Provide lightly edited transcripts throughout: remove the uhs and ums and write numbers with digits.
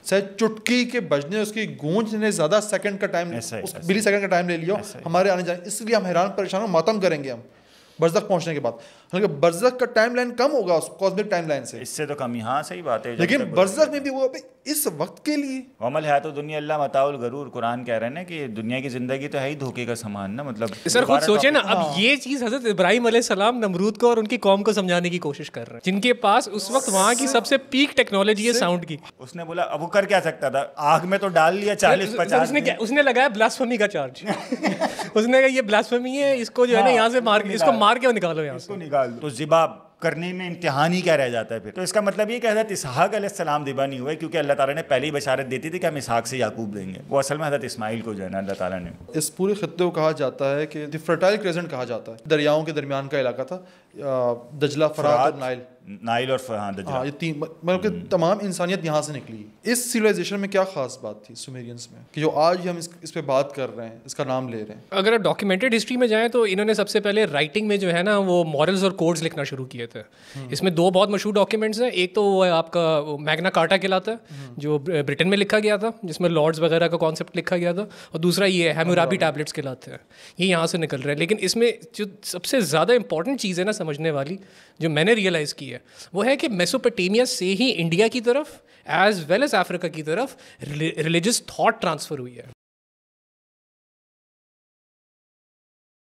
شاید چٹکی کے بجنے اس کی گونج نے زیادہ سیکنڈ کا ٹائم ملی سیکنڈ کا ٹائم لے لیا ہمارے آنے جانے, اس لیے ہم حیران پریشان ہوں, ماتم کریں گے ہم برزخ پہنچنے کے بعد. حالانکہ برزخ کا ٹائم لائن کم ہوگا اس کاسمک ٹائم لائن سے, اس سے تو کم ہی. ہاں صحیح بات ہے, لیکن برزخ میں بھی وہ اس وقت کے لیے عمل ہے تو دنیا اللہ متاع الغرور. قرآن کہہ رہے ہیں نا کہ دنیا کی زندگی تو ہے ہی دھوکے کا سامان نا. مطلب سر خود سوچیں نا, اب یہ چیز حضرت ابراہیم علیہ السلام نمرود کو اور ان کی قوم کو سمجھانے کی کوشش کر رہے ہیں, جن کے پاس اس وقت وہاں کی سب سے پیک ٹیکنالوجی ہے ساؤنڈ کی. اس نے بولا اب وہ کر کیا سکتا تھا, آگ میں تو ڈال لیا 40-50. اس نے لگایا بلاسفمی کا چارج. اس نے کہا یہ بلاسفمی ہے, اس کو جو ہے نا یہاں سے اس کو مار کے نکالو یہاں سے. تو ذبح کرنے میں امتحان ہی کیا رہ جاتا ہے پھر. تو اس کا مطلب یہ کہ حضرت اسحاق علیہ السلام ذبح نہیں ہوئے, کیونکہ اللہ تعالیٰ نے پہلے ہی بشارت دیتی تھی کہ ہم اسحاق سے یعقوب دیں گے. وہ اصل میں حضرت اسماعیل کو جو ہے نا اللہ تعالیٰ نے. اس پورے خطے کو کہا جاتا ہے کہ دی فرٹائل کریزنٹ کہا جاتا ہے, دریاؤں کے درمیان کا علاقہ تھا, دجلہ, فرات اور نائل اور دجلہ, یہ تین, مطلب کہ تمام انسانیت یہاں سے نکلی. اس سویلائزیشن میں کیا خاص بات تھی سومیرینس میں کہ جو آج ہم اس پہ بات کر رہے ہیں, اس کا نام لے رہے ہیں؟ اگر آپ ڈاکیومنٹڈ ہسٹری میں جائیں تو انہوں نے سب سے پہلے رائٹنگ میں جو ہے نا وہ مورلز اور کوڈز لکھنا شروع کیے تھے. اس میں دو بہت مشہور ڈاکیومنٹس ہیں. ایک تو وہ ہے آپ کا میگنا کارٹا کہلاتا ہے, جو برٹن میں لکھا گیا تھا, جس میں لارڈز وغیرہ کا کانسیپٹ لکھا گیا تھا, اور دوسرا یہ ہے ہیمورابی ٹیبلٹس کہلاتے ہیں. یہ یہاں سے نکل رہے ہیں. لیکن اس میں جو سب سے زیادہ امپورٹنٹ چیز ہے نا سمجھنے والی, جو میں نے ریئلائز کی ہے, وہ ہے کہ میسوپوٹیمیا سے ہی انڈیا کی طرف ایز ویل ایز افریقہ کی طرف ریلیجس تھاٹ ٹرانسفر ہوئی ہے.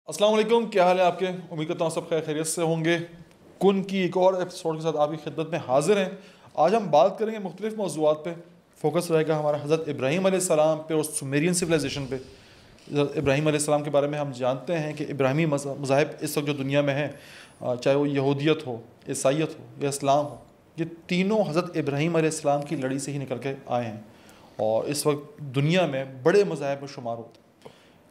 السلام علیکم, کیا حال ہے آپ کے؟ امید کرتا ہوں سب خیریت سے ہوں گے. کن کی ایک اور ایپیسوڈ کے ساتھ آپ کی خدمت میں حاضر ہیں. آج ہم بات کریں گے مختلف موضوعات پہ. فوکس رہے گا ہمارا حضرت ابراہیم علیہ السلام پہ اور سومیرین سویلائزیشن پہ. حضرت ابراہیم علیہ السلام کے بارے میں ہم جانتے ہیں کہ ابراہیمی مذاہب اس وقت جو دنیا میں ہیں, چاہے وہ یہودیت ہو, عیسائیت ہو یا اسلام ہو, یہ تینوں حضرت ابراہیم علیہ السلام کی لڑی سے ہی نکل کے آئے ہیں, اور اس وقت دنیا میں بڑے مذاہب میں شمار ہوتے ہیں.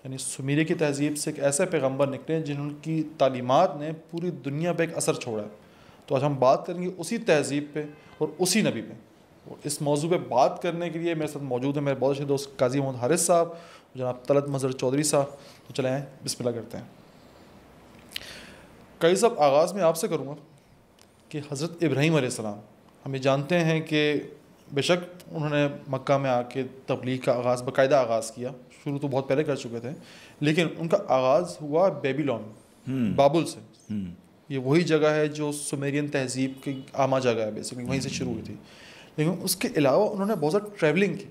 یعنی سومیری کی تہذیب سے ایک ایسے پیغمبر نکلے جنہوں کی تعلیمات نے پوری دنیا پہ ایک اثر چھوڑا ہے. تو آج ہم بات کریں گے اسی تہذیب پہ اور اسی نبی پہ. اس موضوع پہ بات کرنے کے لیے میرے ساتھ موجود ہیں میرے بہت اچھے دوست قاضی محمد حارث صاحب, جناب طلعت مظہر چودھری صاحب. تو چلیں آئیں بسم اللہ کرتے ہیں. قاضی صاحب, آغاز میں آپ سے کروں گا کہ حضرت ابراہیم علیہ السلام, ہم یہ جانتے ہیں کہ بے شک انہوں نے مکہ میں آ کے تبلیغ کا آغاز باقاعدہ آغاز کیا. شروع تو بہت پہلے کر چکے تھے, لیکن ان کا آغاز ہوا بیبیلون, بابل سے. یہ وہی جگہ ہے جو سومیرین تہذیب کی عامہ جگہ ہے, بیسیکلی وہیں سے شروع ہوئی تھی. لیکن اس کے علاوہ انہوں نے بہت زیادہ ٹریولنگ کی.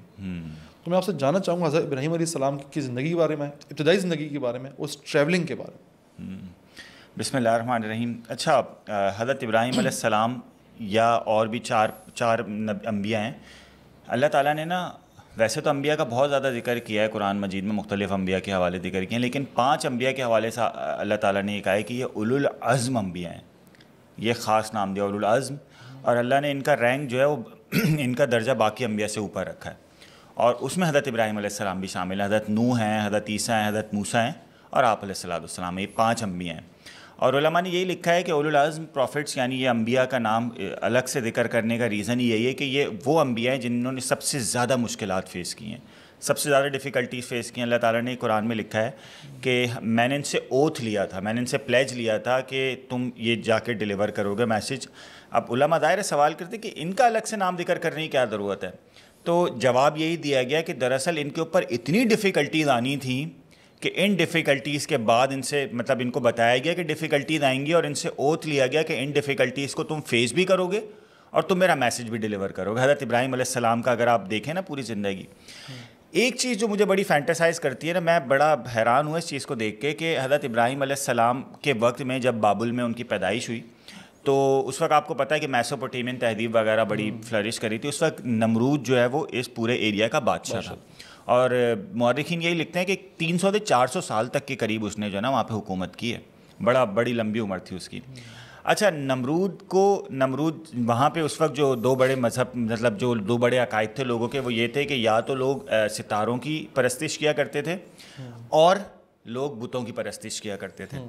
تو میں آپ سے جاننا چاہوں گا حضرت ابراہیم علیہ السلام کی زندگی کے بارے میں, ابتدائی زندگی کے بارے میں, اس ٹریولنگ کے بارے میں. بسم اللہ الرحمن الرحیم. اچھا, حضرت ابراہیم علیہ السلام یا اور بھی چار انبیاء ہیں. اللہ تعالیٰ نے نا ویسے تو انبیاء کا بہت زیادہ ذکر کیا ہے قرآن مجید میں, مختلف انبیاء کے حوالے ذکر کیے ہیں, لیکن 5 انبیاء کے حوالے سے اللہ تعالیٰ نے یہ کہا ہے کہ یہ اولو العزم انبیاء ہیں. یہ خاص نام دیا اولو العزم, اور اللہ نے ان کا رینک جو ہے وہ ان کا درجہ باقی انبیاء سے اوپر رکھا ہے, اور اس میں حضرت ابراہیم علیہ السلام بھی شامل ہیں. حضرت نوح ہیں, حضرت عیسیٰ ہیں, حضرت موسیٰ ہیں, اور آپ علیہ السلام. یہ 5 انبیاء ہیں. اور علماء نے یہی لکھا ہے کہ اولو العزم پروفٹس, یعنی یہ انبیاء کا نام الگ سے ذکر کرنے کا ریزن یہی ہے کہ یہ وہ انبیاء ہیں جنہوں نے سب سے زیادہ مشکلات فیس کی ہیں, سب سے زیادہ ڈیفیکلٹیز فیس کی ہیں. اللہ تعالیٰ نے قرآن میں لکھا ہے کہ میں نے ان سے اوتھ لیا تھا, میں نے ان سے پلیج لیا تھا کہ تم یہ جا کے ڈیلیور کرو گے میسیج. اب علماء ظاہر سوال کرتے کہ ان کا الگ سے نام ذکر کرنے کی کیا ضرورت ہے. تو جواب یہی دیا گیا کہ دراصل ان کے اوپر اتنی ڈیفیکلٹیز آنی تھیں کہ ان ڈیفیکلٹیز کے بعد ان سے مطلب ان کو بتایا گیا کہ ڈیفیکلٹیز آئیں گی, اور ان سے اوتھ لیا گیا کہ ان ڈیفیکلٹیز کو تم فیس بھی کرو گے اور تم میرا میسیج بھی ڈیلیور کرو گے. حضرت ابراہیم علیہ السلام کا اگر آپ دیکھیں نا پوری زندگی, ایک چیز جو مجھے بڑی فینٹیسائز کرتی ہے نا, میں بڑا حیران ہوا اس چیز کو دیکھ کے کہ حضرت ابراہیم علیہ السلام کے وقت میں جب بابل میں ان کی پیدائش ہوئی تو اس وقت آپ کو پتہ ہے کہ میسوپوٹیمین تہذیب وغیرہ بڑی فلرش کری تھی. اس وقت نمرود جو ہے وہ اس پورے ایریا کا بادشاہ تھا, اور مورخین یہی لکھتے ہیں کہ 300 سے 400 سال تک کے قریب اس نے جو ہے نا وہاں پہ حکومت کی ہے. بڑی لمبی عمر تھی اس کی. اچھا, نمرود وہاں پہ اس وقت جو 2 بڑے مذہب, مطلب جو 2 بڑے عقائد تھے لوگوں کے, وہ یہ تھے کہ یا تو لوگ ستاروں کی پرستش کیا کرتے تھے اور لوگ بتوں کی پرستش کیا کرتے تھے.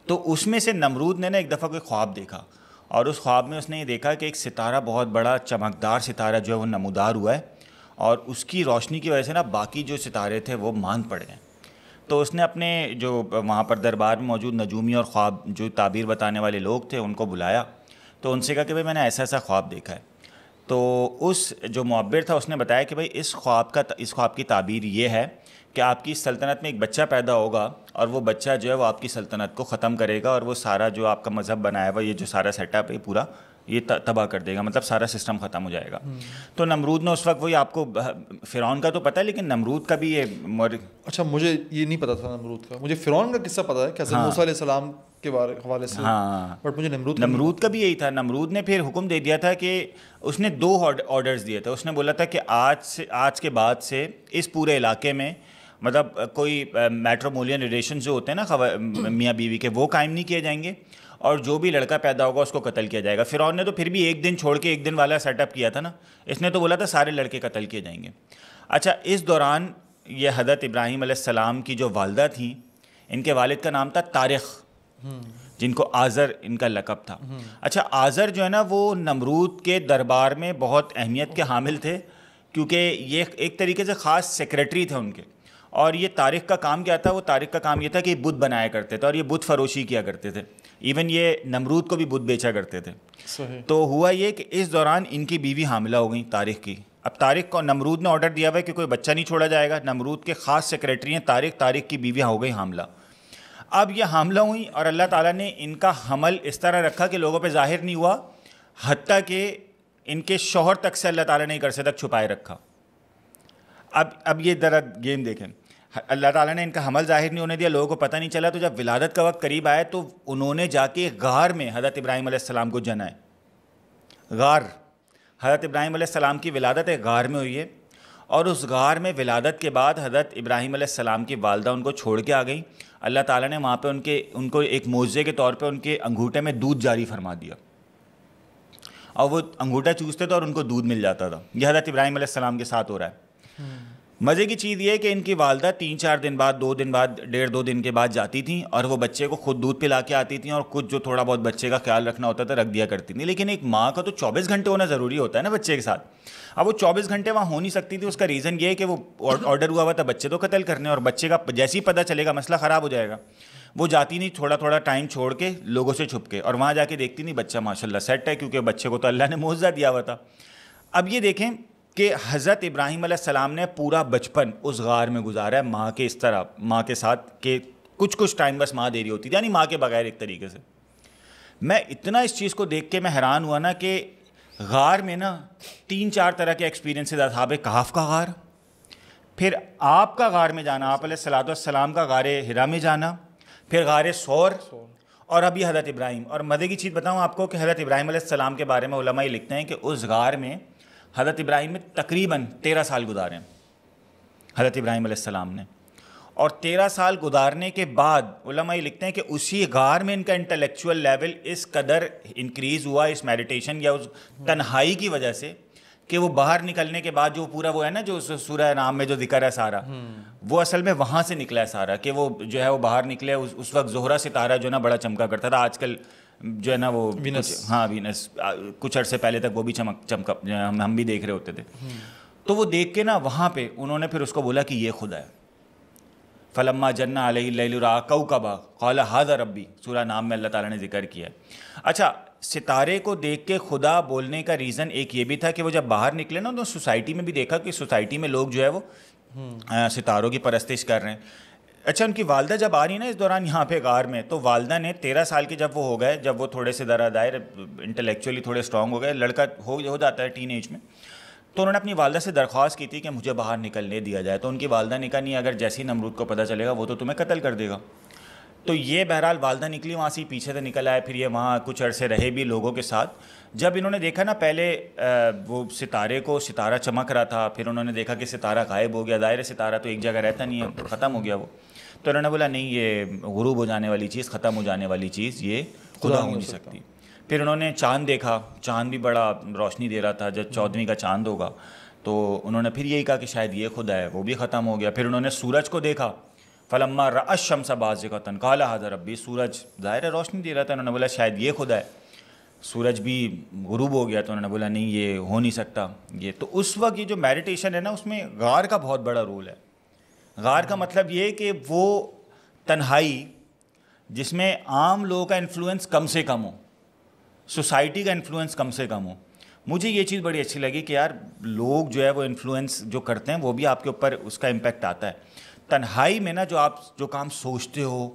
تو اس میں سے نمرود نے نا ایک دفعہ کوئی خواب دیکھا, اور اس خواب میں اس نے یہ دیکھا کہ ایک ستارہ, بہت بڑا چمکدار ستارہ جو ہے وہ نمودار ہوا ہے, اور اس کی روشنی کی وجہ سے نا باقی جو ستارے تھے وہ ماند پڑ گئے. تو اس نے اپنے جو وہاں پر دربار میں موجود نجومی اور خواب جو تعبیر بتانے والے لوگ تھے ان کو بلایا, تو ان سے کہا کہ بھائی میں نے ایسا خواب دیکھا ہے. تو اس جو معبر تھا اس نے بتایا کہ بھائی اس خواب کی تعبیر یہ ہے کہ آپ کی سلطنت میں ایک بچہ پیدا ہوگا اور وہ بچہ جو ہے وہ آپ کی سلطنت کو ختم کرے گا اور وہ سارا جو آپ کا مذہب بنایا ہوا یہ جو سارا سیٹ اپ ہے پورا یہ تباہ کر دے گا, مطلب سارا سسٹم ختم ہو جائے گا. تو نمرود نے اس وقت وہی آپ کو فرعون کا تو پتہ ہے لیکن نمرود کا بھی یہ اچھا مجھے یہ نہیں پتا تھا نمرود کا, مجھے فرعون کا قصہ پتا ہے کہ حضرت موسیٰ علیہ السلام کے حوالے سے, ہاں بٹ مجھے نمرود کا بھی یہی تھا. نمرود نے پھر حکم دے دیا تھا کہ اس نے 2 آرڈرز دیے تھے. اس نے بولا تھا کہ آج کے بعد سے اس پورے علاقے میں مطلب کوئی میٹرومولین ریلیشن جو ہوتے ہیں نا میاں بیوی کے وہ قائم نہیں کیے جائیں گے اور جو بھی لڑکا پیدا ہوگا اس کو قتل کیا جائے گا. فرعون نے تو پھر بھی ایک دن چھوڑ کے ایک دن والا سیٹ اپ کیا تھا نا, اس نے تو بولا تھا سارے لڑکے قتل کیے جائیں گے. اچھا اس دوران یہ حضرت ابراہیم علیہ السلام کی جو والدہ تھیں ان کے والد کا نام تھا طارق, جن کو آزر ان کا لقب تھا. اچھا آزر جو ہے نا وہ نمرود کے دربار میں بہت اہمیت کے حامل تھے کیونکہ یہ ایک طریقے سے خاص سیکریٹری تھے ان کے. اور یہ طارق کا کام کیا تھا, وہ طارق کا کام یہ تھا کہ یہ بت بنایا کرتے تھے اور یہ بت فروشی کیا کرتے تھے. ایون یہ نمرود کو بھی بت بیچا کرتے تھے. تو ہوا یہ کہ اس دوران ان کی بیوی حاملہ ہو گئی طارق کی. اب طارق کو نمرود نے آرڈر دیا ہوا ہے کہ کوئی بچہ نہیں چھوڑا جائے گا. نمرود کے خاص سیکریٹری ہیں طارق کی بیوی ہو گئی حاملہ. اب یہ حاملہ ہوئی اور اللہ تعالیٰ نے ان کا حمل اس طرح رکھا کہ لوگوں پہ ظاہر نہیں ہوا, حتیٰ کہ ان کے شوہر تک سے اللہ تعالیٰ نے ایک عرصے تک چھپائے رکھا. اب یہ ذرا گیم دیکھیں, اللہ تعالیٰ نے ان کا حمل ظاہر نہیں ہونے دیا, لوگوں کو پتہ نہیں چلا. تو جب ولادت کا وقت قریب آیا تو انہوں نے جا کے غار میں حضرت ابراہیم علیہ السلام کو جنا ہے. غار, حضرت ابراہیم علیہ السلام کی ولادت ایک غار میں ہوئی ہے اور اس غار میں ولادت کے بعد حضرت ابراہیم علیہ السلام کی والدہ ان کو چھوڑ کے آ گئیں. اللہ تعالیٰ نے وہاں پہ ان کو ایک معجزے کے طور پہ ان کے انگوٹھے میں دودھ جاری فرما دیا اور وہ انگوٹھا چوستے تھے اور ان کو دودھ مل جاتا تھا. یہ حضرت ابراہیم علیہ السلام کے ساتھ ہو رہا ہے. مزے کی چیز یہ ہے کہ ان کی والدہ 3-4 دن بعد 2 دن بعد 1.5-2 دن کے بعد جاتی تھیں اور وہ بچے کو خود دودھ پلا کے آتی تھیں اور کچھ جو تھوڑا بہت بچے کا خیال رکھنا ہوتا تھا رکھ دیا کرتی تھیں. لیکن ایک ماں کا تو 24 گھنٹے ہونا ضروری ہوتا ہے نا بچے کے ساتھ. اب وہ 24 گھنٹے وہاں ہو نہیں سکتی تھی. اس کا ریزن یہ ہے کہ وہ آرڈر ہوا تھا بچے تو قتل کرنے, اور بچے کا جیسے ہی پتہ چلے گا مسئلہ خراب ہو جائے گا. وہ جاتی نہیں, تھوڑا ٹائم چھوڑ کے لوگوں سے چھپ کے, اور وہاں جا کے دیکھتی نہیں بچہ ماشاءاللہ سیٹ ہے, کیونکہ بچے کو تو اللہ نے معجزہ دیا ہوا تھا. اب یہ دیکھیں کہ حضرت ابراہیم علیہ السلام نے پورا بچپن اس غار میں گزارا ہے ماں کے اس طرح, ماں کے ساتھ کہ کچھ ٹائم بس ماں دے رہی ہوتی تھی, یعنی ماں کے بغیر ایک طریقے سے. میں اتنا اس چیز کو دیکھ کے میں حیران ہوا نا کہ غار میں نا 3-4 طرح کے ایکسپیرینسز. اصحاب کہف کا غار, پھر آپ کا غار میں جانا, آپ علیہ الصلوۃ والسلام کا غار ہرا میں جانا, پھر غار ثور, اور ابھی حضرت ابراہیم. اور مزے کی چیز بتاؤں آپ کو کہ حضرت ابراہیم علیہ السلام کے بارے میں علماء یہ لکھتے ہیں کہ اس غار میں حضرت ابراہیم نے تقریباً 13 سال گزارے حضرت ابراہیم علیہ السلام نے. اور 13 سال گزارنے کے بعد علماء یہ لکھتے ہیں کہ اسی غار میں ان کا انٹلیکچوئل لیول اس قدر انکریز ہوا اس میڈیٹیشن یا اس تنہائی کی وجہ سے کہ وہ باہر نکلنے کے بعد جو پورا وہ ہے نا جو سورہ نام میں جو ذکر ہے سارا, وہ اصل میں وہاں سے نکلا ہے سارا. کہ وہ جو ہے وہ باہر نکلے, اس وقت زہرہ ستارہ جو ہے نا بڑا چمکا کرتا تھا. آج کل جو ہے نا وہ وینس کچھ عرصے پہلے تک وہ بھی چمکا ہم بھی دیکھ رہے ہوتے تھے. تو وہ دیکھ کے نا وہاں پہ انہوں نے پھر اس کو بولا کہ یہ خدا ہے. فلما جن علیہ اللیل رأى کوکبا قال ھذا ربی, سورہ نام میں اللہ تعالیٰ نے ذکر کیا ہے. اچھا ستارے کو دیکھ کے خدا بولنے کا ریزن ایک یہ بھی تھا کہ وہ جب باہر نکلے نا تو سوسائٹی میں بھی دیکھا کہ سوسائٹی میں لوگ جو ہے وہ ستاروں کی پرستش کر رہے ہیں. اچھا ان کی والدہ جب آ رہی نا اس دوران یہاں پہ غار میں, تو والدہ نے 13 سال کے جب وہ ہو گئے, جب وہ تھوڑے سے ذرا دائر انٹلیکچولی تھوڑے اسٹرانگ ہو گئے, لڑکا ہو جاتا ہے ٹین ایج میں, تو انہوں نے اپنی والدہ سے درخواست کی تھی کہ مجھے باہر نکلنے دیا جائے. تو ان کی والدہ نے کہا نہیں, اگر جیسے ہی نمرود کو پتہ چلے گا وہ تو تمہیں قتل کر دے گا. تو یہ بہرحال والدہ نکلی وہاں سے, پیچھے سے نکل آئے, پھر یہ وہاں کچھ عرصے رہے بھی لوگوں کے ساتھ. جب انہوں نے دیکھا نا پہلے وہ ستارہ چمک رہا تھا, پھر انہوں نے دیکھا کہ ستارہ غائب ہو گیا. ظاہر ستارہ تو ایک جگہ رہتا نہیں ہے, ختم ہو گیا وہ. تو انہوں نے بولا نہیں, یہ غروب ہو جانے والی چیز, ختم ہو جانے والی چیز یہ خدا ہو نہیں سکتی. پھر انہوں نے چاند دیکھا, چاند بھی بڑا روشنی دے رہا تھا. جب 14ویں کا چاند ہوگا تو انہوں نے پھر یہی کہا کہ شاید یہ خدا ہے, وہ بھی ختم ہو گیا. پھر انہوں نے سورج کو دیکھا, فلما رأى الشمس بازغة قال ھذا ربی, سورج ظاہر ہے روشنی دے رہا تھا, انہوں نے بولا شاید یہ خدا ہے. سورج بھی غروب ہو گیا تو انہوں نے بولا نہیں یہ ہو نہیں سکتا یہ. تو اس وقت یہ جو میڈیٹیشن ہے نا اس میں غار کا بہت بڑا رول ہے. غار کا مطلب یہ کہ وہ تنہائی جس میں عام لوگوں کا انفلوئنس کم سے کم ہو, سوسائٹی کا انفلوئنس کم سے کم ہو, مجھے یہ چیز بڑی اچھی لگی کہ یار لوگ جو ہے وہ انفلوئنس جو کرتے ہیں وہ بھی آپ کے اوپر اس کا امپیکٹ آتا ہے. تنہائی میں نا جو آپ جو کام سوچتے ہو,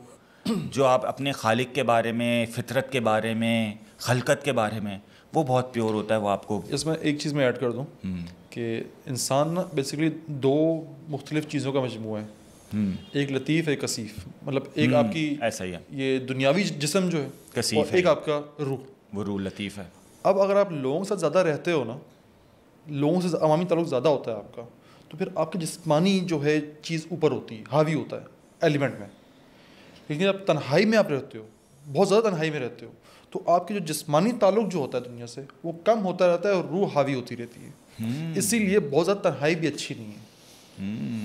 جو آپ اپنے خالق کے بارے میں, فطرت کے بارے میں, خلقت کے بارے میں, وہ بہت پیور ہوتا ہے. وہ آپ کو اس میں ایک چیز میں ایڈ کر دوں کہ انسان نا بیسیکلی دو مختلف چیزوں کا مجموعہ ہے, ایک لطیف ایک کثیف. مطلب ایک آپ کی ایسا ہی ہے یہ دنیاوی جسم جو ہے کثیف اور ایک آپ کا روح, وہ روح لطیف ہے. اب اگر آپ لوگوں کے ساتھ زیادہ رہتے ہو نا, لوگوں سے عوامی تعلق زیادہ ہوتا ہے آپ کا, تو پھر آپ کی جسمانی جو ہے چیز اوپر ہوتی ہے, حاوی ہوتا ہے ایلیمنٹ میں. لیکن جب تنہائی میں آپ رہتے ہو, بہت زیادہ تنہائی میں رہتے ہو, تو آپ کی جو جسمانی تعلق جو ہوتا ہے دنیا سے وہ کم ہوتا رہتا ہے اور روح حاوی ہوتی رہتی ہے. اسی لیے بہت زیادہ تنہائی بھی اچھی نہیں ہے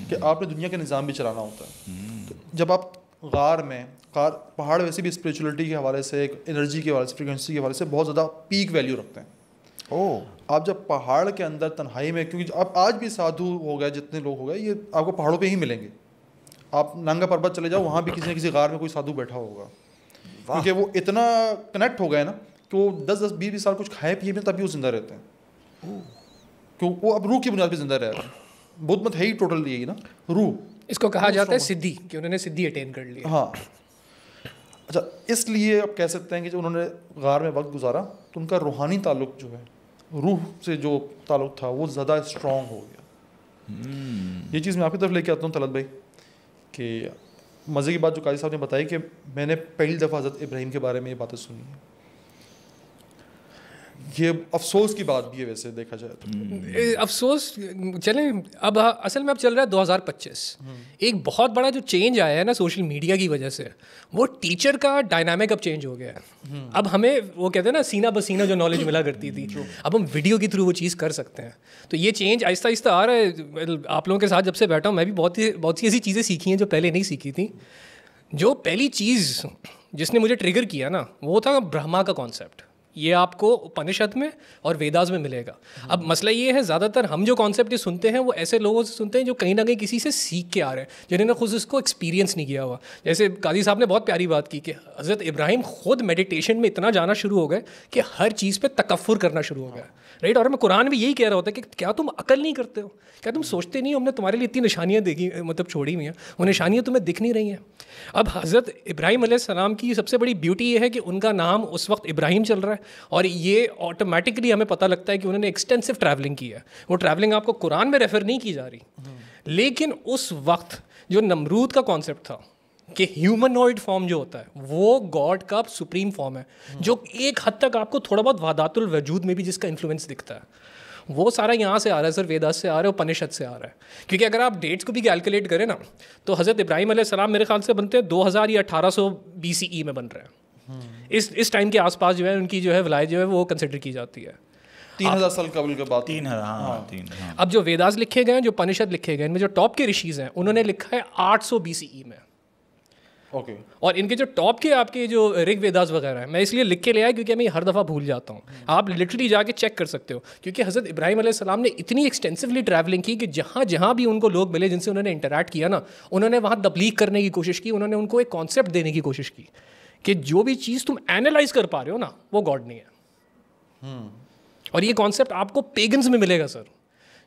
کہ آپ نے دنیا کا نظام بھی چلانا ہوتا ہے. تو جب آپ غار میں, پہاڑ ویسے بھی اسپریچولیٹی کے حوالے سے, انرجی کے حوالے سے, فریکوینسی کے حوالے سے بہت زیادہ پیک ویلیو رکھتے ہیں. آپ جب پہاڑ کے اندر تنہائی میں, کیونکہ آپ آج بھی سادھو ہو گئے, جتنے لوگ ہو گئے, یہ آپ کو پہاڑوں پہ ہی ملیں گے. آپ نانگا پربت چلے جاؤ, وہاں بھی کسی نہ کسی غار میں کوئی سادھو بیٹھا ہوگا, کیونکہ وہ اتنا کنیکٹ ہو گئے نا کہ وہ 10-20 سال کچھ کھائے پیے بھی تبھی وہ زندہ رہتے ہیں, کیوں وہ اب روح کی بنیاد پہ زندہ رہ رہے ہیں. بدھ مت ہے ہی ٹوٹل یہی نا, روح. اس کو کہا جاتا ہے سدھی, کہ انہوں نے سدھی اٹین کر لی. ہاں اچھا, اس لیے آپ کہہ سکتے ہیں کہ جب انہوں نے غار میں وقت گزارا تو ان کا روحانی تعلق جو ہے, روح سے جو تعلق تھا وہ زیادہ اسٹرانگ ہو گیا. یہ چیز میں آپ کی طرف لے کے آتا ہوں طلعت بھائی, کہ مزے کی بات جو قاضی صاحب نے بتائی کہ میں نے پہلی دفعہ حضرت ابراہیم کے بارے میں یہ باتیں سنی ہیں. یہ افسوس کی بات بھی ہے ویسے دیکھا جائے تو. افسوس چلیں, اب اصل میں اب چل رہا ہے 2025. ایک بہت بڑا جو چینج آیا ہے نا سوشل میڈیا کی وجہ سے, وہ ٹیچر کا ڈائنامک اب چینج ہو گیا ہے. اب ہمیں وہ کہتے ہیں نا سینہ بسینہ جو نالج ملا کرتی تھی, اب ہم ویڈیو کے تھرو وہ چیز کر سکتے ہیں. تو یہ چینج آہستہ آہستہ آ رہا ہے. آپ لوگوں کے ساتھ جب سے بیٹھا ہوں میں بھی بہت سی ایسی چیزیں سیکھی ہیں جو پہلے نہیں سیکھی تھیں. جو پہلی چیز جس نے مجھے ٹریگر کیا نا وہ تھا برہما کا کانسیپٹ. یہ آپ کو اپنشد میں اور ویداز میں ملے گا. اب مسئلہ یہ ہے زیادہ تر ہم جو کانسیپٹ یہ سنتے ہیں وہ ایسے لوگوں سے سنتے ہیں جو کہیں نہ کہیں کسی سے سیکھ کے آ رہے ہیں, جنہوں نے خود اس کو ایکسپیرینس نہیں کیا ہوا. جیسے قاضی صاحب نے بہت پیاری بات کی کہ حضرت ابراہیم خود میڈیٹیشن میں اتنا جانا شروع ہو گئے کہ ہر چیز پہ تکفر کرنا شروع ہو گیا, رائٹ. اور ہمیں قرآن بھی یہی کہہ رہا ہوتا ہے کہ کیا تم عقل نہیں کرتے ہو, کیا تم سوچتے نہیں ہو, ہم نے تمہارے لیے اتنی نشانیاں دیکھی, مطلب چھوڑی ہوئی ہیں, وہ نشانیاں تمہیں دکھ نہیں رہی ہیں. اب حضرت ابراہیم علیہ السلام کی سب سے بڑی بیوٹی یہ ہے کہ ان کا نام اس وقت ابراہیم چل رہا ہے, اور یہ آٹومیٹکلی ہمیں پتہ لگتا ہے کہ انہوں نے ایکسٹینسو ٹریولنگ کی ہے. وہ ٹریولنگ آپ کو قرآن میں ریفر نہیں کی جا رہی, لیکن اس وقت جو نمرود کا کانسیپٹ تھا کہ ہیومنوائڈ فارم جو ہوتا ہے وہ گاڈ کا سپریم فارم ہے, جو ایک حد تک آپ کو تھوڑا بہت وحدات الوجود میں بھی جس کا انفلوئنس دکھتا ہے, وہ سارا یہاں سے آ رہا ہے سر, ویداس سے آ رہا ہے, اپنشد سے آ رہا ہے. کیونکہ اگر آپ ڈیٹس کو بھی کیلکولیٹ کریں نا تو حضرت ابراہیم علیہ السلام میرے خیال سے بنتے ہیں 2000 یا 1800 BCE میں بن رہے ہیں. اس ٹائم کے آس پاس جو ہے ان کی جو ہے ولایت جو ہے وہ کنسیڈر کی جاتی ہے. 3000 سال قبل کے بعد. 3000. اب جو ویداس لکھے گئے ہیں, جو اپنشد لکھے گئے, ان میں جو ٹاپ کے رشیز ہیں انہوں نے لکھا ہے 800 BCE میں. اوکے. اور ان کے جو ٹاپ کے آپ کے جو رگ ویداس وغیرہ ہیں, میں اس لیے لکھ کے لے آیا کیونکہ میں ہر دفعہ بھول جاتا ہوں. آپ لٹرلی جا کے چیک کر سکتے ہو, کیونکہ حضرت ابراہیم علیہ السلام نے اتنی ایکسٹینسولی ٹریولنگ کی کہ جہاں جہاں بھی ان کو لوگ ملے جن سے انہوں نے انٹریکٹ کیا نا, انہوں نے وہاں تبلیغ کرنے کی کوشش کی, انہوں نے ان کو ایک کانسیپٹ دینے کی کوشش کی کہ جو بھی چیز تم اینالائز کر پا رہے ہو نا وہ گاڈ نہیں ہے. اور یہ کانسیپٹ آپ کو پیگنز میں ملے گا سر,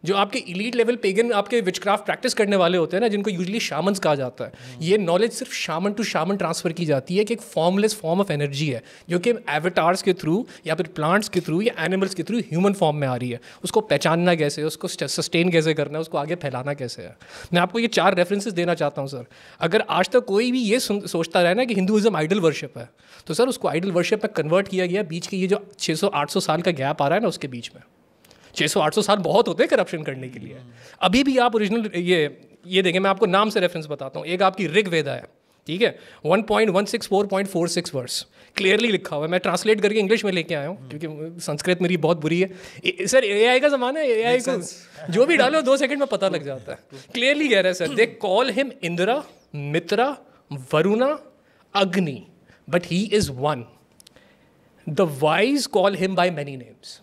جو آپ کے ایلیٹ لیول پیگن آپ کے وچ کرافٹ پریکٹس کرنے والے ہوتے ہیں نا, جن کو یوزلی شامنز کہا جاتا ہے. یہ نالج صرف شامن ٹو شامن ٹرانسفر کی جاتی ہے کہ ایک فارملیس فارم آف انرجی ہے جو کہ ایویٹارس کے تھرو یا پھر پلانٹس کے تھرو یا اینیملس کے تھرو ہیومن فارم میں آ رہی ہے. اس کو پہچاننا کیسے ہے, اس کو سسٹین کیسے کرنا ہے, اس کو آگے پھیلانا کیسے ہے. میں آپ کو یہ 4 ریفرنسز دینا چاہتا ہوں سر. اگر آج تک کوئی بھی یہ سوچتا رہے نا کہ ہندوازم آئیڈل ورشپ ہے, تو سر اس کو آئیڈل ورشپ میں کنورٹ کیا گیا بیچ کے یہ جو 600-800 سال کا گیپ آ رہا ہے نا, اس کے بیچ میں 600-800 سال بہت ہوتے ہیں کرپشن کرنے کے لیے. ابھی بھی آپ اوریجنل یہ دیکھیں, میں آپ کو نام سے ریفرنس بتاتا ہوں. ایک آپ کی رگ ویدا ہے, ٹھیک ہے, 1.164.46 ورس کلیئرلی لکھا ہوا ہے. میں ٹرانسلیٹ کر کے انگلش میں لے کے آیا ہوں کیونکہ سنسکرت میری بہت بری ہے. سر اے آئی کا زمانہ ہے, اے آئی کو جو بھی ڈالو 2 سیکنڈ میں پتہ لگ جاتا ہے. کلیئرلی کہہ رہے ہیں سر, they call him Indra, Mitra, Varuna, Agni, but he is one. The wise call him by many names.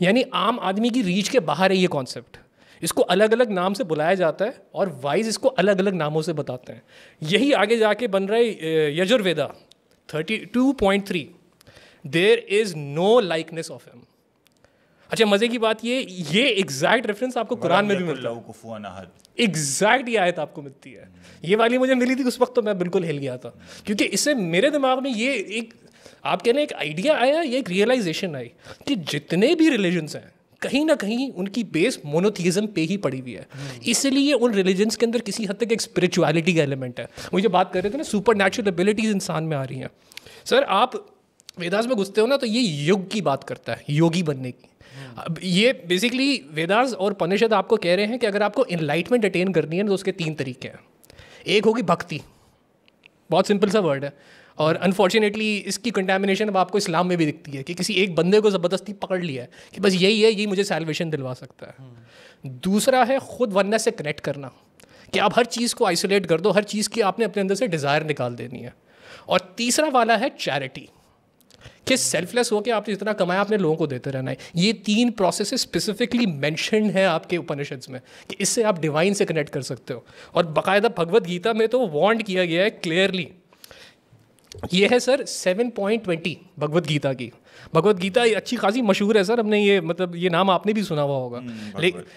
یعنی عام آدمی کی ریچ کے باہر ہے یہ کانسیپٹ. اس کو الگ الگ نام سے بلایا جاتا ہے اور وائز اس کو الگ الگ ناموں سے بتاتے ہیں. یہی آگے جا کے بن رہا ہے یجر ویدا 32.3. دیر از نو لائکنیس آف ہم. اچھا مزے کی بات یہ ایگزیکٹ ریفرنس آپ کو قرآن میں بھی ملتا ہے, ایگزیکٹ یہ آیت آپ کو ملتی ہے. یہ والی مجھے ملی تھی اس وقت تو میں بالکل ہل گیا تھا, کیونکہ اس سے میرے دماغ میں یہ ایک آپ کہنے ایک آئیڈیا آیا, یہ ایک ریئلائزیشن آئی کہ جتنے بھی ریلیجنس ہیں کہیں نہ کہیں ان کی بیس مونوتھیزم پہ ہی پڑی ہوئی ہے. اس لیے ان ریلیجنس کے اندر کسی حد تک ایک اسپرچویلٹی کا ایلیمنٹ ہے. مجھے بات کر رہے تھے نا سپر نیچرل ایبلٹیز انسان میں آ رہی ہیں. سر آپ ویداس میں گھستے ہو نا تو یہ یوگ کی بات کرتا ہے, یوگی بننے کی. اب یہ بیسکلی ویداس اور پنشد آپ کو کہہ رہے ہیں کہ اگر آپ کو انلائٹمنٹ اٹین کرنی ہے تو اس کے 3 طریقے ہیں. ایک ہوگی بھکتی, بہت سمپل سا ورڈ ہے, اور انفارچونیٹلی اس کی کنٹامنیشن اب آپ کو اسلام میں بھی دکھتی ہے کہ کسی ایک بندے کو زبردستی پکڑ لیا ہے کہ بس یہی ہے, یہی مجھے سیلویشن دلوا سکتا ہے. دوسرا ہے خود ونس سے کنیکٹ کرنا, کہ آپ ہر چیز کو آئسولیٹ کر دو, ہر چیز کی آپ نے اپنے اندر سے ڈیزائر نکال دینی ہے. اور تیسرا والا ہے چیریٹی, کہ سیلف لیس ہو کے آپ نے جتنا کمایا آپ نے لوگوں کو دیتے رہنا ہے. یہ 3 پروسیسز اسپیسیفکلی مینشنڈ ہیں آپ کے اپنشدس میں کہ اس سے آپ ڈیوائن سے کنیکٹ کر سکتے ہو. اور باقاعدہ بھگوت گیتا میں تو وارنڈ کیا گیا ہے کلیئرلی. یہ ہے سر 7.20 بھگوت گیتا کی. بھگوت گیتا اچھی خاصی مشہور ہے سر, ہم نے یہ مطلب یہ نام آپ نے بھی سنا ہوا ہوگا,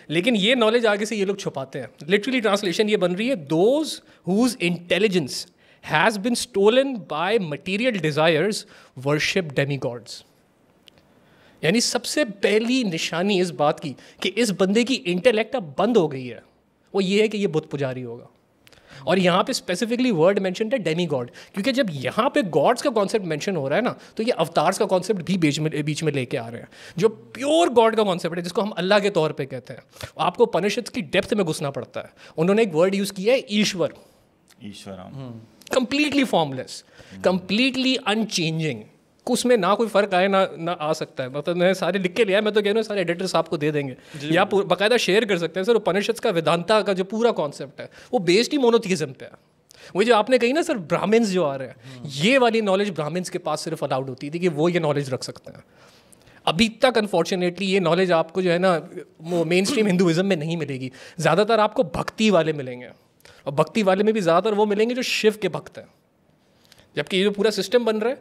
لیکن یہ نالج آگے سے یہ لوگ چھپاتے ہیں. لٹرلی ٹرانسلیشن یہ بن رہی ہے, those whose intelligence has been stolen by material desires worship demigods. یعنی سب سے پہلی نشانی اس بات کی کہ اس بندے کی انٹلیکٹ اب بند ہو گئی ہے وہ یہ ہے کہ یہ بت پجاری ہوگا. اور یہاں پہ اسپیسیفکلی ورڈ مینشنڈ ہے ڈیمی گاڈ, کیونکہ جب یہاں پہ گاڈس کا کانسیپٹ مینشن ہو رہا ہے نا تو یہ اوتارس کا کانسیپٹ بھی بیچ میں لے کے آ رہے ہیں, جو پیور گاڈ کا کانسیپٹ ہے جس کو ہم اللہ کے طور پہ کہتے ہیں. آپ کو پنشدس کی ڈیپتھ میں گھسنا پڑتا ہے. انہوں نے ایک ورڈ یوز کیا ہے Ishwar, completely formless, completely unchanging. اس میں نہ کوئی فرق آئے نہ آ سکتا ہے. مطلب میں سارے لکھ کے لیا ہے, میں تو کہہ رہا ہوں سارے ایڈیٹرس آپ کو دے دیں گے یا باقاعدہ شیئر کر سکتے ہیں. سر اپنشدس کا ویدانتا کا جو پورا کانسیپٹ ہے وہ بیسڈ ہی مونوتھیزم پہ ہے. وہ جو آپ نے کہی نا سر برہمنس جو آ رہے ہیں, یہ والی نالج برہمنس کے پاس صرف الاؤڈ ہوتی تھی کہ وہ یہ نالج رکھ سکتے ہیں. ابھی تک انفارچونیٹلی یہ نالج آپ کو جو ہے نا مین اسٹریم ہندوازم میں نہیں ملے گی. زیادہ تر آپ کو بھکتی والے ملیں گے, اور بھکتی والے میں بھی زیادہ تر وہ ملیں گے جو شیو کے بھکت ہیں. جبکہ یہ جو پورا سسٹم بن رہا ہے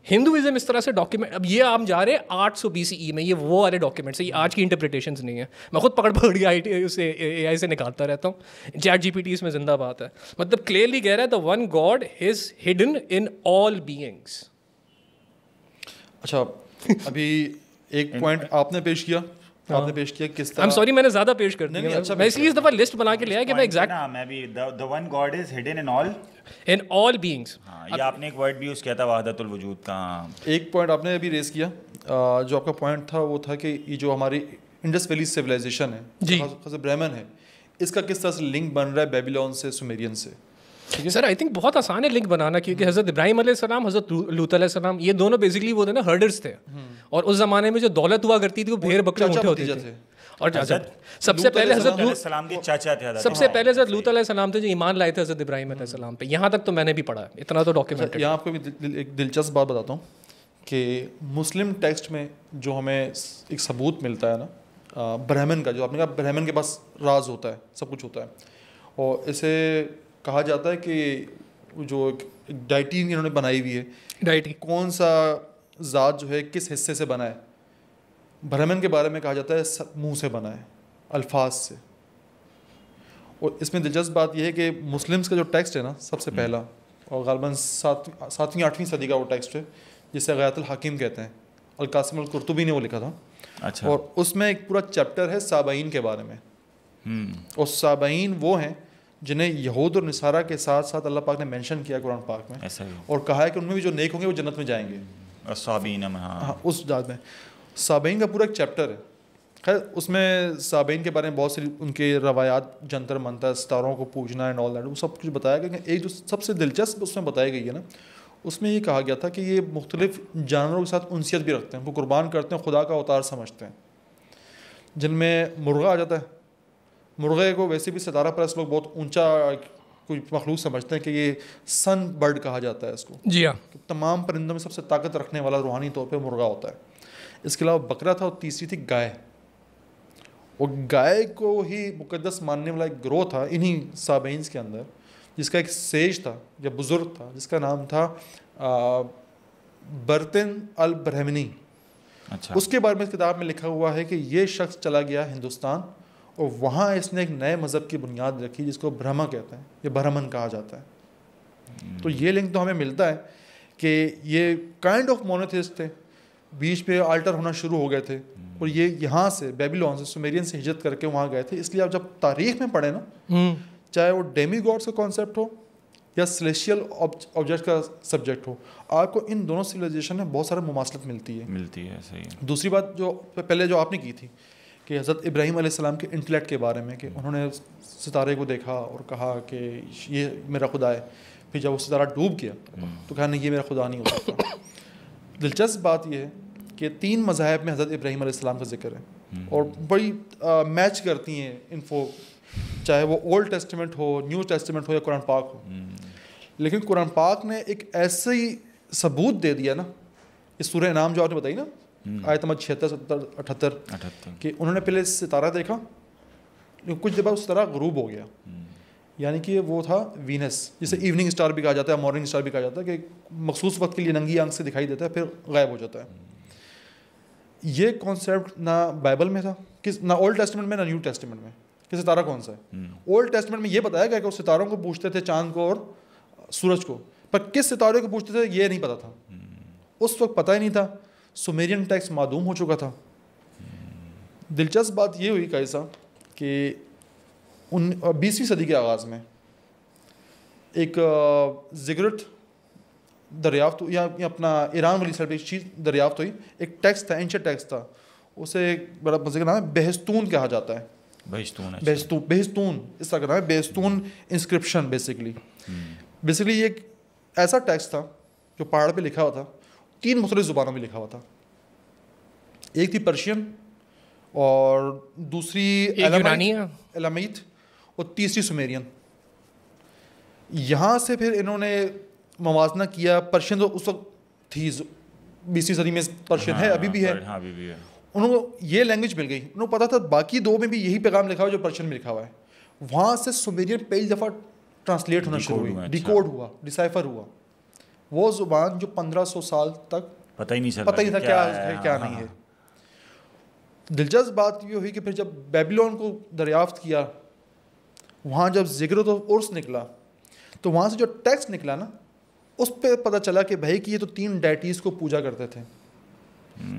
ہندوازم اس طرح سے ڈاکیومنٹ, اب یہ آپ جا رہے ہیں 800 BCE میں, یہ وہ والے ڈاکیومنٹس ہیں, یہ آج کی انٹرپریٹیشنز نہیں ہیں. میں خود پکڑ کے اسے اے آئی سے نکالتا رہتا ہوں. چیٹ GPT اس میں زندہ بات ہے. مطلب کلیئرلی کہہ رہا ہے the one God is hidden in all beings. اچھا ابھی ایک پوائنٹ آپ نے پیش کیا کس طرح, سوری میں نے زیادہ پیش کر دیا, میں اس لیے اس دفعہ لسٹ بنا کے لیا کہ میں ایگزیکٹ میں بھی the one God is hidden in all beings. یہ آپ نے ایک ورڈ بھی یوز کیا تھا وحدت الوجود کا. ایک پوائنٹ آپ نے ابھی ریز کیا, جو آپ کا پوائنٹ تھا وہ تھا کہ یہ جو ہماری انڈس ویلی سویلائزیشن ہے جی برہمن ہے, اس کا کس طرح سے لنک بن رہا ہے بیبیلون سے, سومیرین سے. سر آئی تھنک بہت آسان ہے لنک بنانا, کیونکہ حضرت ابراہیم علیہ السلام, حضرت لوط علیہ السلام, یہ دونوں بیسکلی وہ تھے نا ہرڈرس تھے, اور اس زمانے میں جو دولت ہوا کرتی تھی وہ بھیڑ بکرے اونٹے ہوتے تھے. اور سب سے پہلے حضرت لوط علیہ السلام تھے جو ایمان لائے تھے حضرت ابراہیم علیہ السلام پہ. یہاں تک تو میں نے بھی پڑھا, اتنا تو ڈاکیومنٹ. یہاں آپ کو ایک دلچسپ بات بتاتا ہوں کہ مسلم ٹیکسٹ میں جو ہمیں ایک ثبوت ملتا ہے نا برہمن کا, جو آپ نے کہا برہمن کے پاس راز ہوتا ہے, سب کچھ ہوتا ہے, اور اسے کہا جاتا ہے کہ جو ایک ڈائٹی انہوں نے بنائی ہوئی ہے, ڈائٹی کون سا ذات جو ہے کس حصے سے بنا ہے. برہمن کے بارے میں کہا جاتا ہے منہ سے بنا ہے, الفاظ سے. اور اس میں دلچسپ بات یہ ہے کہ مسلمس کا جو ٹیکسٹ ہے نا سب سے پہلا, اور غالباً 7ویں 8ویں صدی کا وہ ٹیکسٹ ہے جسے غیات الحکیم کہتے ہیں, القاسم القرطبی نے وہ لکھا تھا. اچھا. اور اس میں ایک پورا چیپٹر ہے سابعین کے بارے میں. اور سابعین وہ ہیں جنہیں یہود اور نصارہ کے ساتھ ساتھ اللہ پاک نے مینشن کیا قرآن پاک میں, اور کہا ہے کہ ان میں بھی جو نیک ہوں گے وہ جنت میں جائیں گے. صابئین, ہاں اس ذات میں صابئین کا پورا ایک چیپٹر ہے. خیر اس میں صابئین کے بارے میں بہت سی ان کے روایات, جنتر منتر, ستاروں کو پوجنا اینڈ آل دیٹ, وہ سب کچھ بتایا گیا. ایک جو سب سے دلچسپ اس میں بتائی گئی ہے نا, اس میں یہ کہا گیا تھا کہ یہ مختلف جانوروں کے ساتھ انسیت بھی رکھتے ہیں, ان کو قربان کرتے ہیں, خدا کا اوتار سمجھتے ہیں, جن میں مرغا آ جاتا ہے. مرغے کو ویسے بھی ستارہ پرست لوگ بہت اونچا کوئی مخلوق سمجھتے ہیں کہ یہ سن برڈ کہا جاتا ہے اس کو. جی ہاں, تمام پرندوں میں سب سے طاقت رکھنے والا روحانی طور پہ مرغا ہوتا ہے. اس کے علاوہ بکرا تھا, اور تیسری تھی گائے. اور گائے کو ہی مقدس ماننے والا ایک گروہ تھا انہی صابئینس کے اندر, جس کا ایک سیج تھا یا بزرگ تھا جس کا نام تھا برتن البرہمنی. اچھا. اس کے بارے میں اس کتاب میں لکھا ہوا ہے کہ یہ شخص چلا گیا ہندوستان اور وہاں اس نے ایک نئے مذہب کی بنیاد رکھی جس کو برہما کہتے ہیں, یہ برہمن کہا جاتا ہے. تو یہ لنک تو ہمیں ملتا ہے کہ یہ کائنڈ آف مونوتھیسٹ تھے, بیچ پہ آلٹر ہونا شروع ہو گئے تھے, اور یہ یہاں سے بیبیلون سے سومیرین سے ہجرت کر کے وہاں گئے تھے. اس لیے آپ جب تاریخ میں پڑھیں نا, چاہے وہ ڈیمی گاڈس کا کانسیپٹ ہو یا سلیشیل آبجیکٹ کا سبجیکٹ ہو, آپ کو ان دونوں سویلائزیشن میں بہت سارا مماثلت ملتی ہے. صحیح. دوسری بات جو پہلے جو آپ نے کی تھی کہ حضرت ابراہیم علیہ السلام کے انٹلیکٹ کے بارے میں, کہ انہوں نے ستارے کو دیکھا اور کہا کہ یہ میرا خدا ہے, پھر جب وہ ستارہ ڈوب گیا تو کہا نہیں یہ میرا خدا نہیں ہو سکتا. دلچسپ بات یہ ہے کہ 3 مذاہب میں حضرت ابراہیم علیہ السلام کا ذکر ہے اور بڑی میچ کرتی ہیں انفو, چاہے وہ اولڈ ٹیسٹیمنٹ ہو, نیو ٹیسٹیمنٹ ہو یا قرآن پاک ہو. لیکن قرآن پاک نے ایک ایسا ہی ثبوت دے دیا نا, اس سورہ انعام جو آپ نے بتائی نا, آیت نمبر 76, 77, 78, کہ انہوں نے پہلے ستارہ دیکھا لیکن کچھ دیر بعد ستارہ غروب ہو گیا, یعنی کہ وہ تھا وینس, جسے ایوننگ اسٹار بھی کہا جاتا ہے, مارننگ اسٹار بھی کہا جاتا ہے, کہ مخصوص وقت کے لیے ننگی آنکھ سے دکھائی دیتا ہے پھر غائب ہو جاتا ہے. یہ کانسیپٹ نہ بائبل میں تھا, نہ اولڈ ٹیسٹیمنٹ میں نہ نیو ٹیسٹیمنٹ میں, کہ ستارہ کون سا ہے. اولڈ ٹیسٹیمنٹ میں یہ بتایا گیا کہ وہ ستاروں کو پوچھتے تھے, چاند کو اور سورج کو, پر کس ستارے کو پوچھتے تھے یہ نہیں پتا تھا. اس وقت پتہ ہی نہیں تھا, سومیرین ٹیکسٹ معدوم ہو چکا تھا. دلچسپ بات یہ ہوئی کیسا کہ 20ویں صدی کے آغاز میں ایک زگرٹ دریافت یا اپنا ایران والی سائڈ پہ ایک چیز دریافت ہوئی, ایک ٹیکسٹ تھا, اینشنٹ ٹیکسٹ تھا, اسے بڑا مزے کا نام ہے بہستون کہا جاتا ہے. بہستون اس طرح کا نام ہے, بہستون انسکرپشن. بیسکلی یہ ایک ایسا ٹیکسٹ تھا جو پہاڑ پہ لکھا ہوا تھا, 3 مختلف زبانوں میں لکھا ہوا تھا. ایک تھی پرشین اور دوسری ایلامیت اور تیسری سومیرین. یہاں سے پھر انہوں نے موازنہ کیا, پرشین تو اس وقت تھی 20ویں صدی میں, پرشین ہے ابھی بھی ہے, انہوں کو یہ لینگویج مل گئی, انہوں کو پتا تھا باقی 2 میں بھی یہی پیغام لکھا ہوا جو پرشین میں لکھا ہوا ہے. وہاں سے سومیرین پہلی دفعہ ٹرانسلیٹ ہونا شروع ہوئی, ڈیکوڈ ہوا, ڈیسائفر ہوا. وہ زبان جو 1500 سال تک پتہ ہی نہیں تھا کیا ہے کیا نہیں ہے. دلچسپ بات یہ ہوئی کہ پھر جب بیبیلون کو دریافت کیا, وہاں جب زگرت و عرس نکلا تو وہاں سے جو ٹیکسٹ نکلا نا, اس پہ پتہ چلا کہ بھائی کہ یہ تو 3 ڈائٹیز کو پوجا کرتے تھے,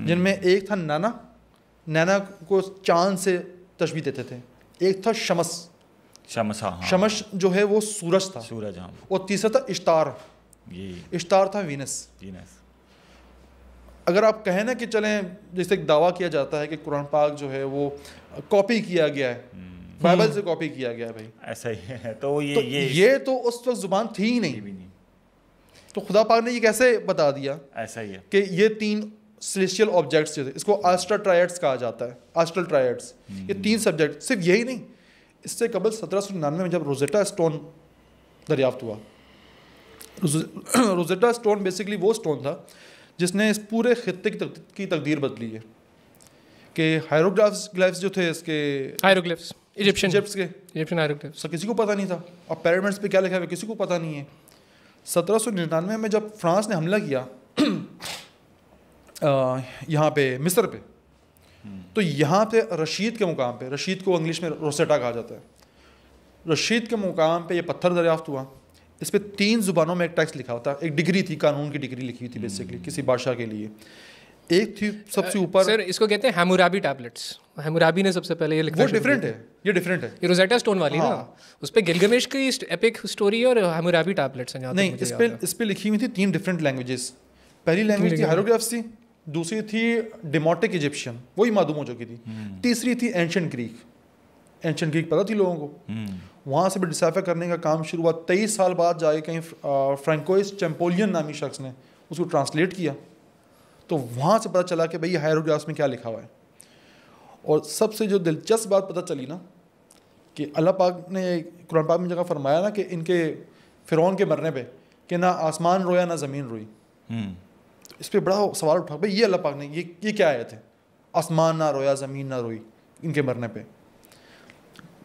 جن میں ایک تھا نینا کو چاند سے تشبیہ دیتے تھے, ایک تھا شمس جو ہے وہ سورج تھا, اور تیسرا تھا اشتار تھا وینس. اگر آپ کہیں نا کہ چلیں جیسے ایک دعویٰ کیا جاتا ہے کہ قرآن پاک جو ہے وہ کاپی کیا گیا ہے, بائبل سے کاپی کیا گیا ہے, بھائی ایسا ہی ہے. تو یہ تو اس وقت زبان تھی ہی نہیں, تو خدا پاک نے یہ کیسے بتا دیا ایسا ہی ہے کہ یہ 3 سلیشیل آبجیکٹس جو تھے, اس کو آسٹرل ٹرائیڈس کہا جاتا ہے, آسٹرل ٹرائیڈس, یہ 3 سبجیکٹ. صرف یہی نہیں, اس سے قبل 1799 میں جب روزیٹا اسٹون دریافت ہوا. روزیٹا اسٹون بیسکلی وہ اسٹون تھا جس نے اس پورے خطے کی تقدیر بدلی ہے. کہ ہائیروگلائفس جو تھے اس کے ایجپشن ہائیروگلائفس کسی کو پتہ نہیں تھا. اب پیرامڈس پہ کیا لکھا ہے کسی کو پتہ نہیں ہے. 1799 میں جب فرانس نے حملہ کیا یہاں پہ مصر پہ, تو یہاں پہ رشید کے مقام پہ, رشید کو انگلش میں روسیٹا کہا جاتا ہے, رشید کے مقام پہ یہ پتھر دریافت ہوا. اس پہ 3 زبانوں میں ایک ٹیکسٹ لکھا ہوتا ہے, ایک ڈگری تھی, قانون کی ڈگری لکھی ہوئی تھی بیسکلی کسی بادشاہ کے لیے. ایک تھی سب سے اوپر, سر اس کو کہتے ہیں ہیمورابی ٹیبلٹس, ہیمورابی نے سب سے پہلے یہ لکھا. وہ ڈفرینٹ ہے, یہ ڈفرینٹ ہے, یہ روزیٹا اسٹون والی نا, اس پہ گلگمیش کی ایپک اسٹوری اور ہیمورابی ٹیبلٹس ہیں. نہیں, اس پہ لکھی ہوئی تھی 3 ڈفرینٹ لینگویجز. پہلی لینگویج تھی ہائیروگلائفس تھی, دوسری تھی ڈیموٹک ایجپشین, وہی معدوم ہو چکی تھی, تیسری تھی اینشنٹ گریک. اینشنٹ گریک پتہ تھی لوگوں کو, وہاں سے بھی ڈسائفر کرنے کا کام شروع ہوا. 23 سال بعد جا کے کہیں فرینکوئس چیمپولین نامی شخص نے اس کو ٹرانسلیٹ کیا, تو وہاں سے پتہ چلا کہ بھئی ہائیروگلائفس میں کیا لکھا ہوا ہے. اور سب سے جو دلچسپ بات پتہ چلی نا, کہ اللہ پاک نے قرآن پاک میں جگہ فرمایا نا کہ ان کے فرعون کے مرنے پہ کہ نہ آسمان رویا نہ زمین روئی. اس پہ بڑا سوال اٹھا, بھائی یہ اللہ پاک نے یہ کیا آیت ہے, آسمان نہ رویا زمین نہ روئی ان کے مرنے پہ.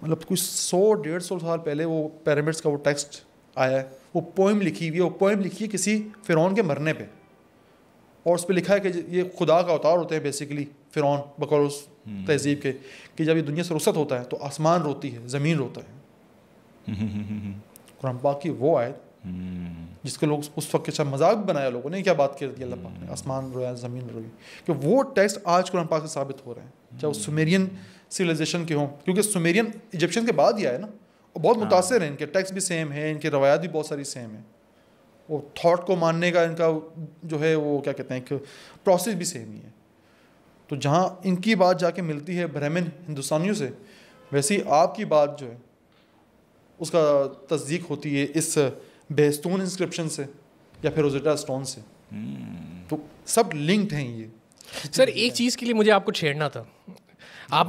مطلب کچھ 100-150 سال پہلے وہ پیرامڈس کا وہ ٹیکسٹ آیا ہے, وہ پوئم لکھی ہوئی ہے, وہ پوئم لکھی ہے کسی فرعون کے مرنے پہ. اور اس پہ لکھا ہے کہ یہ خدا کا اوتار ہوتے ہیں بیسیکلی فرعون بقول اس تہذیب کے, کہ جب یہ دنیا سے رخصت ہوتا ہے تو آسمان روتی ہے, زمین روتا ہے. قرآن پاک کی وہ آیت جس کے لوگ اس وقت کے مذاق بنایا لوگوں نے, کیا بات کر دی اللہ پاک نے, آسمان رویا زمین روئی, کہ وہ ٹیکسٹ آج قرآن پاک سے ثابت ہو رہے ہیں, چاہے وہ سومیرین سویلائزیشن کے ہوں, کیونکہ سومیرین ایجپشن کے بعد ہی آئے نا, وہ بہت متاثر ہیں, ان کے ٹیکسٹ بھی سیم ہیں, ان کے روایات بھی بہت ساری سیم ہیں, وہ تھاٹ کو ماننے کا ان کا جو ہے وہ کیا کہتے ہیں ایک پروسیس بھی سیم ہی ہے. تو جہاں ان کی بات جا کے ملتی ہے برہمن ہندوستانیوں سے, ویسے ہی آپ کی بات جو ہے اس کا تصدیق ہوتی ہے اس بیستون انسکرپشن سے یا پھر روزیٹا اسٹون سے. تو سب لنکڈ ہیں یہ. سر ایک چیز کے لیے مجھے آپ کو چھیڑنا تھا. آپ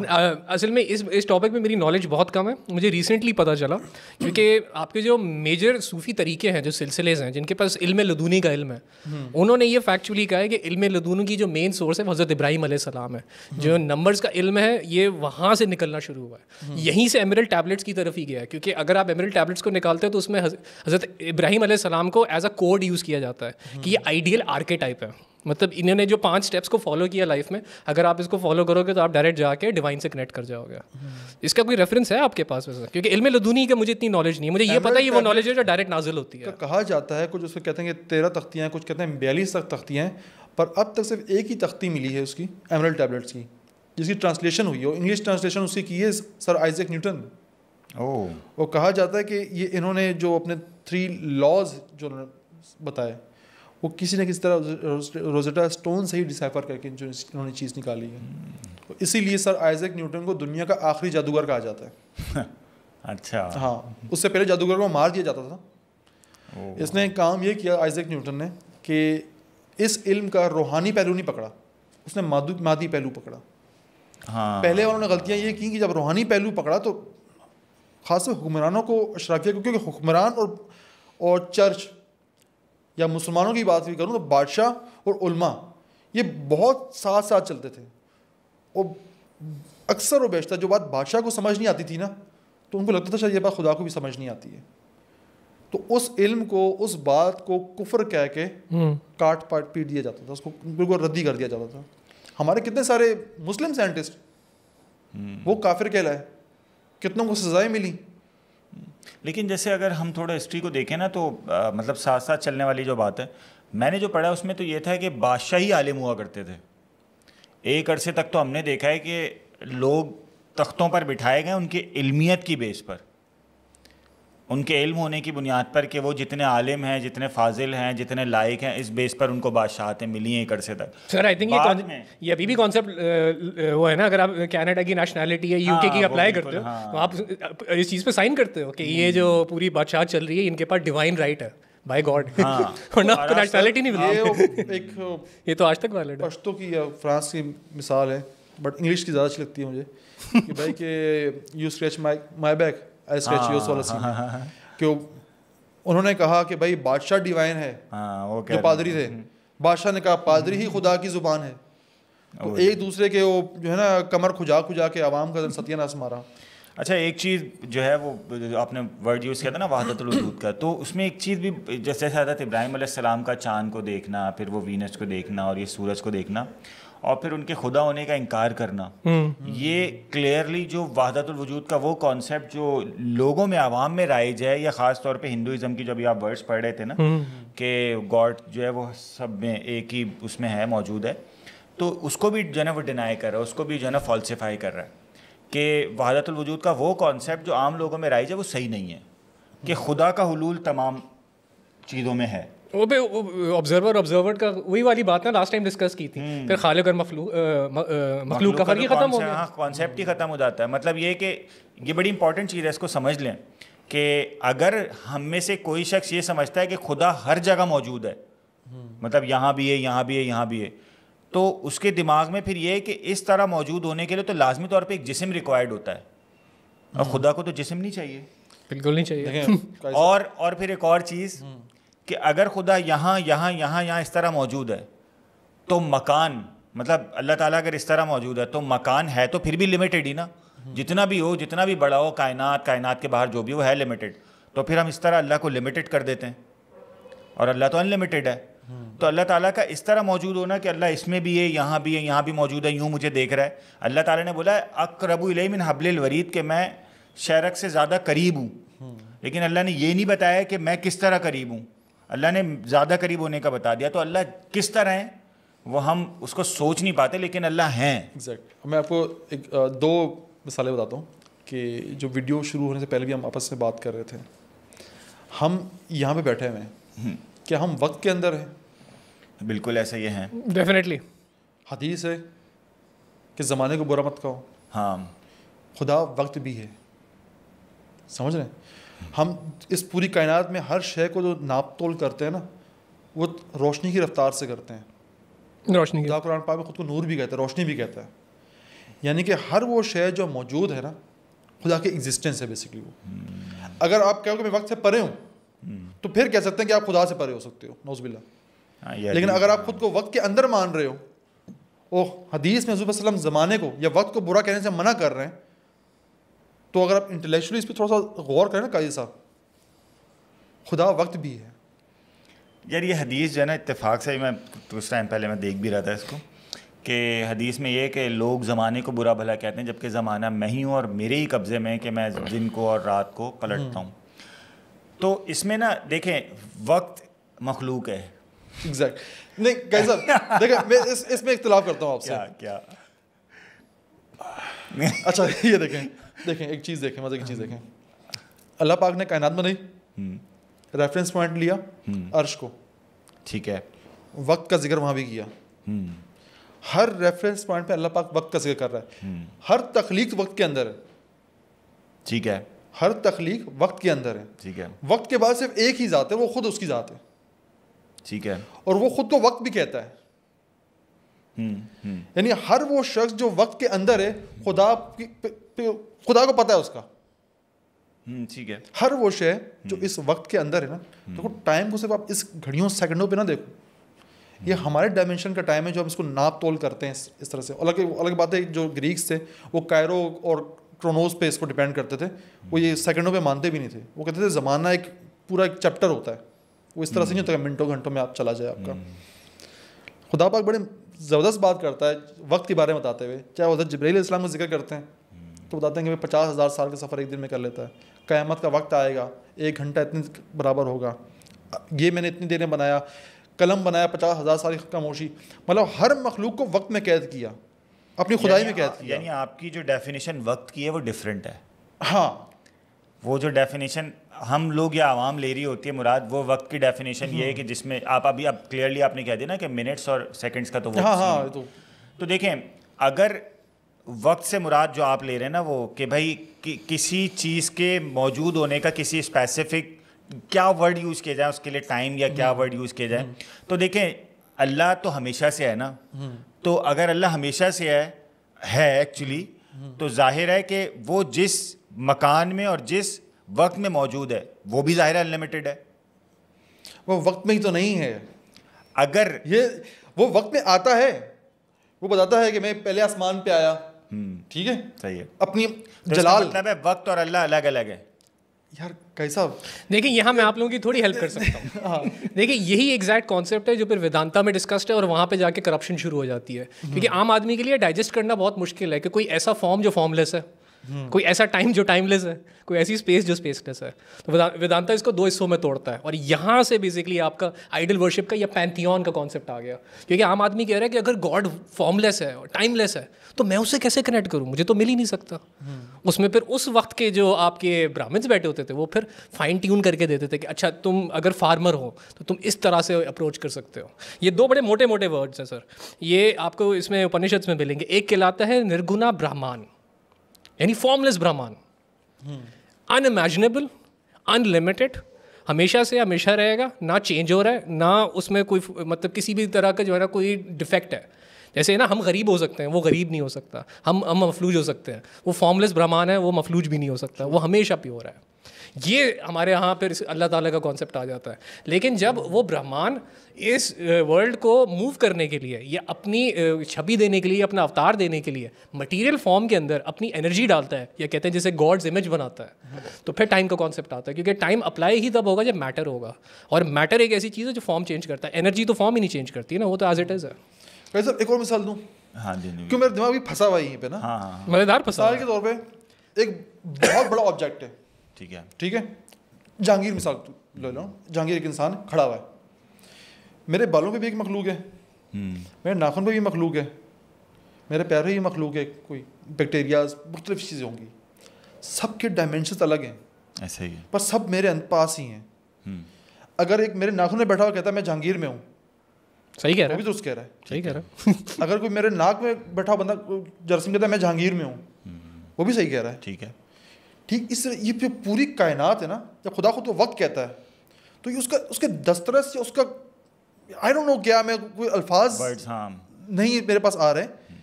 اصل میں اس ٹاپک میں میری نالج بہت کم ہے, مجھے ریسنٹلی پتہ چلا, کیونکہ آپ کے جو میجر صوفی طریقے ہیں, جو سلسلے ہیں جن کے پاس علم لدونی کا علم ہے, انہوں نے یہ فیکچولی کہا ہے کہ علم لدونی کی جو مین سورس ہے حضرت ابراہیم علیہ السلام ہے. جو نمبرز کا علم ہے یہ وہاں سے نکلنا شروع ہوا ہے, یہیں سے ایمرل ٹیبلٹس کی طرف ہی گیا ہے, کیونکہ اگر آپ ایمرل ٹیبلٹس کو نکالتے ہیں تو اس میں حضرت ابراہیم علیہ السلام کو ایز اے کوڈ یوز کیا جاتا ہے کہ یہ آئیڈیل آرکے ٹائپ ہے. مطلب انہوں نے جو 5 اسٹیپس کو فالو کیا لائف میں, اگر آپ اس کو فالو کرو گے تو آپ ڈائریکٹ جا کے ڈیوائن سے کنیکٹ کر جاؤ گے. اس کا کوئی ریفرنس ہے آپ کے پاس ویسے؟ کیونکہ علم لدونی کا مجھے اتنی نالج نہیں ہے, مجھے یہ پتہ ہے یہ وہ نالج ہے جو ڈائریکٹ نازل ہوتی ہے. کہا جاتا ہے کچھ اس کو کہتے ہیں کہ 13 تختیاں ہیں, کچھ کہتے ہیں 42 تک تختیاں ہیں, پر اب تک صرف ایک ہی تختی ملی ہے اس کی ایمرل ٹیبلٹس کی, جس کی ٹرانسلیشن ہوئی ہے. انگلش ٹرانسلیشن اسی کی ہے سر آئزیک نیوٹن. وہ کہا جاتا ہے کہ یہ انہوں نے جو اپنے 3 لاز جو انہوں نے بتائے وہ کسی نہ کسی طرح روزیٹا اسٹون سے ہی ڈسائفر کر کے جو انہوں نے چیز نکالی ہے. اسی لیے سر آئزیک نیوٹن کو دنیا کا آخری جادوگر کہا جاتا ہے. اچھا. ہاں, اس سے پہلے جادوگر کو مار دیا جاتا تھا. اس نے کام یہ کیا آئزیک نیوٹن نے کہ اس علم کا روحانی پہلو نہیں پکڑا, اس نے مادی پہلو پکڑا. پہلے انہوں نے غلطیاں یہ کی کہ جب روحانی پہلو پکڑا تو خاص طور حکمرانوں کو, اشرافیہ کو, کیونکہ حکمران اور چرچ یا مسلمانوں کی بات بھی کروں تو بادشاہ اور علماء یہ بہت ساتھ ساتھ چلتے تھے. اور اکثر و بیشتر جو بات بادشاہ کو سمجھ نہیں آتی تھی نا, تو ان کو لگتا تھا شاید یہ بات خدا کو بھی سمجھ نہیں آتی ہے. تو اس علم کو, اس بات کو کفر کہہ کے کاٹ پاٹ پیٹ دیا جاتا تھا, اس کو بالکل ردی کر دیا جاتا تھا. ہمارے کتنے سارے مسلم سائنٹسٹ وہ کافر کہلائے, کتنوں کو سزائیں ملی. لیکن جیسے اگر ہم تھوڑا ہسٹری کو دیکھیں نا تو مطلب ساتھ ساتھ چلنے والی جو بات ہے, میں نے جو پڑھا اس میں تو یہ تھا کہ بادشاہی عالم ہوا کرتے تھے. ایک عرصے تک تو ہم نے دیکھا ہے کہ لوگ تختوں پر بٹھائے گئے ان کے علمیت کی بیس پر, ان کے علم ہونے کی بنیاد پر کہ وہ جتنے عالم ہیں, جتنے فاضل ہیں, جتنے لائق ہیں, اس بیس پر ان کو بادشاہتیں ملی ہیں ایک عرصے تک. سر آئی تھنک یہ ابھی بھی کانسیپٹ وہ ہے نا, اگر آپ کینیڈا کی نیشنلٹی ہے یو کے کی اپلائی کرتے ہو تو آپ اس چیز پہ سائن کرتے ہو کہ یہ جو پوری بادشاہت چل رہی ہے ان کے پاس ڈیوائن رائٹ ہے بائی گاڈ, ورنہ آپ کو نیشنلٹی نہیں ملتی. یہ تو آج تک ویلڈ ہے. پشتو کی یا فرانس کی مثال ہے, بٹ انگلش کی زیادہ اچھی لگتی ہے مجھے, کہ بھائی کہ you scratch my back I scratch yours والا سین, کہ انہوں نے کہا کہ بھائی بادشاہ ڈیوائن ہے, جو پادری تھے, بادشاہ نے کہا پادری ہی خدا کی زبان ہے. تو ایک دوسرے کے وہ جو ہے نا کمر کھجا کے عوام کا ستیہ ناس مارا. اچھا ایک چیز جو ہے وہ آپ نے ورڈ یوز کیا تھا نا وحدت الوجود کا, تو اس میں ایک چیز بھی جیسے حضرت ابراہیم علیہ السلام کا چاند کو دیکھنا, پھر وہ وینس کو دیکھنا اور یہ سورج کو دیکھنا, اور پھر ان کے خدا ہونے کا انکار کرنا, یہ کلیئرلی جو وحدت الوجود کا وہ کانسیپٹ جو لوگوں میں عوام میں رائج ہے, یا خاص طور پہ ہندوازم کی جو ابھی آپ ورڈس پڑھ رہے تھے نا کہ گاڈ جو ہے وہ سب میں ایک ہی اس میں ہے, موجود ہے, تو اس کو بھی جو ہے نا وہ ڈینائی کر رہا ہے, اس کو بھی جو ہے نا فالسیفائی کر رہا ہے کہ وحدت الوجود کا وہ کانسیپٹ جو عام لوگوں میں رائج ہے وہ صحیح نہیں ہے, کہ خدا کا حلول تمام چیزوں میں ہے. وہ بھی آبزرور کا وہی والی بات نا لاسٹ ٹائم ڈسکس کی تھی, پھر خالق اور مخلوق کا فرق ہی ختم ہو گیا. ہاں, کانسیپٹ ہی ختم ہو جاتا ہے. مطلب یہ کہ یہ بڑی امپورٹنٹ چیز ہے, اس کو سمجھ لیں کہ اگر ہم میں سے کوئی شخص یہ سمجھتا ہے کہ خدا ہر جگہ موجود ہے, مطلب یہاں بھی ہے, یہاں بھی ہے, یہاں بھی ہے, تو اس کے دماغ میں پھر یہ ہے کہ اس طرح موجود ہونے کے لیے تو لازمی طور پہ ایک جسم ریکوائرڈ ہوتا ہے, اور خدا کو تو جسم نہیں چاہیے, بالکل نہیں چاہیے. اور پھر ایک اور چیز کہ اگر خدا یہاں یہاں یہاں یہاں اس طرح موجود ہے تو مکان, مطلب اللہ تعالیٰ اگر اس طرح موجود ہے تو مکان ہے تو پھر بھی لمیٹڈ ہی نا, جتنا بھی ہو, جتنا بھی بڑا ہو, کائنات کے باہر جو بھی وہ ہے لمیٹڈ, تو پھر ہم اس طرح اللہ کو لمیٹڈ کر دیتے ہیں, اور اللہ تو ان لمیٹڈ ہے. تو اللہ تعالیٰ کا اس طرح موجود ہونا کہ اللہ اس میں بھی ہے، یہاں بھی ہے، یہاں بھی موجود ہے، یوں مجھے دیکھ رہا ہے. اللہ تعالیٰ نے بولا اقرب الیہ من حبل الورید کہ میں شہرک سے زیادہ قریب ہوں. لیکن اللہ نے یہ نہیں بتایا کہ میں کس طرح قریب ہوں. اللہ نے زیادہ قریب ہونے کا بتا دیا. تو اللہ کس طرح ہیں وہ ہم اس کو سوچ نہیں پاتے، لیکن اللہ ہیں. ایگزیکٹ. میں آپ کو ایک 2 مثالیں بتاتا ہوں کہ جو ویڈیو شروع ہونے سے پہلے بھی ہم آپس میں بات کر رہے تھے. ہم یہاں پہ بیٹھے ہوئے ہیں، کیا ہم وقت کے اندر ہیں؟ بالکل ایسا یہ ہیں. ڈیفینیٹلی. حدیث ہے کہ زمانے کو برا مت کہو. ہاں خدا وقت بھی ہے. سمجھ رہے ہیں؟ ہم اس پوری کائنات میں ہر شے کو جو ناپ تول کرتے ہیں نا، وہ روشنی کی رفتار سے کرتے ہیں. روشنی خدا قرآن پاک میں خود کو نور بھی کہتا ہے، روشنی بھی کہتا ہے. یعنی کہ ہر وہ شے جو موجود ہے نا، خدا کی ایگزسٹنس ہے بیسکلی. وہ اگر آپ کہو کہ میں وقت سے پرے ہوں تو پھر کہہ سکتے ہیں کہ آپ خدا سے پرے ہو سکتے ہو، نعوذ باللہ. لیکن اگر آپ خود کو وقت کے اندر مان رہے ہو، او حدیث میں حضور صلی اللہ علیہ وسلم زمانے کو یا وقت کو برا کہنے سے منع کر رہے ہیں، تو اگر آپ انٹلیکچولی اس پہ تھوڑا سا غور کریں نا قاضی صاحب، خدا وقت بھی ہے. یار یہ حدیث جو ہے نا، اتفاق سے میں کچھ ٹائم پہلے میں دیکھ بھی رہا تھا اس کو، کہ حدیث میں یہ کہ لوگ زمانے کو برا بھلا کہتے ہیں، جبکہ زمانہ میں ہی ہوں اور میرے ہی قبضے میں کہ میں دن کو اور رات کو پلٹتا ہوں. تو اس میں نا دیکھیں وقت مخلوق ہے. ایگزیکٹ. نہیں قاضی صاحب دیکھیں، میں اس میں اختلاف کرتا ہوں آپ سے. کیا اچھا یہ دیکھیں ایک چیز دیکھیں، مزے کی چیز دیکھیں. اللہ پاک نے کائنات بنائی، ریفرنس پوائنٹ لیا عرش کو، ٹھیک ہے، وقت کا ذکر وہاں بھی کیا. ہر ریفرنس پوائنٹ پہ اللہ پاک وقت کا ذکر کر رہا ہے. ہر تخلیق وقت کے اندر ہے. ٹھیک ہے، ہر تخلیق وقت کے اندر ہے. ٹھیک ہے، وقت کے بعد صرف ایک ہی ذات ہے، وہ خود اس کی ذات ہے. ٹھیک ہے، اور وہ خود کو وقت بھی کہتا ہے. یعنی ہر وہ شخص جو وقت کے اندر ہے، خدا کو پتہ ہے اس کا. ٹھیک ہے. ہر وہ شے جو اس وقت کے اندر ہے نا، دیکھو ٹائم کو صرف آپ اس گھڑیوں سیکنڈوں پہ نہ دیکھو. یہ ہمارے ڈائمینشن کا ٹائم ہے جو ہم اس کو ناپ تول کرتے ہیں اس طرح سے. الگ بات ہے، جو گریکس تھے وہ کائرو اور کرونوس پہ اس کو ڈیپینڈ کرتے تھے. وہ یہ سیکنڈوں پہ مانتے بھی نہیں تھے. وہ کہتے تھے زمانہ ایک پورا ایک چیپٹر ہوتا ہے. وہ اس طرح سے نہیں ہوتا کہ منٹوں گھنٹوں میں آپ چلا جائے آپ کا. خدا پاک بڑے زبردست بات کرتا ہے وقت کے بارے میں بتاتے ہوئے. چاہے حضرت جبرائیل علیہ السلام کا ذکر کرتے ہیں تو بتاتے ہیں کہ 50,000 سال کا سفر ایک دن میں کر لیتا ہے. قیامت کا وقت آئے گا، 1 گھنٹہ اتنے برابر ہوگا. یہ میں نے اتنی دیر میں بنایا، قلم بنایا 50,000 سال کی خاموشی. مطلب ہر مخلوق کو وقت میں قید کیا، اپنی خدائی میں قید کیا. یعنی آپ کی جو ڈیفینیشن وقت کی ہے وہ ڈفرینٹ ہے. ہاں، وہ جو ڈیفینیشن ہم لوگ یا عوام لے رہی ہوتی ہے مراد، وہ وقت کی ڈیفینیشن یہ ہے کہ جس میں آپ ابھی اب کلیئرلی آپ نے کہہ دیا نا کہ منٹس اور سیکنڈس کا تو وقت. تو دیکھیں اگر وقت سے مراد جو آپ لے رہے ہیں نا وہ کہ بھائی کسی چیز کے موجود ہونے کا کسی اسپیسیفک کیا ورڈ یوز کیا جائے اس کے لیے، ٹائم یا کیا ورڈ یوز کیا جائے. تو دیکھیں اللہ تو ہمیشہ سے ہے نا. تو اگر اللہ ہمیشہ سے ہے ایکچولی، تو ظاہر ہے کہ وہ جس مکان میں اور جس وقت میں موجود ہے وہ بھی ظاہر ہے انلمیٹڈ ہے. وہ وقت میں ہی تو نہیں ہے. اگر وہ وقت میں آتا ہے، وہ بتاتا ہے کہ میں پہلے آسمان پہ آیا، ٹھیک ہے، صحیح ہے، اپنی جلال. مطلب ہے وقت اور اللہ الگ الگ ہے. یار کیسا دیکھیں یہاں میں آپ لوگوں کی تھوڑی ہیلپ کر سکتا ہوں. دیکھیں یہی ایگزیکٹ کانسیپٹ ہے جو پھر ویدانتا میں ڈسکسڈ ہے، اور وہاں پہ جا کے کرپشن شروع ہو جاتی ہے. کیونکہ عام آدمی کے لیے ڈائجسٹ کرنا بہت مشکل ہے کہ کوئی ایسا فارم جو فارم لیس ہے، کوئی ایسا ٹائم جو ٹائم لیس ہے، کوئی ایسی اسپیس جو اسپیس لیس ہے. تو ویدانتا اس کو 2 حصوں میں توڑتا ہے، اور یہاں سے بیسکلی آپ کا آئیڈل ورشپ کا یا پینتھیون کا کانسیپٹ آ گیا. کیونکہ عام آدمی کہہ رہا ہے کہ اگر گاڈ فارم لیس ہے اور ٹائم لیس ہے تو میں اسے کیسے کنیکٹ کروں، مجھے تو مل ہی نہیں سکتا. اس میں پھر اس وقت کے جو آپ کے برامنس بیٹھے ہوتے تھے وہ پھر فائن ٹیون کر کے دیتے تھے کہ اچھا تم اگر فارمر ہو تو تم اس طرح سے اپروچ کر سکتے ہو. یہ 2 بڑے موٹے موٹے ورڈس ہیں سر، یہ آپ کو اس میں اپنشدس میں ملیں گے. ایک کہلاتا ہے نرگنا برہمان، یعنی فارم لیس برہمان، ان امیجنیبل، ان لمیٹڈ، ہمیشہ سے ہمیشہ رہے گا، نہ چینج ہو رہا ہے، نہ اس میں کوئی مطلب کسی بھی طرح کا جو ہے نا کوئی ڈیفیکٹ ہے. جیسے نا ہم غریب ہو سکتے ہیں، وہ غریب نہیں ہو سکتا. ہم مفلوج ہو سکتے ہیں، وہ فارم لیس برہمان ہے، وہ مفلوج بھی نہیں ہو سکتا، وہ ہمیشہ پیور ہے. یہ ہمارے یہاں پھر اللہ تعالیٰ کا کانسیپٹ آ جاتا ہے. لیکن جب وہ برہمان اس ورلڈ کو موو کرنے کے لیے یا اپنی چھبی دینے کے لیے, اپنا اوتار دینے کے لیے مٹیریل فارم کے اندر اپنی انرجی ڈالتا ہے, یا کہتے ہیں جیسے گاڈز امیج بناتا ہے, تو پھر ٹائم کا کانسیپٹ آتا ہے, کیونکہ ٹائم اپلائی ہی تب ہوگا جب میٹر ہوگا, اور میٹر ایک ایسی چیز ہے جو فارم چینج کرتا ہے. انرجی تو فارم ہی نہیں چینج کرتی ہے نا, وہ تو ایز اٹ از ہے. بھائی صاحب ایک اور مثال دوں, ہاں جی, کیوں میرا دماغ بھی پھنسا ہوا یہیں پہ نا, مزیدار پسند مثال کے طور پہ ایک بہت بڑا آبجیکٹ ہے, ٹھیک ہے, جہانگیر مثال لے لو, جہانگیر ایک انسان کھڑا ہوا ہے, میرے بالوں پہ بھی ایک مخلوق ہے, میرے ناخن پہ بھی مخلوق ہے, میرے پیروں پہ بھی مخلوق ہے, کوئی بیکٹیریاز مختلف چیزیں ہوں گی, سب کے ڈائمینشنز الگ ہیں, ایسے ہی پر سب میرے پاس ہی ہیں. اگر ایک میرے ناخن میں بیٹھا ہوا کہتا ہے میں جہانگیر میں ہوں, صحیح کہہ رہا وہ ہے, بھی درست کہہ رہا ہے, صحیح کہہ رہا ہے. اگر کوئی میرے ناک میں بیٹھا بندہ جرسم کہتا ہے میں جہانگیر میں ہوں, وہ بھی صحیح کہہ رہا ہے. ٹھیک ہے, ٹھیک, اس طرح یہ پوری کائنات ہے نا, جب خدا خود وقت کہتا ہے تو یہ اس کے دسترس یا اس کا آئی ڈونٹ نو کیا, میں کوئی الفاظ نہیں میرے پاس آ رہے ہیں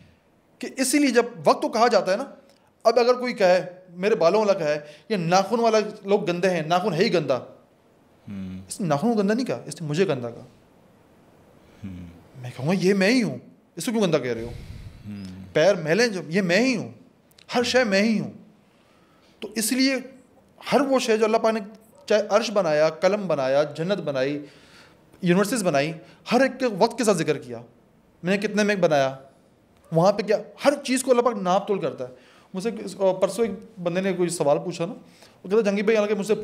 کہ اسی لیے جب وقت کو کہا جاتا ہے نا, اب اگر کوئی کہے میرے بالوں والا کہے یا ناخن والا لوگ گندے ہیں, ناخن ہے ہی گندا, اس نے ناخن کو گندا نہیں کہا, اس نے مجھے گندا کہا. میں کہوں گا یہ میں ہی ہوں, اس کو کیوں گندا کہہ رہے ہو, پیر میلیں جب, یہ میں ہی ہوں, ہر شے میں ہی ہوں. تو اس لیے ہر وہ شے جو اللہ پاک نے چاہے عرش بنایا, قلم بنایا, جنت بنائی, یونیورسز بنائی, ہر ایک کے وقت کے ساتھ ذکر کیا, میں نے کتنے میں بنایا, وہاں پہ کیا, ہر چیز کو اللہ پاک ناپ تول کرتا ہے. مجھ سے پرسوں ایک بندے نے کوئی سوال پوچھا نا, وہ کہتا جہانگیر بھائی حالانکہ مجھ سے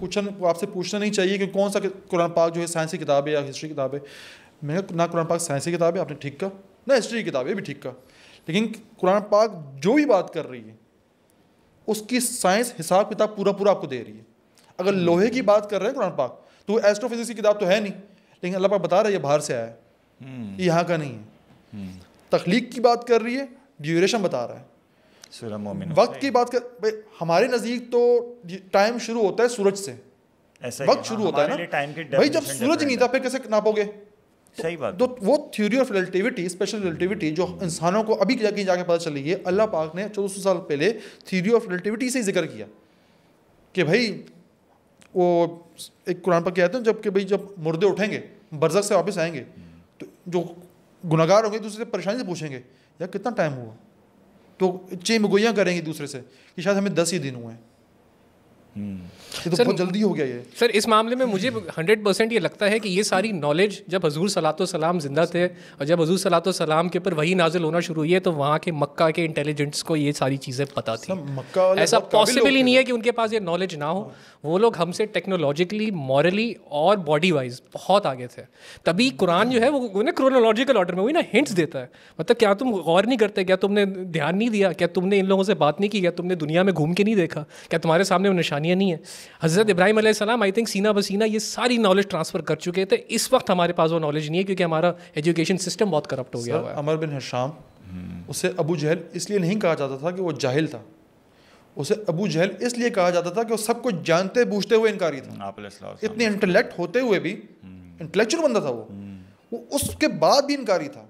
آپ سے پوچھنا نہیں چاہیے کہ کون سا قرآن پاک جو ہے سائنسی کتاب ہے یا ہسٹری کتاب ہے. میں نے کہا نہ قرآن پاک سائنسی کتاب ہے, آپ نے ٹھیک کہا, نہ ہسٹری کی کتاب ہے, بھی ٹھیک کہا, لیکن قرآن پاک جو بھی بات کر رہی ہے اس کی سائنس حساب کتاب پورا آپ کو دے رہی ہے. اگر لوہے کی بات کر رہے ہیں قرآن پاک تو وہ ایسٹرو فزکس کی کتاب تو ہے نہیں, لیکن اللہ پاک بتا رہا ہے یہ باہر سے آیا ہے, یہ یہاں کا نہیں ہے. تخلیق کی بات کر رہی ہے, ڈیوریشن بتا رہا ہے. سورہ مومن, وقت کی بات کر, ہمارے نزدیک تو ٹائم شروع ہوتا ہے سورج سے, وقت شروع ہوتا ہے نا بھائی, جب سورج نہیں تھا پھر کیسے ناپو گے. صحیح بات. تو وہ theory of relativity, special relativity جو انسانوں کو ابھی کہیں جا کے پتہ چلی ہے, اللہ پاک نے 1400 سال پہلے تھیوری آف ریلیٹیوٹی سے ہی ذکر کیا کہ بھائی وہ ایک قرآن پاک کہتے ہیں جب کہ بھائی جب مردے اٹھیں گے برزخ سے واپس آئیں گے تو جو گناہگار ہوں گے دوسرے سے پریشانی سے پوچھیں گے یار کتنا ٹائم ہوا, تو چیمگوئیاں کریں گے دوسرے سے کہ شاید ہمیں 10 ہی دن ہوئے ہیں. یہ تو بہت جلدی ہو گیا یہ. سر اس معاملے میں مجھے 100% یہ لگتا ہے کہ یہ ساری نالج جب حضور صلاۃ والسلام زندہ تھے اور جب حضور صلاۃ والسلام کے اوپر وحی نازل ہونا شروع ہوئی ہے تو وہاں کے مکہ کے انٹیلیجنٹس کو یہ ساری چیزیں پتہ تھیں. ایسا پاسبل ہی نہیں ہے کہ ان کے پاس یہ نالج نہ ہو. وہ لوگ ہم سے ٹیکنالوجیکلی, مورلی اور باڈی وائز بہت آگے تھے. تبھی قرآن جو ہے وہ نا کرونالوجیکل آرڈر میں وہی نا ہنٹس دیتا ہے. مطلب کیا تم غور نہیں کرتے, کیا تم نے دھیان نہیں دیا, کیا تم نے ان لوگوں سے بات نہیں کی, کیا تم نے دنیا میں گھوم کے نہیں دیکھا, کیا تمہارے سامنے وہ نشانیاں نہیں ہیں. حضرت ابراہیم علیہ السلام آئی تھنک سینہ بسینہ یہ ساری نالج ٹرانسفر کر چکے تھے. اس وقت ہمارے پاس وہ نالج نہیں ہے کیونکہ ہمارا ایجوکیشن سسٹم بہت کرپٹ ہو گیا ہوا ہے. عمر بن ہشام, اسے ابو جہل اس لیے نہیں کہا جاتا تھا کہ وہ جاہل تھا, اسے ابو جہل اس لیے کہا جاتا تھا کہ وہ سب کچھ جانتے بوجھتے ہوئے انکاری تھا. اتنے انٹلیکٹ ہوتے ہوئے بھی, انٹلیکچوئل بندہ تھا وہ اس کے بعد بھی انکاری تھا.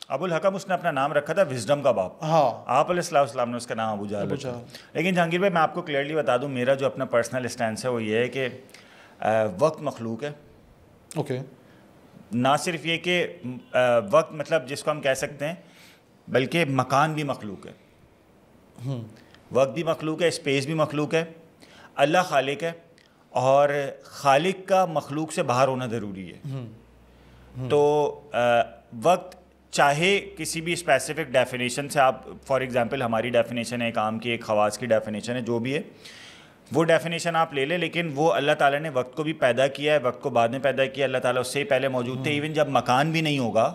ابو الحکم اس نے اپنا نام رکھا تھا وزڈم کا باپ. ہاں, آپ علیہ السلام نے اس کا نام ابو جہل رکھا. لیکن جہانگیر بھائی میں آپ کو کلیئرلی بتا دوں, میرا جو اپنا پرسنل اسٹینس ہے وہ یہ ہے کہ وقت مخلوق ہے. اوکے, نہ صرف یہ کہ وقت مطلب جس کو ہم کہہ سکتے ہیں, بلکہ مکان بھی مخلوق ہے, وقت بھی مخلوق ہے, اسپیس بھی مخلوق ہے. اللہ خالق ہے اور خالق کا مخلوق سے باہر ہونا ضروری ہے. تو وقت چاہے کسی بھی اسپیسیفک ڈیفینیشن سے, آپ فار ایگزامپل ہماری ڈیفینیشن ہے ایک عام کی, ایک خواص کی ڈیفینیشن ہے, جو بھی ہے وہ ڈیفینیشن آپ لے لیں, لیکن وہ اللہ تعالیٰ نے وقت کو بھی پیدا کیا ہے, وقت کو بعد میں پیدا کیا. اللہ تعالیٰ اس سے ہی پہلے موجود تھے, ایون جب مکان بھی نہیں ہوگا.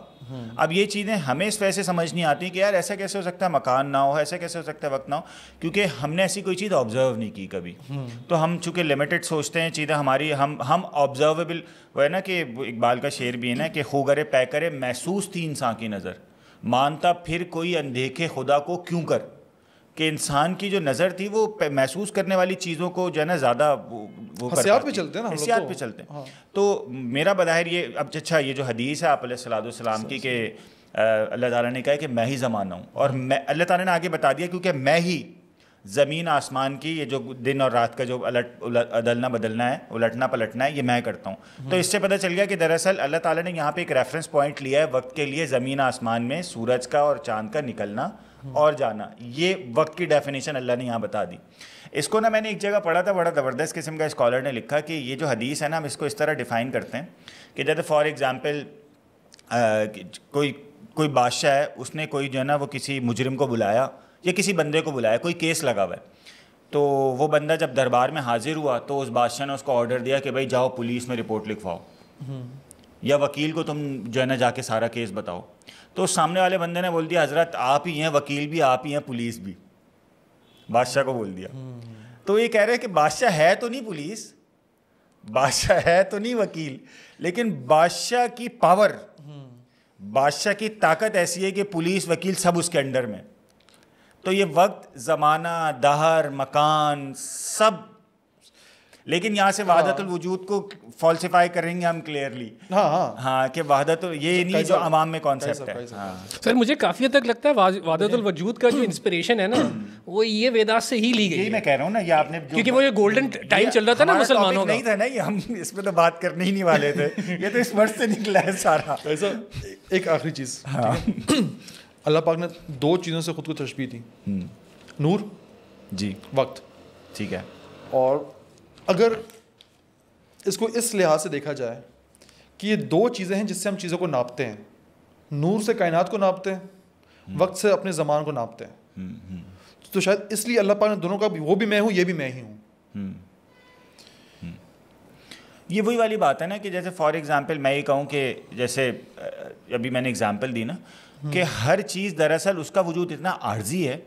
اب یہ چیزیں ہمیں اس وجہ سے سمجھ نہیں آتی کہ یار ایسا کیسے ہو سکتا ہے مکان نہ ہو, ایسا کیسے ہو سکتا ہے وقت نہ ہو, کیونکہ ہم نے ایسی کوئی چیز آبزرو نہیں کی کبھی. تو ہم چونکہ لمیٹڈ سوچتے ہیں چیزیں ہماری, ہم آبزرویبل, وہ ہے نا کہ اقبال کا شعر بھی ہے نا کہ خوگرے پے کرے محسوس تھی انسان کی نظر, مانتا پھر کوئی اندیکھے خدا کو کیوں کر. کہ انسان کی جو نظر تھی وہ محسوس کرنے والی چیزوں کو جو ہے نا زیادہ وہ حسیات پہ چلتے ہیں نا, حسیات پہ چلتے ہیں. تو میرا بظاہر یہ, اب اچھا یہ جو حدیث ہے آپ علیہ السلام کی کہ اللہ تعالیٰ نے کہا کہ میں ہی زمانہ ہوں, اور میں اللہ تعالیٰ نے آگے بتا دیا کیونکہ میں ہی زمین آسمان کی یہ جو دن اور رات کا جو ادلنا بدلنا ہے, الٹنا پلٹنا ہے, یہ میں کرتا ہوں. تو اس سے پتہ چل گیا کہ دراصل اللہ تعالیٰ نے یہاں پہ ایک ریفرنس پوائنٹ لیا ہے وقت کے لیے, زمین آسمان میں سورج کا اور چاند کا نکلنا اور جانا. یہ وقت کی ڈیفینیشن اللہ نے یہاں بتا دی. اس کو نا میں نے ایک جگہ پڑھا تھا, بڑا زبردست قسم کا اسکالر نے لکھا کہ یہ جو حدیث ہے نا, ہم اس کو اس طرح ڈیفائن کرتے ہیں کہ جیسے فار ایگزامپل کوئی بادشاہ ہے, اس نے کوئی جو ہے نا وہ کسی مجرم کو بلایا یا کسی بندے کو بلایا, کوئی کیس لگا ہوا ہے. تو وہ بندہ جب دربار میں حاضر ہوا تو اس بادشاہ نے اس کو آرڈر دیا کہ بھائی جاؤ پولیس میں رپورٹ لکھواؤ, یا وکیل کو تم جو ہے نا جا کے سارا کیس بتاؤ. تو اس سامنے والے بندے نے بول دیا حضرت آپ ہی ہیں وکیل بھی, آپ ہی ہیں پولیس بھی. بادشاہ کو بول دیا. تو یہ کہہ رہے ہیں کہ بادشاہ ہے تو نہیں پولیس, بادشاہ ہے تو نہیں وکیل, لیکن بادشاہ کی پاور, بادشاہ کی طاقت ایسی ہے کہ پولیس وکیل سب اس کے انڈر میں. تو یہ وقت, زمانہ, دہر, مکان سب, لیکن یہاں سے وحدت الوجود کو فالسیفائی کریں گے ہم کلیئرلی. ہاں کہ وحدت یہ نہیں جو عوام میں کانسیپٹ ہے. سر مجھے کافی حد تک لگتا ہے وحدت الوجود کا جو انسپریشن ہے نا وہ یہ ویداس سے ہی لی گئی. یہی میں کہہ رہا ہوں نا, یہ آپ نے کیونکہ وہ یہ گولڈن ٹائم چل رہا تھا نا مسلمانوں کا. نہیں تھا نا یہ, ہم اس پہ تو بات کرنے ہی نہیں والے تھے, یہ تو اس ورڈ سے نکلا ہے سارا. ایسا ایک آخری چیز, اللہ پاک نے 2 چیزوں سے خود کو تشبیہ دی, نور جی وقت. ٹھیک ہے. اور اگر اس کو اس لحاظ سے دیکھا جائے کہ یہ 2 چیزیں ہیں جس سے ہم چیزوں کو ناپتے ہیں, نور سے کائنات کو ناپتے ہیں, وقت سے اپنے زمان کو ناپتے ہیں. تو شاید اس لیے اللہ پاک نے دونوں کا بھی, وہ بھی میں ہوں یہ بھی میں ہی ہوں. یہ وہی والی بات ہے نا کہ جیسے فار ایگزامپل میں یہ کہوں کہ جیسے ابھی میں نے ایگزامپل دی نا کہ ہر چیز دراصل اس کا وجود اتنا عارضی ہے,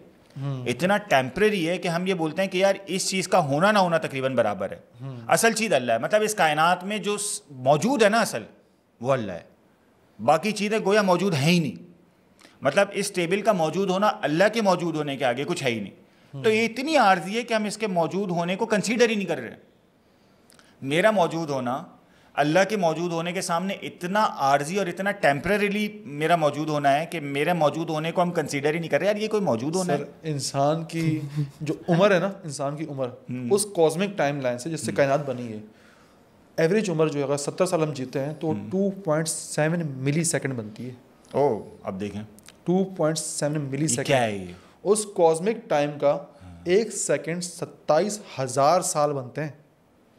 اتنا ٹیمپریری ہے کہ ہم یہ بولتے ہیں کہ یار اس چیز کا ہونا نہ ہونا تقریباً برابر ہے. اصل چیز اللہ ہے, مطلب اس کائنات میں جو موجود ہے نا اصل وہ اللہ ہے, باقی چیزیں گویا موجود ہیں ہی نہیں. مطلب اس ٹیبل کا موجود ہونا اللہ کے موجود ہونے کے آگے کچھ ہے ہی نہیں. تو یہ اتنی عارضی ہے کہ ہم اس کے موجود ہونے کو کنسیڈر ہی نہیں کر رہے. میرا موجود ہونا اللہ کے موجود ہونے کے سامنے اتنا عارضی اور اتنا ٹیمپریریلی میرا موجود ہونا ہے کہ میرے موجود ہونے کو ہم کنسیڈر ہی نہیں کر رہے. یار یہ کوئی موجود ہونا ہے. انسان کی جو عمر ہے نا, انسان کی عمر اس کاسمک ٹائم لائن سے جس سے کائنات بنی ہے, ایوریج عمر جو ہے اگر 70 سال ہم جیتے ہیں تو 2.7 ملی سیکنڈ بنتی ہے. اب دیکھیں 2.7 ملی سیکنڈ کیا ہے یہ. اس کاسمک ٹائم کا 1 سیکنڈ 27,000 سال بنتے ہیں.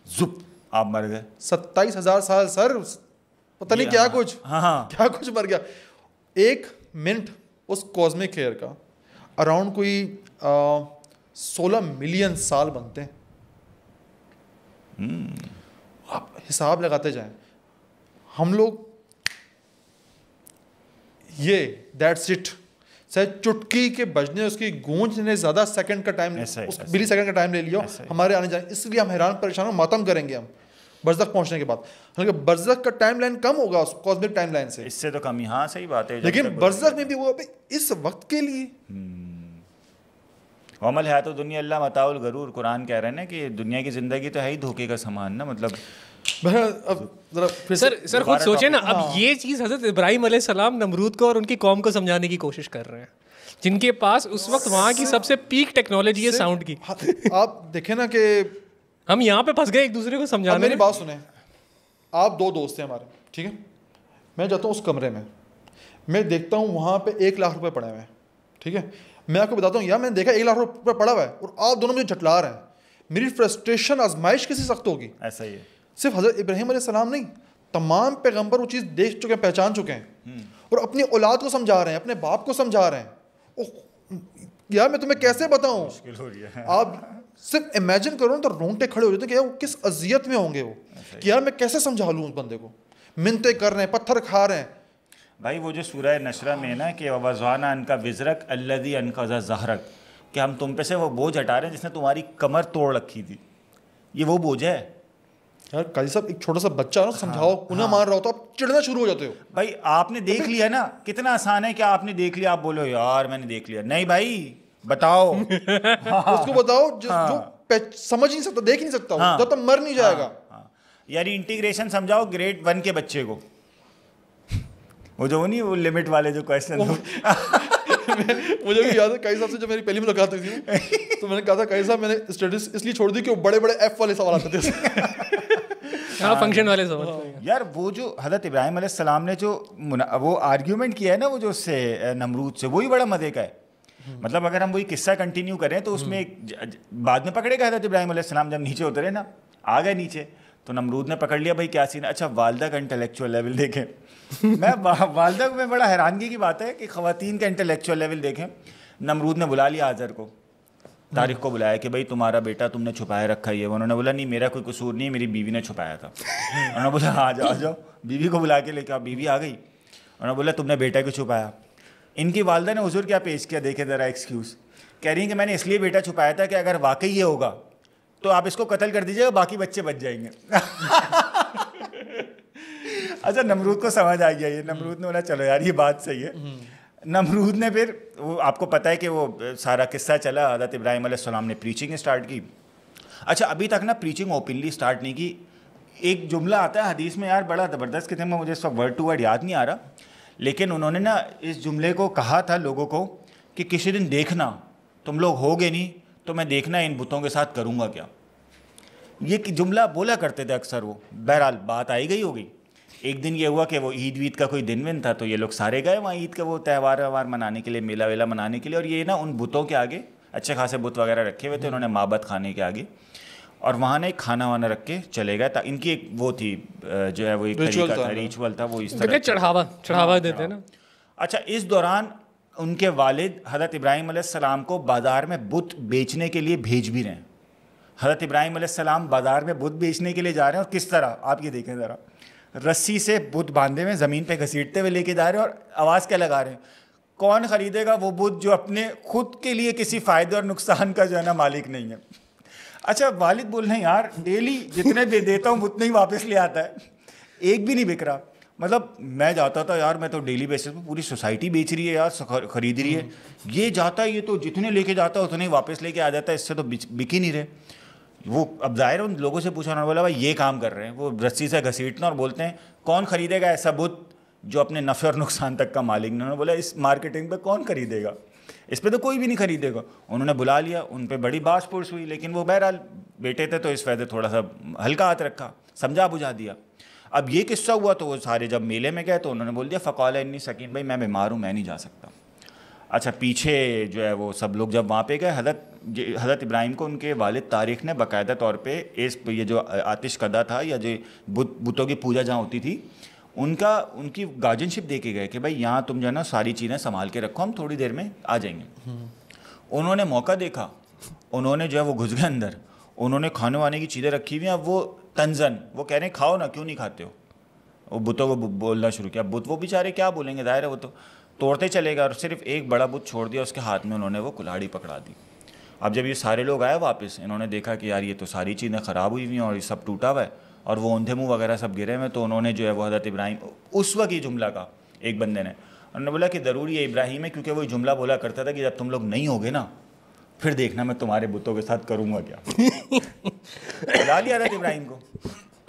زپ آپ مر گئے. 27,000 سال سر, پتہ نہیں کیا کچھ کیا کچھ مر گیا. 1 منٹ اس کاسمک ایئر کا اراؤنڈ کوئی 16 ملین سال بنتے ہیں. آپ حساب لگاتے جائیں. ہم لوگ یہ دیٹس اٹ, چٹکی کے بجنے اس کی گونج نے زیادہ سیکنڈ کا ٹائم, ملی سیکنڈ کا ٹائم لے لیا ہمارے آنے جانے. اس لیے ہم حیران پریشان ہوں, ماتم کریں گے ہم برزخ پہنچنے کے بعد. حالانکہ برزخ کا ٹائم لائن کم ہوگا اس کاسمک ٹائم لائن سے, اس سے تو کم ہی. ہاں صحیح بات ہے, لیکن برزخ میں بھی وہ اس وقت کے لیے. عمل ہے تو دنیا اللہ متاع الغرور. قرآن کہہ رہے ہیں نا کہ دنیا کی زندگی تو ہے ہی دھوکے کا سامان نا. مطلب سر خود سوچیں نا, اب یہ چیز حضرت ابراہیم علیہ السلام نمرود کو اور ان کی قوم کو سمجھانے کی کوشش کر رہے ہیں, جن کے پاس اس وقت وہاں کی سب سے پیک ٹیکنالوجی ہے ساؤنڈ کی. آپ دیکھیں نا کہ ہم یہاں پہ پھنس گئے ایک دوسرے کو سمجھانے. میری بات سنیں, آپ 2 دوست ہیں ہمارے, ٹھیک ہے, میں جاتا ہوں اس کمرے میں, میں دیکھتا ہوں وہاں پہ 1 لاکھ روپے پڑے ہوئے ہیں, ٹھیک ہے. میں آپ کو بتاتا ہوں یار میں نے دیکھا 1 لاکھ روپے پڑا ہوا ہے اور آپ دونوں مجھے جھٹلا رہے ہیں. میری فرسٹریشن آزمائش کسی سخت ہوگی. ایسا ہی ہے. صرف حضرت ابراہیم علیہ السلام نہیں, تمام پیغمبر وہ چیز دیکھ چکے ہیں, پہچان چکے ہیں, اور اپنی اولاد کو سمجھا رہے ہیں, اپنے باپ کو سمجھا رہے ہیں. یار میں تمہیں کیسے بتاؤں. آپ صرف امیجن کرو تو رونگٹے کھڑے ہو جاتے ہیں کہ وہ کس اذیت میں ہوں گے وہ, کہ یار میں کیسے سمجھا لوں اس بندے کو. منتیں کر رہے ہیں, پتھر کھا رہے ہیں. بھائی وہ جو سورہ نشرہ میں نا کہ وَوَضَعْنَا عَنْكَ وِزْرَكَ الَّذِي أَنْقَضَ ظَهْرَكَ, کہ ہم تم پہ سے وہ بوجھ ہٹا رہے ہیں جس نے تمہاری کمر توڑ رکھی تھی. یہ وہ بوجھ ہے. یار قاضی صاحب ایک چھوٹا سا بچہ نا سمجھاؤ, انہیں مار رہا ہو تو آپ چڑھنا شروع ہو جاتے ہو. بھائی آپ نے دیکھ لیا نا, کتنا آسان ہے کہ آپ نے دیکھ لیا, آپ بولو یار میں نے دیکھ لیا. نہیں بھائی بتاؤ, اس کو بتاؤ جو سمجھ نہیں سکتا, دیکھ نہیں سکتا, جب تک مر نہیں جائے گا. یعنی انٹیگریشن سمجھاؤ گریڈ 1 کے بچے کو, وہ جو نہیں وہ لمٹ والے جو کویسچن مجھے بھی یاد ہے قاضی صاحب سے جب میری پہلی ملاقات ہوئی تھی تو میں نے کہا تھا قاضی صاحب میں نے اسٹیٹس اس لیے چھوڑ دی کہ وہ بڑے بڑے ایف والے سوال آتے تھے فنکشن والے سوال. یار وہ جو حضرت ابراہیم علیہ السلام نے جو وہ آرگیومنٹ کیا ہے نا وہ جو اس سے نمرود سے, وہی بڑا مزے کا ہے. مطلب اگر ہم وہی قصہ کنٹینیو کریں تو اس میں بعد میں پکڑے گا حضرت ابراہیم علیہ السلام جب نیچے اترے نا, آ گئے نیچے تو نمرود نے پکڑ لیا بھائی کیا سین ہے. اچھا والدہ کا انٹلیکچوئل لیول دیکھیں, میں والدہ میں بڑا حیرانگی کی بات ہے کہ خواتین کا انٹلیکچوئل لیول دیکھیں. نمرود نے بلا لیا آزر کو, طارق کو بلایا کہ بھائی تمہارا بیٹا تم نے چھپائے رکھا ہے. انہوں نے بولا نہیں میرا کوئی قصور نہیں, میری بیوی نے چھپایا تھا. انہوں نے بولا آ جاؤ, بیوی کو بلا کے لے کے آؤ. بیوی آ گئی. انہوں نے بولا تم نے بیٹا کیوں چھپایا. ان کی والدہ نے حضور کیا پیش کیا دیکھے ذرا ایکسکیوز. کہہ رہی ہیں کہ میں نے اس لیے بیٹا چھپایا تھا کہ اگر واقعی یہ ہوگا تو آپ اس کو قتل کر دیجیے گا, باقی بچے بچ جائیں گے. اچھا نمرود کو سمجھ آ گیا یہ. نمرود نے بولا چلو یار یہ بات صحیح ہے. نمرود نے پھر وہ آپ کو پتہ ہے کہ وہ سارا قصہ چلا, حضرت ابراہیم علیہ السلام نے پریچنگ اسٹارٹ کی. اچھا ابھی تک نا پریچنگ اوپنلی اسٹارٹ نہیں کی. ایک جملہ آتا ہے حدیث میں یار بڑا زبردست قسم میں, مجھے اس وقت ورڈ ٹو ورڈ یاد نہیں آ رہا, لیکن انہوں نے نا اس جملے کو کہا تھا لوگوں کو کہ کسی دن دیکھنا تم لوگ ہوگے نہیں تو میں دیکھنا ان بتوں کے ساتھ کروں گا کیا. یہ جملہ بولا کرتے تھے اکثر وہ. بہرحال بات آئی گئی ہوگی. ایک دن یہ ہوا کہ وہ عید وید کا کوئی دن ون تھا تو یہ لوگ سارے گئے وہاں عید کا وہ تہوار وہوار منانے کے لیے, میلہ ویلا منانے کے لیے. اور یہ نا ان بتوں کے آگے اچھے خاصے بت وغیرہ رکھے ہوئے تھے انہوں نے معبد خانے کے آگے, اور وہاں نے ایک کھانا وانا رکھ کے چلے گئے. ان کی ایک وہ تھی جو ہے وہ ایک طریقہ تھا, ریچول تھا, وہ اس طرح چڑھاوا دیتے ہیں نا. اچھا اس دوران ان کے والد حضرت ابراہیم علیہ السلام کو بازار میں بت بیچنے کے لیے بھیج بھی رہے ہیں. حضرت ابراہیم علیہ السلام بازار میں بت بیچنے کے لیے جا رہے ہیں, اور کس طرح آپ یہ دیکھیں ذرا, رسی سے بت باندھے ہوئے زمین پہ گھسیٹتے ہوئے لے کے جا رہے ہیں, اور آواز کیا لگا رہے ہیں, کون خریدے گا وہ بت جو اپنے خود کے لیے کسی فائدے اور نقصان کا جو ہے نا مالک نہیں ہے. اچھا والد بول رہے ہیں یار ڈیلی جتنے بھی دیتا ہوں اتنے ہی واپس لے آتا ہے, ایک بھی نہیں بک رہا. مطلب میں جاتا تھا یار, میں تو ڈیلی بیسس پہ پوری سوسائٹی بیچ رہی ہے یار, خرید رہی ہے. یہ جاتا ہے یہ تو جتنے لے کے جاتا ہے اتنے ہی واپس لے کے آ جاتا ہے, اس سے تو بک ہی نہیں رہے. وہ اب ظاہر ان لوگوں سے پوچھا, انہوں نے بولا بھائی یہ کام کر رہے ہیں, وہ رسی سے گھسیٹنا, اور بولتے ہیں کون خریدے گا ایسا بت جو اپنے نفع اور نقصان تک کا مالک. انہوں نے بولا اس مارکیٹنگ پہ کون خریدے گا, اس پہ تو کوئی بھی نہیں خریدے گا. انہوں نے بلا لیا, ان پہ بڑی باس پرس ہوئی, لیکن وہ بہرحال بیٹے تھے تو اس وجہ سے تھوڑا سا ہلکا ہاتھ رکھا, سمجھا بجھا دیا. اب یہ قصہ ہوا تو وہ سارے جب میلے میں گئے تو انہوں نے بول دیا فقال انی سکین, بھائی میں بیمار ہوں میں نہیں جا سکتا. اچھا پیچھے جو ہے وہ سب لوگ جب وہاں پہ گئے, حضرت ابراہیم کو ان کے والد طارق نے باقاعدہ طور پہ یہ جو آتش کدا تھا یا جو بتوں کی پوجا جہاں ہوتی تھی ان کی گارڈین شپ دے کے گئے کہ بھائی یہاں تم جو ہے نا ساری چیزیں سنبھال کے رکھو, ہم تھوڑی دیر میں آ جائیں گے. انہوں نے موقع دیکھا, انہوں نے جو ہے وہ گھس گئے اندر, انہوں نے کھانے وانے کی چیزیں رکھی ہوئی ہیں. اب وہ تنزن وہ کہہ رہے ہیں کھاؤ نا, کیوں نہیں کھاتے ہو. وہ بتوں کو بولنا شروع کیا. بت وہ بیچارے کیا بولیں گے, ظاہر ہے وہ تو توڑتے چلے گا, اور صرف ایک بڑا بت چھوڑ دیا, اس کے ہاتھ میں انہوں نے وہ کلاڑی پکڑا دی. اب جب یہ سارے لوگ آئے واپس, انہوں نے دیکھا کہ یار یہ تو ساری چیزیں خراب ہوئی ہوئی ہیں اور یہ سب ٹوٹا ہوا ہے, اور وہ اوندھے منہ وغیرہ سب گرے ہوئے. تو انہوں نے جو ہے وہ حضرت ابراہیم اس وقت یہ جملہ کہا ایک بندے نے, انہوں نے بولا کہ ضروری یہ ابراہیم ہے, کیونکہ وہ جملہ بولا کرتا تھا کہ جب تم لوگ نہیں ہوگے نا پھر دیکھنا میں تمہارے بتوں کے ساتھ کروں گا کیا. بلا لیا حضرت ابراہیم کو.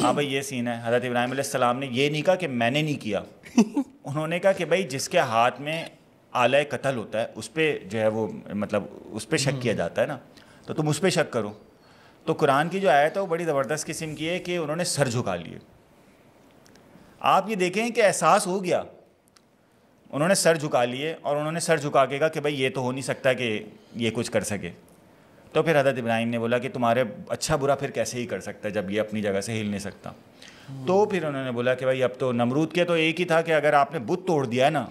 ہاں بھائی یہ سین ہے. حضرت ابراہیم علیہ السلام نے یہ نہیں کہا کہ میں نے نہیں کیا, انہوں نے کہا کہ بھائی جس کے ہاتھ میں آلہ قتل ہوتا ہے اس پہ جو ہے وہ مطلب اس پہ شک کیا جاتا ہے نا, تو تم اس پہ شک کرو. تو قرآن کی جو آیت ہے وہ بڑی زبردست قسم کی ہے کہ انہوں نے سر جھکا لیے. آپ یہ دیکھیں کہ احساس ہو گیا, انہوں نے سر جھکا لیے, اور انہوں نے سر جھکا کے کہا کہ بھائی یہ تو ہو نہیں سکتا کہ یہ کچھ کر سکے. تو پھر حضرت ابراہیم نے بولا کہ تمہارے اچھا برا پھر کیسے ہی کر سکتا ہے جب یہ اپنی جگہ سے ہل نہیں سکتا. تو پھر انہوں نے بولا کہ بھائی اب تو نمرود کے تو ایک ہی تھا کہ اگر آپ نے بت توڑ دیا ہے نا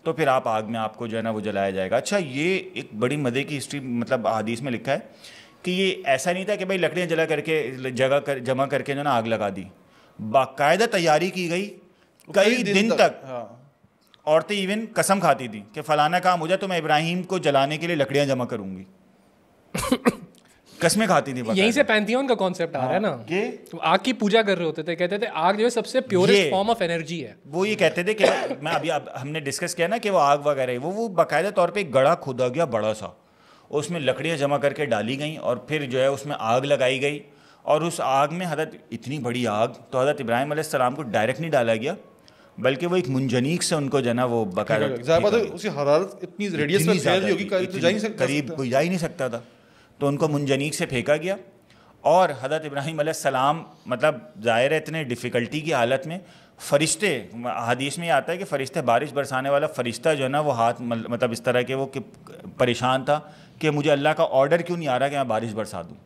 تو پھر آپ آگ میں آپ کو جو ہے نا وہ جلایا جائے گا. اچھا یہ ایک بڑی مزے کی ہسٹری مطلب حدیث میں لکھا ہے کہ یہ ایسا نہیں تھا کہ بھائی لکڑیاں جلا کر کے جمع کر کے جو نا آگ لگا دی, باقاعدہ تیاری کی گئی کئی دن تک. عورتیں ایون قسم کھاتی تھیں کہ فلانا کام ہو جائے تو میں ابراہیم کو جلانے کے لیے لکڑیاں جمع کروں گی, قسمیں کھاتی تھی. یہیں سے پینتھیون کا کانسیپٹ آ رہا ہے نا کہ آگ کی پوجا کر رہے ہوتے تھے, کہتے تھے آگ جو ہے سب سے پیورسٹ فارم آف انرجی ہے. وہ یہ کہتے تھے کہ میں ابھی ہم نے ڈسکس کیا نا کہ وہ آگ وغیرہ وہ باقاعدہ طور پہ ایک گڑھا کھودا گیا بڑا سا, اس میں لکڑیاں جمع کر کے ڈالی گئیں, اور پھر جو ہے اس میں آگ لگائی گئی. اور اس آگ میں حضرت اتنی بڑی آگ تو حضرت ابراہیم علیہ السلام کو ڈائریکٹ نہیں ڈالا گیا, بلکہ وہ ایک منجنیق سے ان کو جو ہے نا وہ باقاعدہ ظاہر بات ہے اس کی حرارت اتنی ریڈیس میں پھیل رہی ہوگی قریب تو جا ہی نہیں سکتا, قریب کوئی جا ہی نہیں سکتا تھا, تو ان کو منجنیق سے پھینکا گیا. اور حضرت ابراہیم علیہ السلام مطلب ظاہر ہے اتنے ڈیفیکلٹی کی حالت میں فرشتے, حدیث میں یہ آتا ہے کہ فرشتے بارش برسانے والا فرشتہ جو ہے نا وہ ہاتھ مطلب اس طرح کے وہ کہ پریشان تھا کہ مجھے اللہ کا آرڈر کیوں نہیں آ رہا کہ میں بارش برسا دوں.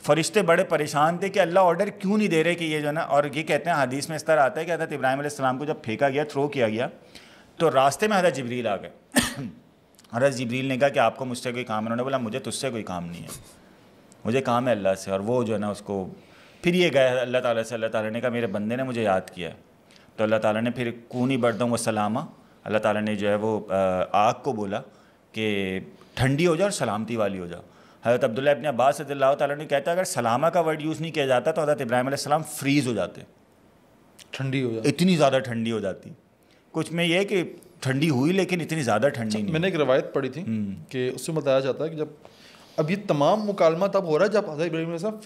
فرشتے بڑے پریشان تھے کہ اللہ آرڈر کیوں نہیں دے رہے کہ یہ جو ہے نا, اور یہ کہتے ہیں حدیث میں اس طرح آتا ہے کہ حضرت ابراہیم علیہ السلام کو جب پھینکا گیا, تھرو کیا گیا, تو راستے میں حضرت جبریل آ گئے. حضرت جبریل نے کہا کہ آپ کو مجھ سے کوئی کام ہے؟ انہوں نے بولا مجھے تجھ سے کوئی کام نہیں ہے, مجھے کام ہے اللہ سے. اور وہ جو ہے نا اس کو پھر یہ گئے اللہ تعالیٰ سے, اللہ تعالیٰ نے کہا میرے بندے نے مجھے یاد کیا ہے. تو اللہ تعالیٰ نے پھر کونی بردوں و سلامہ, اللہ تعالیٰ نے جو ہے وہ آگ کو بولا کہ ٹھنڈی ہو جا اور سلامتی والی ہو جا. حضرت عبداللہ ابن عباس رضی اللہ تعالیٰ نے کہتا ہے اگر سلامہ کا ورڈ یوز نہیں کیا جاتا تو حضرت ابراہیم علیہ السلام فریز ہو جاتے, ٹھنڈی ہو جاتی, اتنی زیادہ ٹھنڈی ہو جاتی. کچھ میں یہ کہ ٹھنڈی ہوئی لیکن اتنی زیادہ ٹھنڈی نہیں. میں نے ایک روایت پڑھی تھی کہ اس سے بتایا جاتا ہے کہ جب اب یہ تمام مکالمہ تب ہو رہا ہے جب حضرت ابراہیم علیہ السلام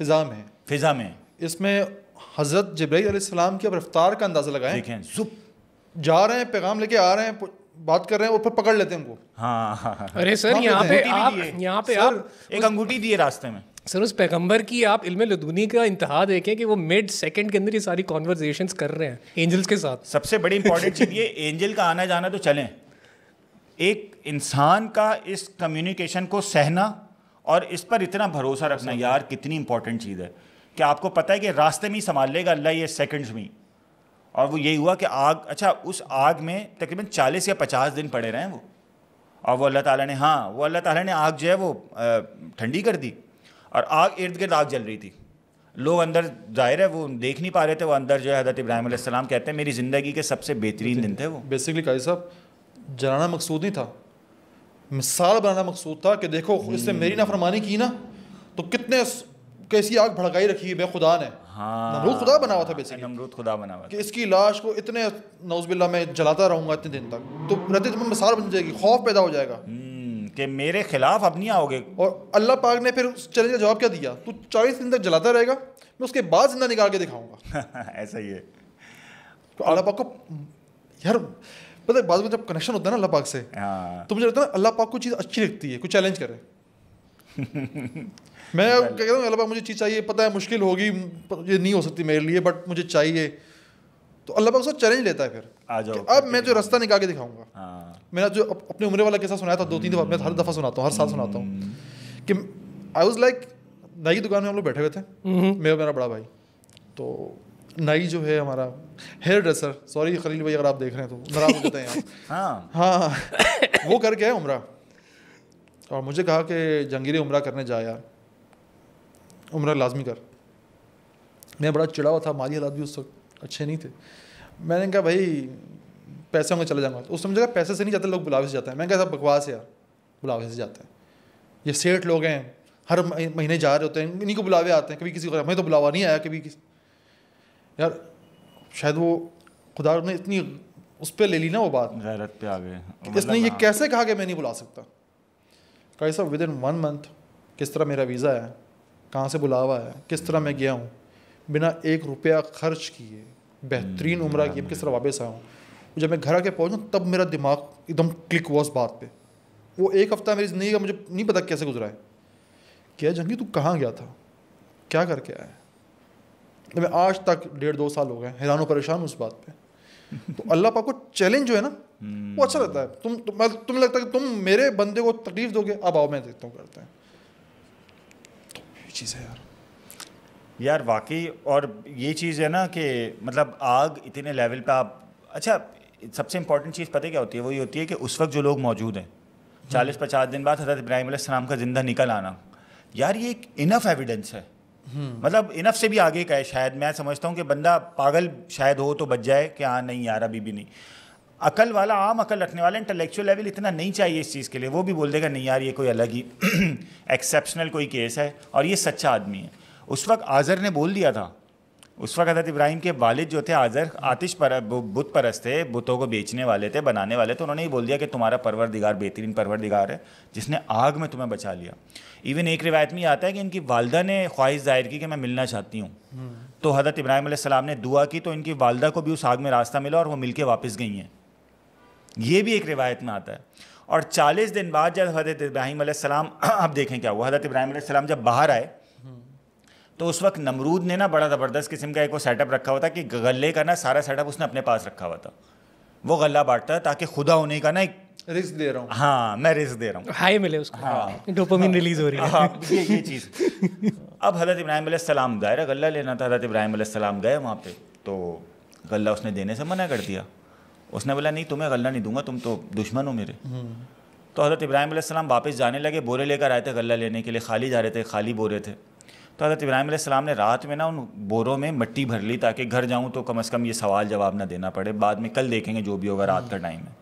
فضا میں اس میں حضرت جبرائیل علیہ السلام کی اب رفتار کا اندازہ لگائیں, دیکھیں زپ جا رہے ہیں پیغام لے کے آ رہے ہیں, بات کر رہے ہیں اور پھر پکڑ لیتے ہیں ان کو. ہاں ارے سر یہاں پہ آپ ایک انگوٹھی دی ہے راستے میں. سر اس پیغمبر کی آپ علم لدنی کا انتہا دیکھیں کہ وہ مڈ سیکنڈ کے اندر یہ ساری کانورزیشنز کر رہے ہیں اینجلز کے ساتھ. سب سے بڑی امپورٹنٹ چیز یہ اینجل کا آنا جانا تو چلیں, ایک انسان کا اس کمیونیکیشن کو سہنا اور اس پر اتنا بھروسہ رکھنا یار کتنی امپورٹنٹ چیز ہے کہ آپ کو پتہ ہے کہ راستے میں ہی سنبھال لے گا اللہ یہ سیکنڈز میں. اور وہ یہی ہوا کہ آگ, اچھا اس آگ میں تقریباً 40 یا 50 دن پڑے رہے ہیں وہ, اور وہ اللہ تعالیٰ نے وہ اللہ تعالیٰ نے آگ جو ہے وہ ٹھنڈی کر دی, اور آگ ارد گرد آگ جل رہی تھی. لوگ اندر ظاہر ہے وہ دیکھ نہیں پا رہے تھے, وہ اندر جو ہے حضرت ابراہیم علیہ السلام کہتے ہیں میری زندگی کے سب سے بہترین دن تھے وہ. بیسکلی قاضی صاحب جلانا مقصود نہیں تھا, مثال بنانا مقصود تھا کہ دیکھو اس نے میری نافرمانی کی نا تو کتنے کیسی آگ بھڑکائی رکھی ہے بے خدا نے. نمرود خدا بنا ہوا تھا بیسکلی, نمرود خدا بنا ہوا کہ اس کی لاش کو اتنے نعوذ باللہ میں جلاتا رہوں گا اتنے دن تک, تو رہتے تمہیں مثال بن جائے گی, خوف پیدا ہو جائے گا کہ میرے خلاف اب نہیں آؤ گے. اور اللہ پاک نے پھر اس چیلنج کا جواب کیا دیا, تو 40 دن تک جلاتا رہے گا, میں اس کے بعد زندہ نکال کے دکھاؤں گا. ایسا ہی ہے. تو اللہ پاک کو یار پتہ ہے بعض میں جب کنیکشن ہوتا ہے نا اللہ پاک سے, تو مجھے لگتا ہے نا اللہ پاک کو چیز اچھی لگتی ہے, کوئی چیلنج کرے. میں کہتا ہوں اللہ پاک مجھے چیز چاہیے, پتہ ہے مشکل ہوگی, یہ نہیں ہو سکتی میرے لیے, بٹ مجھے چاہیے. تو اللہ پاک اس کو چیلنج لیتا ہے پھر, اب میں جو راستہ نکال کے دکھاؤں گا. میں نے جو اپنے عمرے والا قصہ سنایا تھا 2-3 دفعہ, میں ہر دفعہ سناتا ہوں, ہر سال سناتا ہوں, کہ آئی واز لائک نائی کی دکان میں ہم لوگ بیٹھے ہوئے تھے, میرا بڑا بھائی. تو نائی جو ہے ہمارا ہیئر ڈریسر, سوری خلیل بھائی اگر آپ دیکھ رہے ہیں تو ناراض ہو جاتے ہیں آپ, ہاں وہ کر کے ہے عمرہ, اور مجھے کہا کہ جہانگیر عمرہ کرنے جا یار, عمرہ لازمی کر. میں بڑا چڑا ہوا تھا, مالی حالات بھی اس وقت اچھے نہیں تھے. میں نے کہا بھائی پیسوں میں چلے جاؤں گا. تو اس نے مجھے کہا پیسے سے نہیں جاتے لوگ, بلاوے سے جاتے ہیں. میں نے کہا بکواس ہے یار, بلاوے سے جاتے ہیں, یہ سیٹھ لوگ ہیں ہر مہینے جا رہے ہوتے ہیں, انہیں کو بلاوے آتے ہیں, کبھی کسی کو, ہمیں تو بلاوا نہیں آیا کبھی کسی. یار شاید وہ خدا نے اتنی اس پہ لے لی نا وہ بات, غیرت پہ آ گئے, اس نے یہ کیسے کہا کہ میں نہیں بلا سکتا. کہا صاحب ود ان 1 month کس طرح میرا ویزا ہے, کہاں سے بلاوا ہے, کس طرح میں گیا ہوں, بنا 1 روپیہ خرچ کیے بہترین عمرہ کیے, کس طرح واپس آیا ہوں. جب میں گھر آ کے پہنچا تب میرا دماغ ایک دم کلک ہوا اس بات پہ. وہ 1 ہفتہ میری زندگی کا مجھے نہیں پتا کیسے گزرا ہے. کیا جنگی تو کہاں گیا تھا, کیا کر کے آیا. میں آج تک 1.5-2 سال ہو گئے حیران و پریشان ہوں اس بات پہ. تو اللہ پاک کو چیلنج جو ہے نا وہ اچھا لگتا ہے. تمہیں لگتا ہے کہ تم میرے بندے کو تکلیف دو گے, اب آؤ میں دیکھتا ہوں کرتے ہیں. تو یہ چیز ہے یار واقعی. اور یہ چیز ہے نا کہ مطلب آگ اتنے لیول پہ آپ, اچھا سب سے امپورٹنٹ چیز پتہ کیا ہوتی ہے, وہ یہ ہوتی ہے کہ اس وقت جو لوگ موجود ہیں 40-50 دن بعد حضرت ابراہیم علیہ السلام کا زندہ نکل آنا, یار یہ ایک انف ایویڈنس ہے. مطلب انف سے بھی آگے کا ہے شاید. میں سمجھتا ہوں کہ بندہ پاگل شاید ہو تو بچ جائے کہ ہاں نہیں یار ابھی بھی نہیں. عقل والا, عام عقل رکھنے والا, انٹلیکچوئل لیول اتنا نہیں چاہیے اس چیز کے لیے, وہ بھی بول دے گا نہیں یار یہ کوئی الگ ہی ایکسیپشنل کوئی کیس ہے اور یہ سچا آدمی ہے. اس وقت آزر نے بول دیا تھا, اس وقت حضرت ابراہیم کے والد جو تھے آزر آتش پر بت پرست تھے, بتوں کو بیچنے والے تھے, بنانے والے تھے. انہوں نے ہی بول دیا کہ تمہارا پروردگار بہترین پروردگار ہے جس نے آگ میں تمہیں بچا لیا. ایون ایک روایت میں یہ آتا ہے کہ ان کی والدہ نے خواہش ظاہر کی کہ میں ملنا چاہتی ہوں, تو حضرت ابراہیم علیہ السلام نے دعا کی تو ان کی والدہ کو بھی اس آگ میں راستہ ملا اور وہ مل کے واپس گئی ہیں. یہ بھی ایک روایت میں آتا ہے. اور 40 دن بعد جب حضرت ابراہیم علیہ السلام اب دیکھیں کیا ہوا. حضرت ابراہیم علیہ السلام جب باہر آئے تو اس وقت نمرود نے نا بڑا زبردست قسم کا ایک وہ سیٹ اپ رکھا ہوا تھا کہ غلے کا نا سارا سیٹ اپ اس نے اپنے پاس رکھا ہوا تھا. وہ غلہ بانٹتا ہے تاکہ خدا ہونے کا نا ایک رزق دے رہا ہوں. ہاں میں رزق دے رہا ہوں, ہائی ملے اس کو, ڈوپامین ریلیز ہو رہی ہے. ہاں یہ چیز. اب حضرت ابراہیم علیہ السلام ظاہر ہے غلہ لینا تھا. حضرت ابراہیم علیہ السلام گئے وہاں پہ تو غلہ اس نے دینے سے منع کر دیا. اس نے بولا نہیں تمہیں غلہ نہیں دوں گا, تم تو دشمن ہو میرے. تو حضرت ابراہیم علیہ السلام واپس جانے لگے, بورے لے کر آئے تھے غلہ لینے کے لیے, خالی جا رہے تھے, خالی بورے تھے. تو حضرت ابراہیم علیہ السلام نے رات میں نا ان بوروں میں مٹی بھر لی تاکہ گھر جاؤں تو کم از کم یہ سوال جواب نہ دینا پڑے, بعد میں کل دیکھیں گے جو بھی ہوگا, رات کا ٹائم ہے.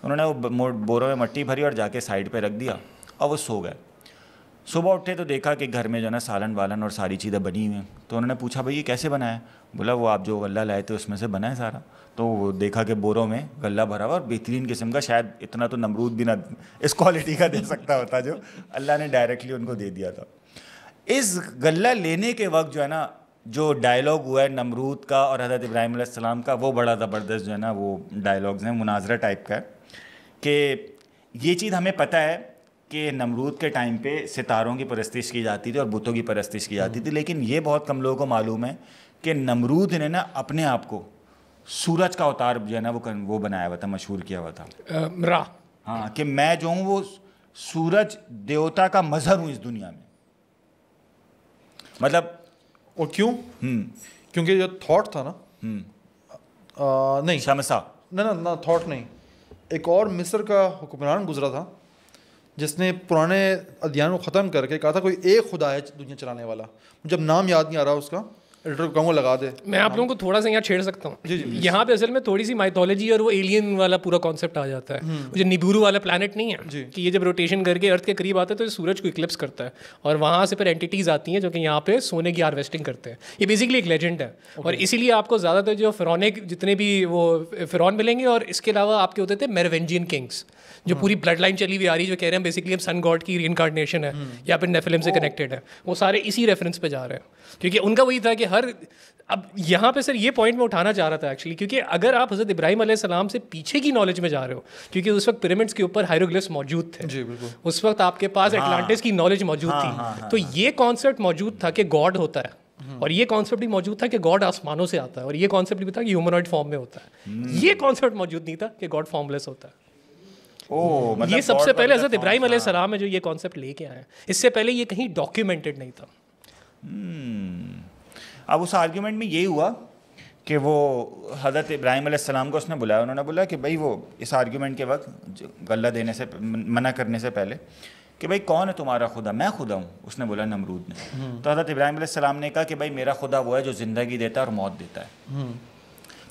انہوں نے وہ بوروں میں مٹی بھری اور جا کے سائڈ پہ رکھ دیا اور وہ سو گئے. صبح اٹھے تو دیکھا کہ گھر میں جو ہے نا سالن والن اور ساری چیزیں بنی ہوئی ہیں. تو انہوں نے پوچھا بھائی یہ کیسے بنا ہے؟ بولا وہ آپ جو غلہ لائے تھے اس میں سے بنا ہے سارا. تو وہ دیکھا کہ بوروں میں غلہ بھرا ہوا اور بہترین قسم کا, شاید اتنا تو نمرود بھی نہ اس کوالٹی کا دے سکتا ہوتا جو اللہ نے ڈائریکٹلی ان کو دے دیا تھا. اس غلہ لینے کے وقت جو ہے نا جو ڈائلاگ ہوا ہے نمرود کا اور حضرت ابراہیم علیہ السلام کا, وہ بڑا زبردست جو ہے نا وہ ڈائلاگز ہیں, مناظرہ ٹائپ کا ہے. کہ یہ چیز ہمیں پتہ ہے کہ نمرود کے ٹائم پہ ستاروں کی پرستش کی جاتی تھی اور بتوں کی پرستش کی جاتی تھی, لیکن یہ بہت کم لوگوں کو معلوم ہے کہ نمرود نے نا اپنے آپ کو سورج کا اوتار جو ہے نا وہ بنایا ہوا تھا, مشہور کیا ہوا تھا را. ہاں کہ میں جو ہوں وہ سورج دیوتا کا مظہر ہوں اس دنیا میں. مطلب اور کیوں؟ کیونکہ جو تھاٹ تھا نا, نہیں شمسا نہ تھاٹ نہیں, ایک اور مصر کا حکمران گزرا تھا جس نے پرانے ادیان کو ختم کر کے کہا تھا کوئی ایک خدا ہے دنیا چلانے والا. جب نام یاد نہیں آ رہا اس کا, ایڈیٹر کو کہوں گا لگا دے. میں آپ لوگوں کو تھوڑا سا یہاں چھیڑ سکتا ہوں. جی جی. یہاں پہ اصل میں تھوڑی سی مائتھولوجی اور وہ ایلین والا پورا کانسیپٹ آ جاتا ہے. جو نیبورو والا پلانٹ نہیں ہے کہ یہ جب روٹیشن کر کے ارتھ کے قریب آتا ہے تو یہ سورج کو اکلپس کرتا ہے اور وہاں سے پھر اینٹیٹیز آتی ہیں جو کہ یہاں پہ سونے کی ہارویسٹنگ کرتے ہیں. یہ بیسکلی ایک لیجنڈ ہے اور اسی لیے آپ کو زیادہ تر جو فرونک جتنے بھی وہ فرعون ملیں گے, اور اس کے علاوہ آپ کے ہوتے تھے میروینجین کنگس جو پوری بلڈ لائن چلی ہوئی آ رہی ہے, جو کہہ رہے ہیں بیسکلی ہم سن گاڈ کی ری انکارنیشن ہے یا پھر نیفلم سے کنیکٹیڈ ہے, وہ سارے اسی ریفرنس پہ جا رہے ہیں. کیونکہ ان کا وہی تھا کہ اب یہاں پہ سر یہ پوائنٹ میں اٹھانا چاہ رہا تھا ایکچولی, کیونکہ اگر آپ حضرت ابراہیم علیہ السلام سے پیچھے کی نالج میں جا رہے ہو, کیونکہ اس وقت پیرامڈس کے اوپر ہائیروگلفس موجود تھے, جی بالکل, اس وقت آپ کے پاس اٹلانٹس کی نالج موجود تھی, تو یہ کانسیپٹ موجود تھا کہ گاڈ ہوتا ہے, اور یہ کانسیپٹ بھی موجود تھا کہ گاڈ آسمانوں سے آتا ہے, اور یہ کانسیپٹ بھی تھا کہ ہیومنوائڈ فارم میں ہوتا ہے. یہ کانسیپٹ موجود نہیں تھا کہ گاڈ فارم لیس ہوتا ہے. یہ سب سے پہلے حضرت ابراہیم علیہ السلام ہے جو یہ کانسیپٹ لے کے آئے. اس سے پہلے یہ کہیں ڈاکیومنٹڈ نہیں تھا. اب اس آرگیومنٹ میں یہی ہوا کہ وہ حضرت ابراہیم علیہ السلام کو اس نے بلایا, انہوں نے بولا کہ بھائی وہ اس آرگیومنٹ کے وقت غلہ دینے سے منع کرنے سے پہلے کہ بھائی کون ہے تمہارا خدا؟ میں خدا ہوں. اس نے بولا نمرود نے. تو حضرت ابراہیم علیہ السلام نے کہا کہ بھائی میرا خدا وہ ہے جو زندگی دیتا ہے اور موت دیتا ہے.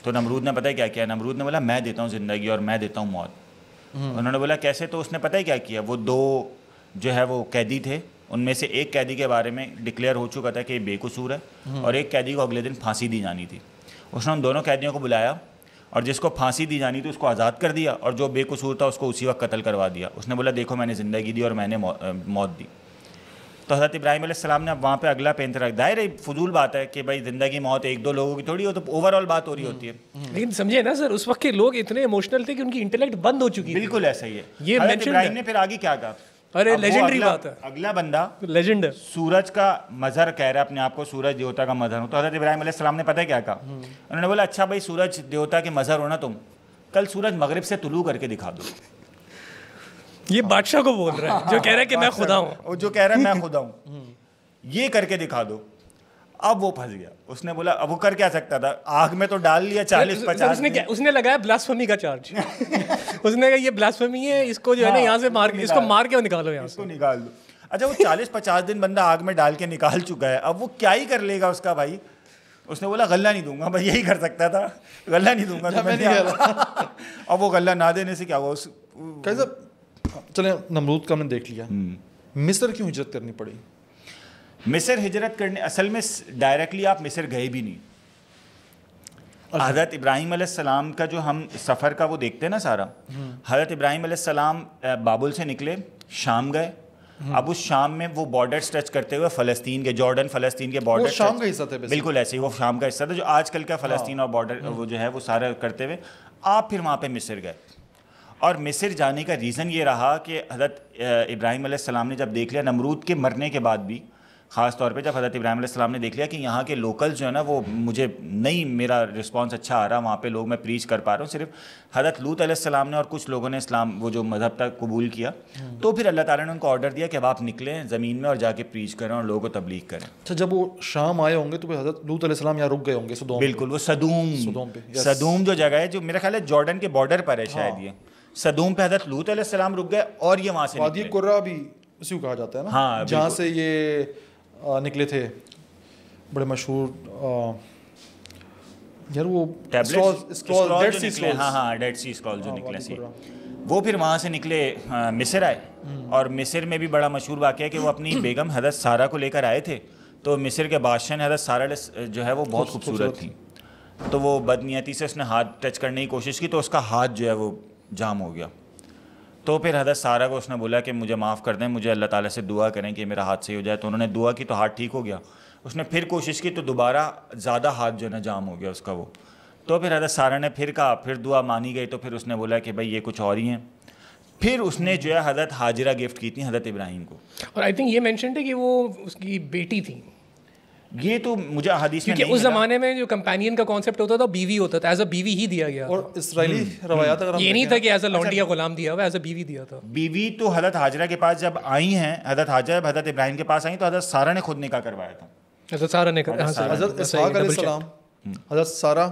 تو نمرود نے پتہ ہے کیا کیا؟ نمرود نے بولا میں دیتا ہوں زندگی اور میں دیتا ہوں موت. انہوں نے بولا کیسے؟ تو اس نے پتہ ہے کیا کیا, وہ دو جو ہے وہ قیدی تھے, ان میں سے ایک قیدی کے بارے میں ڈکلیئر ہو چکا تھا کہ یہ بے قصور ہے, اور ایک قیدی کو اگلے دن پھانسی دی جانی تھی. اس نے ان دونوں قیدیوں کو بلایا اور جس کو پھانسی دی جانی تھی اس کو آزاد کر دیا, اور جو بے قصور تھا اس کو اسی وقت قتل کروا دیا. اس نے بولا دیکھو میں نے زندگی دی اور میں نے موت دی. تو حضرت ابراہیم علیہ السلام نے اب وہاں پہ اگلا پینت رکھ. ظاہر ہے فضول بات ہے کہ بھائی زندگی موت ایک دو لوگوں کی تھوڑی ہو, تو اوور آل بات ہو رہی ہوتی ہے. لیکن سمجھے نا سر, اس وقت کے لوگ اتنے ایموشنل تھے کہ ان کی انٹلیکٹ بند ہو چکی. بالکل ایسا ہی ہے. یہ حضرت ابراہیم نے پھر آگے کیا کہا؟ ارے لیجنڈری بات ہے. اگلا بندہ لیجنڈ ہے, سورج کا مظہر کہہ رہا ہے اپنے آپ کو, سورج دیوتا کا مظہر ہوں. تو حضرت ابراہیم علیہ السلام نے پتہ ہے کیا کہا؟ انہوں نے بولا اچھا بھائی سورج دیوتا کے مظہر ہونا تم, کل سورج مغرب سے طلوع کر کے دکھا دو. یہ بادشاہ کو بول رہا ہے جو کہہ رہا ہے کہ میں خدا ہوں, جو کہہ رہا ہے میں خدا ہوں, یہ کر کے دکھا دو. اب وہ پھنس گیا. اس نے بولا اب وہ کر کیا سکتا تھا, آگ میں تو ڈال لیا 40-50. اس نے لگایا بلاسفیمی کا چارج. اس نے کہا یہ بلاسفیمی ہے, اس کو جو ہے نا یہاں سے مار کے اس کو مار کے نکالو, یہاں سے نکال دو. اچھا وہ 40-50 دن بندہ آگ میں ڈال کے نکال چکا ہے, اب وہ کیا ہی کر لے گا اس کا بھائی. اس نے بولا غلہ نہیں دوں گا. بھائی یہی کر سکتا تھا, غلہ نہیں دوں گا. اب وہ غلہ نہ دینے سے کیا ہوا. کیسا چلیں نمرود کا ہم نے دیکھ لیا, مصر کیوں ہجرت کرنی پڑی؟ مصر ہجرت کرنے اصل میں ڈائریکٹلی آپ مصر گئے بھی نہیں. حضرت ابراہیم علیہ السلام کا جو ہم سفر کا وہ دیکھتے ہیں نا سارا, حضرت ابراہیم علیہ السلام بابل سے نکلے, شام گئے, اب اس شام میں وہ بارڈرز ٹچ کرتے ہوئے فلسطین کے جارڈن فلسطین کے بارڈر شام کا حصہ تھے بالکل ایسے ہی وہ شام کا حصہ تھا جو آج کل کا فلسطین اور بارڈر وہ جو ہے وہ سارا کرتے ہوئے آپ پھر وہاں پہ مصر گئے. اور مصر جانے کا ریزن یہ رہا کہ حضرت ابراہیم علیہ السلام نے جب دیکھ لیا نمرود کے مرنے کے بعد بھی, خاص طور پہ جب حضرت ابراہیم علیہ السلام نے دیکھ لیا کہ یہاں کے لوکل جو ہے نا وہ مجھے نہیں میرا رسپانس اچھا آ رہا, وہاں پہ لوگ میں پریچ کر پا رہا ہوں, صرف حضرت لوط علیہ السلام نے اور کچھ لوگوں نے اسلام وہ جو مذہب تک قبول کیا, تو پھر اللہ تعالیٰ نے ان کو آرڈر دیا کہ اب آپ نکلیں زمین میں اور جا کے پریچ کریں اور لوگوں کو تبلیغ کریں. اچھا, جب وہ شام آئے ہوں گے تو پھر حضرت لوط علیہ السلام یہاں رک گئے ہوں گے صدوم. بالکل, وہ صدوم جو جگہ ہے جو میرا خیال ہے جارڈن کے بارڈر پر ہے شاید, یہ صدوم پہ حضرت لوط علیہ السلام رک گئے اور یہ وہاں سے وادی قرہ بھی اسی کو کہا جاتا ہے نا. ہاں, جہاں سے یہ نکلے تھے بڑے مشہور یار وہ ڈیڈ سی اسکرول جو نکلے سی, وہ پھر وہاں سے نکلے مصر آئے. اور مصر میں بھی بڑا مشہور واقعہ ہے کہ وہ اپنی بیگم حضرت سارہ کو لے کر آئے تھے, تو مصر کے بادشاہ نے حضرت سارہ جو ہے وہ بہت خوبصورت تھی, تو وہ بدنیتی سے اس نے ہاتھ ٹچ کرنے کی کوشش کی تو اس کا ہاتھ جو ہے وہ جام ہو گیا. تو پھر حضرت سارہ کو اس نے بولا کہ مجھے معاف کر دیں, مجھے اللہ تعالیٰ سے دعا کریں کہ میرا ہاتھ صحیح ہو جائے. تو انہوں نے دعا کی تو ہاتھ ٹھیک ہو گیا. اس نے پھر کوشش کی تو دوبارہ زیادہ ہاتھ جو ہے نا جام ہو گیا اس کا وہ. تو پھر حضرت سارہ نے پھر کہا, پھر دعا مانی گئی, تو پھر اس نے بولا کہ بھائی یہ کچھ اور ہی ہیں. پھر اس نے جو ہے حضرت ہاجرہ گفٹ کی تھی حضرت ابراہیم کو, اور آئی تھنک یہ مینشنڈ ہے کہ وہ اس کی بیٹی تھی. یہ تو مجھے حدیث میں کیونکہ اس زمانے میں جو کمپینین کا کانسیپٹ ہوتا تھا بیوی ہوتا تھا, ایز اے بیوی ہی دیا گیا. اور اسرائیلی روایات اگر یہ نہیں تھا کہ ایز اے لونڈی یا غلام دیا ہوا, ایز اے بیوی دیا تھا. بیوی تو حضرت ہاجرہ کے پاس جب آئی ہیں, حضرت ہاجرہ حضرت ابراہیم کے پاس آئیں تو حضرت سارہ نے خود نکاح کروایا تھا. حضرت سارہ نے حضرت اسحاق علیہ السلام حضرت سارہ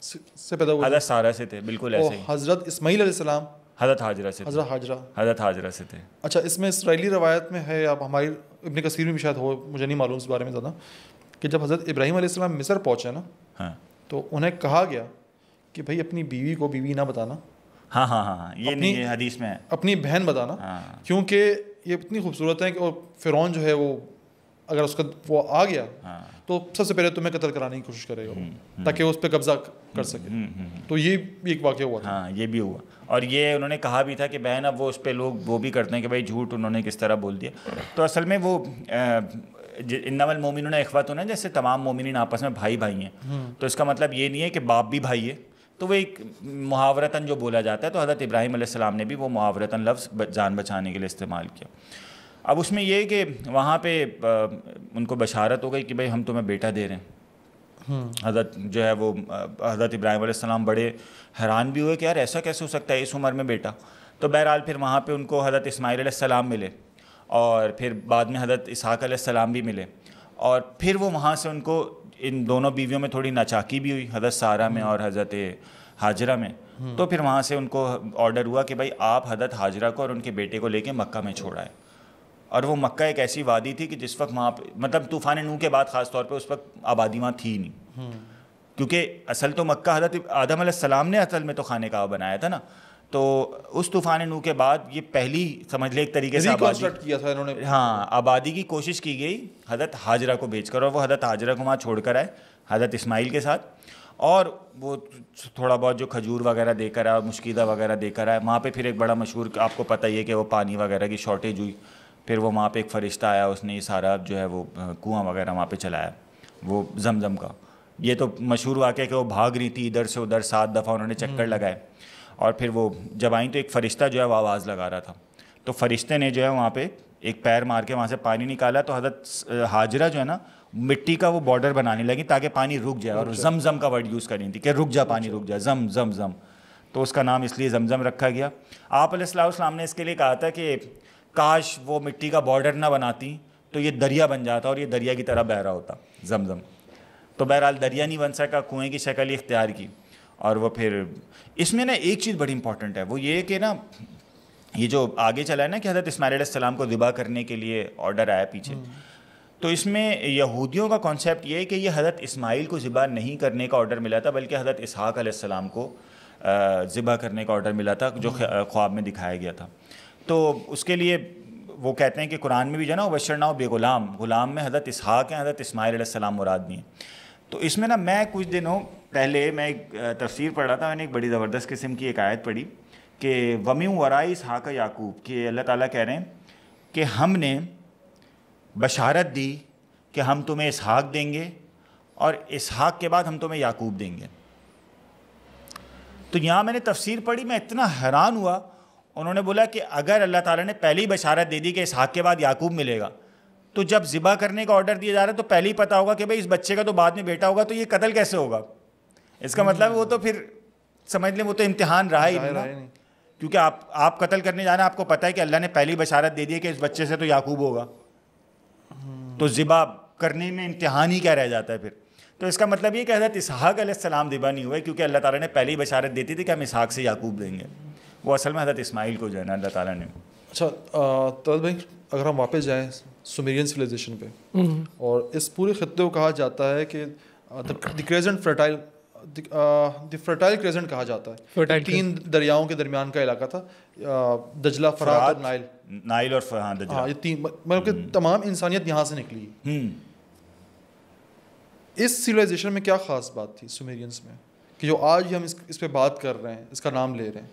سے پیدا ہوئے, حضرت سارہ سے تھے بالکل ایسے ہی. حضرت اسماعیل علیہ السلام حضرت ہاجرہ سے, حضرت ہاجرہ سے تھے. اچھا, اس میں اسرائیلی روایت میں ہے, اب ہماری ابن کثیر میں بھی شاید ہو, مجھے نہیں معلوم اس بارے میں زیادہ, کہ جب حضرت ابراہیم علیہ السلام مصر پہنچے نا, ہاں, تو انہیں کہا گیا کہ بھائی اپنی بیوی کو بیوی نہ بتانا. ہاں ہاں ہاں, یہ حدیث میں ہے, اپنی بہن بتانا, کیونکہ یہ اتنی خوبصورت ہے کہ اور فرعون جو ہے وہ اگر اس کا وہ آ گیا تو سب سے پہلے تمہیں قتل کرانے کی کوشش کرے گا تاکہ اس پہ قبضہ کر سکے. تو یہ بھی ایک واقعہ ہوا تھا. ہاں, یہ بھی ہوا. اور یہ انہوں نے کہا بھی تھا کہ بہن اب وہ اس پہ لوگ وہ بھی کرتے ہیں کہ بھائی جھوٹ انہوں نے کس طرح بول دیا. تو اصل میں وہ انما المؤمنون اخوۃ ہے, جیسے تمام مومنین آپس میں بھائی بھائی ہیں, تو اس کا مطلب یہ نہیں ہے کہ باپ بھی بھائی ہے, تو وہ ایک محاورتاً جو بولا جاتا ہے. تو حضرت ابراہیم علیہ السلام نے بھی وہ محاورتاً لفظ جان بچانے کے لیے استعمال کیا. اب اس میں یہ کہ وہاں پہ ان کو بشارت ہو گئی کہ بھائی ہم تمہیں بیٹا دے رہے ہیں. حضرت جو ہے وہ حضرت ابراہیم علیہ السلام بڑے حیران بھی ہوئے کہ یار ایسا کیسے ہو سکتا ہے اس عمر میں بیٹا. تو بہرحال پھر وہاں پہ ان کو حضرت اسماعیل علیہ السلام ملے, اور پھر بعد میں حضرت اسحاق علیہ السلام بھی ملے, اور پھر وہ وہاں سے ان کو ان دونوں بیویوں میں تھوڑی ناچاکی بھی ہوئی, حضرت سارہ میں اور حضرت ہاجرہ میں. تو پھر وہاں سے ان کو آرڈر ہوا کہ بھائی آپ حضرت ہاجرہ کو اور ان کے بیٹے کو لے کے مکہ میں چھوڑ آئے. اور وہ مکہ ایک ایسی وادی تھی کہ جس وقت وہاں پہ مطلب طوفان نوح کے بعد خاص طور پہ اس وقت آبادی وہاں تھی نہیں, کیونکہ اصل تو مکہ حضرت آدم علیہ السلام نے اصل میں تو خانہ کعبہ بنایا تھا نا. تو اس طوفان نوح کے بعد یہ پہلی سمجھ لے ایک طریقے سے کیا تھا انہوں نے, ہاں, آبادی کی کوشش کی گئی حضرت ہاجرہ کو بھیج کر, اور وہ حضرت ہاجرہ کو وہاں چھوڑ کر آئے حضرت اسماعیل کے ساتھ. اور وہ تھوڑا بہت جو کھجور وغیرہ دے کر آئے, مشکیدہ وغیرہ دے کر آئے. وہاں پہ پھر ایک بڑا مشہور آپ کو پتہ ہی ہے کہ وہ پانی وغیرہ کی شارٹیج ہوئی. پھر وہ وہاں پہ ایک فرشتہ آیا, اس نے یہ سارا جو ہے وہ کنواں وغیرہ وہاں پہ چلایا, وہ زمزم کا. یہ تو مشہور واقعہ کہ وہ بھاگ رہی تھی ادھر سے ادھر, 7 دفعہ انہوں نے چکر لگائے. اور پھر وہ جب آئیں تو ایک فرشتہ جو ہے وہ آواز لگا رہا تھا, تو فرشتے نے جو ہے وہاں پہ ایک پیر مار کے وہاں سے پانی نکالا. تو حضرت ہاجرہ جو ہے نا مٹی کا وہ بارڈر بنانے لگی تاکہ پانی رک جائے, اور زمزم کا ورڈ یوز کر رہی تھی کہ رک جا پانی رک جائے, زم زم زم. تو اس کا نام اس لیے زمزم رکھا گیا. آپ علیہ السلام نے اس کے لیے کہا تھا کہ کاش وہ مٹی کا بارڈر نہ بناتی تو یہ دریا بن جاتا اور یہ دریا کی طرح بہ رہا ہوتا زمزم. تو بہرحال دریا نہیں بن سکا, کنویں کی شکل ہی اختیار کی. اور وہ پھر اس میں نا ایک چیز بڑی امپورٹنٹ ہے, وہ یہ کہ نا یہ جو آگے چلا ہے نا کہ حضرت اسماعیل علیہ السلام کو ذبح کرنے کے لیے آرڈر آیا پیچھے, تو اس میں یہودیوں کا کانسیپٹ یہ ہے کہ یہ حضرت اسماعیل کو ذبح نہیں کرنے کا آرڈر ملا تھا, بلکہ حضرت اسحاق علیہ السلام کو ذبح کرنے کا آرڈر ملا تھا جو خواب میں دکھایا گیا تھا. تو اس کے لیے وہ کہتے ہیں کہ قرآن میں بھی جو ہے نا وبشرناہ بغلام, غلام میں حضرت اسحاق ہیں, حضرت اسماعیل علیہ السلام مراد نہیں ہیں. تو اس میں نا میں کچھ دنوں پہلے میں ایک تفسیر پڑھ رہا تھا, میں نے ایک بڑی زبردست قسم کی ایک آیت پڑھی کہ وَمِن وَرَاءِ اسحاق یعقوب, کہ اللہ تعالیٰ کہہ رہے ہیں کہ ہم نے بشارت دی کہ ہم تمہیں اسحاق دیں گے اور اسحاق کے بعد ہم تمہیں یعقوب دیں گے. تو یہاں میں نے تفسیر پڑھی, میں اتنا حیران ہوا. انہوں نے بولا کہ اگر اللہ تعالیٰ نے پہلی بشارت دے دی کہ اسحاق کے بعد یعقوب ملے گا, تو جب ذبح کرنے کا آرڈر دیا جا رہا ہے تو پہلے ہی پتہ ہوگا کہ بھئی اس بچے کا تو بعد میں بیٹا ہوگا, تو یہ قتل کیسے ہوگا؟ اس کا مطلب وہ تو پھر سمجھ لیں وہ تو امتحان رہا ہی نہیں, کیونکہ آپ قتل کرنے جانا, آپ کو پتہ ہے کہ اللہ نے پہلی بشارت دے دی کہ اس بچے سے تو یعقوب ہوگا, تو ذبح کرنے میں امتحان ہی کیا رہ جاتا ہے پھر. تو اس کا مطلب یہ کہ حضرت اسحاق علیہ السلام ذبح نہیں ہوئے, کیونکہ اللہ تعالیٰ نے پہلی بشارت دیتی تھی کہ ہم اسحاق سے یعقوب دیں گے. وہ اصل میں حضرت اسماعیل کو جو ہے نا اللہ تعالیٰ نے. اچھا طلعت بھائی, اگر ہم واپس جائیں سومیرین سویلائزیشن پہ, اور اس پورے خطے کو کہا جاتا ہے کہ دی کریزنٹ فرٹائل, دی فرٹائل کریزنٹ کہا جاتا ہے. 3 دریاؤں کے درمیان کا علاقہ تھا, دجلہ, فرات اور نائل اور دجلہ. یہ 3, مطلب کہ تمام انسانیت یہاں سے نکلی. اس سویلائزیشن میں کیا خاص بات تھی سومیرینس میں کہ جو آج ہم اس پہ بات کر رہے ہیں, اس کا نام لے رہے ہیں؟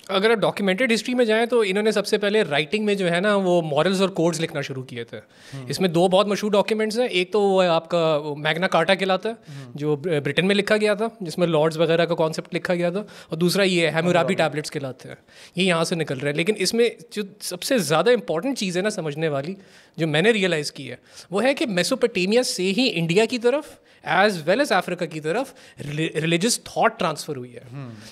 اگر آپ ڈاکیومنٹڈ ہسٹری میں جائیں تو انہوں نے سب سے پہلے رائٹنگ میں جو ہے نا وہ مورلز اور کوڈز لکھنا شروع کیے تھے. اس میں 2 بہت مشہور ڈاکیومنٹس ہیں. ایک تو وہ آپ کا میگنا کارٹا کہلاتا ہے جو برٹن میں لکھا گیا تھا, جس میں لارڈز وغیرہ کا کانسیپٹ لکھا گیا تھا, اور دوسرا یہ ہیمورابی ٹیبلٹس کہلاتے ہیں, یہ یہاں سے نکل رہے ہیں. لیکن اس میں جو سب سے زیادہ امپورٹنٹ چیز ہے نا سمجھنے والی, جو میں نے ریئلائز کی ہے, وہ ہے کہ میسوپوٹیمیا سے ہی انڈیا کی طرف ایز ویل ایز افریقہ کی طرف ریلیجس تھاٹ ٹرانسفر ہوئی ہے.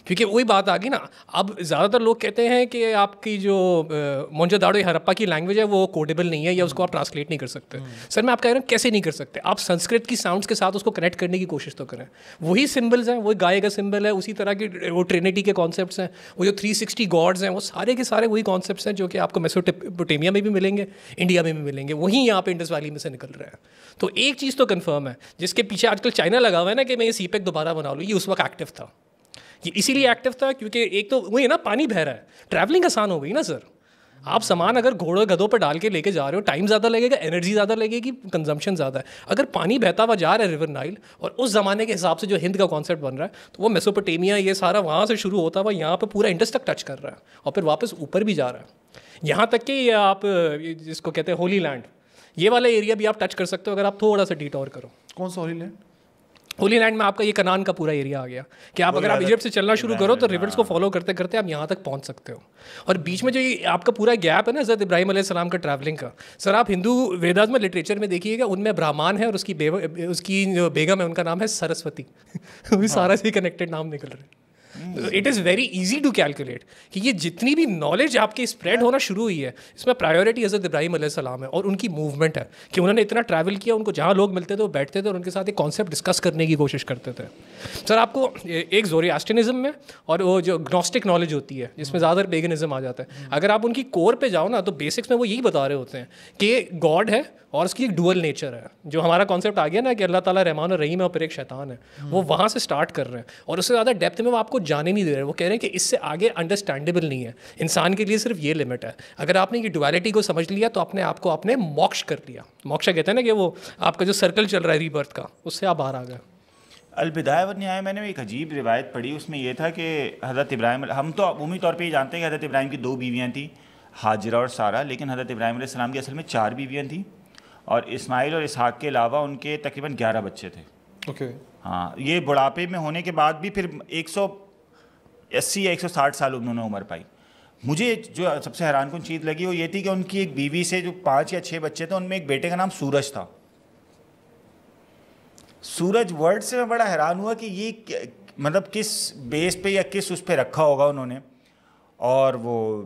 کیونکہ وہی بات آ گئی نا, اب زیادہ تر لوگ کہتے ہیں کہ آپ کی جو مونجو داڑو ہرپا کی لینگویج ہے وہ کوڈیبل نہیں ہے یا اس کو آپ ٹرانسلیٹ نہیں کر سکتے. سر میں آپ کہہ رہا ہوں کیسے نہیں کر سکتے, آپ سنسکرت کی ساؤنڈس کے ساتھ اس کو کنیکٹ کرنے کی کوشش تو کریں. وہی سمبلز ہیں, وہی گائے کا سمبل ہے, اسی طرح کی وہ ٹرینٹی کے کانسیپٹس ہیں, وہ جو 360 گاڈز ہیں, وہ سارے کے سارے وہی کانسیپٹس ہیں جو کہ آپ کو میسوپوٹیمیا میں بھی ملیں گے, انڈیا میں بھی ملیں گے, وہیں یہاں پہ انڈس ویلی میں سے نکل رہے ہیں. تو ایک چیز تو کنفرم ہے, جس کے پیچھے آج کل چائنا لگا ہوا ہے نا کہ میں یہ سی پیک دوبارہ بنا لوں, یہ اس وقت ایکٹیو تھا. یہ اسی لیے ایکٹیو تھا کیونکہ ایک تو وہی ہے نا, پانی بہ رہا ہے, ٹریولنگ آسان ہو گئی نا سر. آپ سامان اگر گھوڑوں گدھوں پہ ڈال کے لے کے جا رہے ہو, ٹائم زیادہ لگے گا, انرجی زیادہ لگے گی, کنزمپشن زیادہ ہے. اگر پانی بہتا ہوا جا رہا ہے ریور نائل, اور اس زمانے کے حساب سے جو ہند کا کانسیپٹ بن رہا ہے, تو وہ میسوپوٹیمیا یہ سارا وہاں سے شروع ہوتا ہوا یہاں پہ پورا انڈس تک ٹچ کر رہا ہے, اور پھر واپس اوپر بھی جا رہا ہے, یہاں تک کہ یہ آپ جس کو کہتے ہیں ہولی لینڈ, یہ والا ایریا بھی آپ ٹچ کر سکتے ہو اگر آپ تھوڑا سا ڈیٹور کرو. کون سا ہولی لینڈ؟ ہولی لینڈ میں آپ کا یہ کنان کا پورا ایریا آ گیا کہ آپ اگر آپ ایجپٹ سے چلنا شروع کرو تو ریورس کو فالو کرتے کرتے آپ یہاں تک پہنچ سکتے ہو. اور بیچ میں جو یہ آپ کا پورا گیپ ہے نا حضرت ابراہیم علیہ السلام کا ٹریولنگ کا, سر آپ ہندو ویداز میں لٹریچر میں دیکھیے گا, ان میں برہمان ہے اور اس کی جو بیگم ہے ان کا نام ہے سرسوتی. بھی سارا سے کنیکٹڈ نام نکل رہے ہیں. It is very easy to calculate کہ یہ جتنی بھی نالج آپ کی اسپریڈ ہونا شروع ہوئی ہے, اس میں پرائیورٹی حضرت ابراہیم علیہ السلام ہے اور ان کی موومنٹ ہے کہ انہوں نے اتنا ٹریول کیا, ان کو جہاں لوگ ملتے تھے وہ بیٹھتے تھے اور ان کے ساتھ ایک کانسیپٹ ڈسکس کرنے کی کوشش کرتے تھے. سر آپ کو ایک زوریاسٹینزم میں اور وہ جو گنوسٹک نالج ہوتی ہے جس میں زیادہ پیگنزم آ جاتا ہے, اگر آپ ان کی کور پہ جاؤ نا تو بیسکس میں وہ یہی بتا رہے ہوتے ہیں کہ گاڈ ہے اور اس کی ایک ڈوئل نیچر ہے. جو ہمارا کانسیپٹ آ گیا نا کہ اللہ تعالیٰ رحمان اور رحیم ہے اور پھر ایک شیطان ہے, وہ وہاں سے اسٹارٹ کر رہے ہیں اور اس سے زیادہ ڈیپتھ میں وہ آپ کو جانے نہیں دے رہے. وہ کہہ رہے ہیں کہ اس سے آگے انڈرسٹینڈیبل نہیں ہے, انسان کے لیے صرف یہ لمٹ ہے. اگر آپ نے یہ ڈویلٹی کو سمجھ لیا تو اپنے آپ کو آپ نے موکش کر لیا. موکشا کہتے ہیں نا کہ وہ آپ کا جو سرکل چل رہا ہے ری برتھ کا, اس سے آپ باہر آ گئے. البدایہ والنہایہ میں نے ایک عجیب روایت پڑھی, اس میں یہ تھا کہ حضرت ابراہیم, ہم تو عمومی طور پہ یہ جانتے ہیں کہ حضرت ابراہیم کی 2 بیویاں تھیں, ہاجرہ اور سارہ, لیکن حضرت ابراہیم علیہ السلام کی اصل میں 4 بیویاں تھیں, اور اسماعیل اور اسحاق کے علاوہ ان کے تقریباً 11 بچے تھے. اوکے ہاں, یہ بڑھاپے میں ہونے کے بعد بھی پھر 180 یا 160 سال انہوں نے عمر پائی. مجھے جو سب سے حیران کن چیز لگی وہ یہ تھی کہ ان کی ایک بیوی سے جو 5 یا 6 بچے تھے, ان میں ایک بیٹے کا نام سورج تھا. سورج ورڈ سے میں بڑا حیران ہوا کہ یہ مطلب کس بیس پہ یا کس اس پہ رکھا ہوگا انہوں نے, اور وہ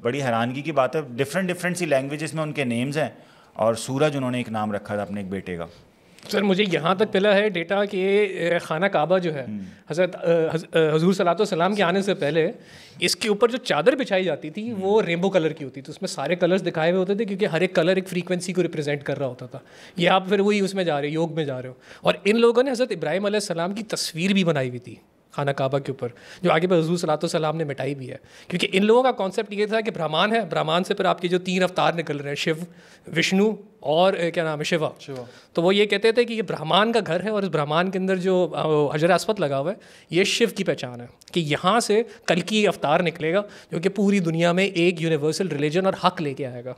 بڑی حیرانگی کی بات ہے. ڈفرینٹ سی لینگویجز میں ان کے نیمز ہیں, اور سورج انہوں نے ایک نام رکھا تھا اپنے ایک بیٹے کا. سر مجھے یہاں تک ملا ہے ڈیٹا کہ خانہ کعبہ جو ہے حضرت حضور صلی اللہ علیہ وسلم کے آنے سے پہلے اس کے اوپر جو چادر بچھائی جاتی تھی وہ ریمبو کلر کی ہوتی تھی. اس میں سارے کلرز دکھائے ہوئے ہوتے تھے کیونکہ ہر ایک کلر ایک فریکوینسی کو ریپرزینٹ کر رہا ہوتا تھا. یہ آپ پھر وہی اس میں جا رہے ہو, یوگ میں جا رہے ہو. اور ان لوگوں نے حضرت ابراہیم علیہ السلام کی تصویر بھی بنائی ہوئی تھی خانہ کعبہ کے اوپر, جو آگے پہ حضور صلی اللہ علیہ وسلم نے مٹائی بھی ہے. کیونکہ ان لوگوں کا کانسیپٹ یہ تھا کہ برہمان ہے, برہمان سے پھر آپ کے جو 3 اوتار نکل رہے ہیں, شیو, وشنو اور کیا نام ہے, شیوا. تو وہ یہ کہتے تھے کہ یہ برہمان کا گھر ہے اور اس برہمان کے اندر جو حجر اسود لگا ہوا ہے یہ شیو کی پہچان ہے کہ یہاں سے کل کی اوتار نکلے گا جو کہ پوری دنیا میں ایک یونیورسل ریلیجن اور حق لے کے آئے گا.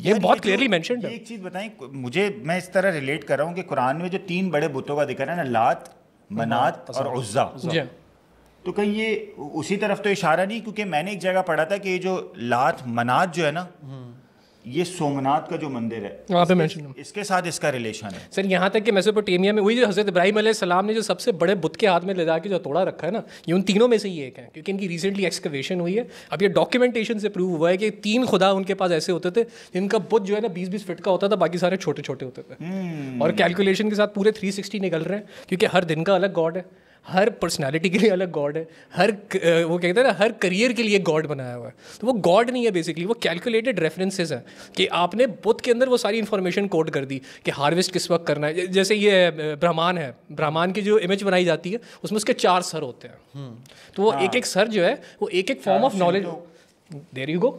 یہ بہت کلیئرلی مینشنڈ ہے. ایک چیز بتائیں مجھے, میں اس طرح ریلیٹ کر رہا ہوں کہ قرآن میں جو 3 بڑے بتوں کا ذکر ہے نا, لات, منات اور عزا, تو کہیں یہ اسی طرف تو اشارہ نہیں, کیونکہ میں نے ایک جگہ پڑھا تھا کہ یہ جو لات منات جو ہے نا, یہ سومنات کا جو مندر ہے وہاں پہ مینشن, اس کے ساتھ اس کا ریلیشن ہے. سر یہاں تک کہ میسوپوٹیمیا میں وہی جو حضرت ابراہیم علیہ السلام نے جو سب سے بڑے بت کے ہاتھ میں لے جا کے جو توڑا رکھا ہے نا, یہ ان تینوں میں سے ہی ایک ہے, کیونکہ ان کی ریسنٹلی ایکسکویشن ہوئی ہے. اب یہ ڈاکیومنٹیشن سے پروو ہوا ہے کہ 3 خدا ان کے پاس ایسے ہوتے تھے جن کا بت جو ہے نا 20-20 فٹ کا ہوتا تھا, باقی سارے چھوٹے چھوٹے ہوتے تھے, اور کیلکولیشن کے ساتھ پورے 360 نکل رہے ہیں, کیونکہ ہر دن کا الگ گاڈ ہے, ہر پرسنالٹی کے لیے الگ گاڈ ہے, ہر وہ کہتے ہیں نا ہر کریئر کے لیے گاڈ بنایا ہوا ہے. تو وہ گاڈ نہیں ہے بیسکلی, وہ کیلکولیٹڈ ریفرنسز ہیں کہ آپ نے بت کے اندر وہ ساری انفارمیشن کوڈ کر دی کہ ہارویسٹ کس وقت کرنا ہے. جیسے یہ برہمان ہے, برہمان کی جو امیج بنائی جاتی ہے اس میں اس کے 4 سر ہوتے ہیں, تو وہ ایک ایک سر جو ہے وہ ایک ایک form of knowledge, there you go,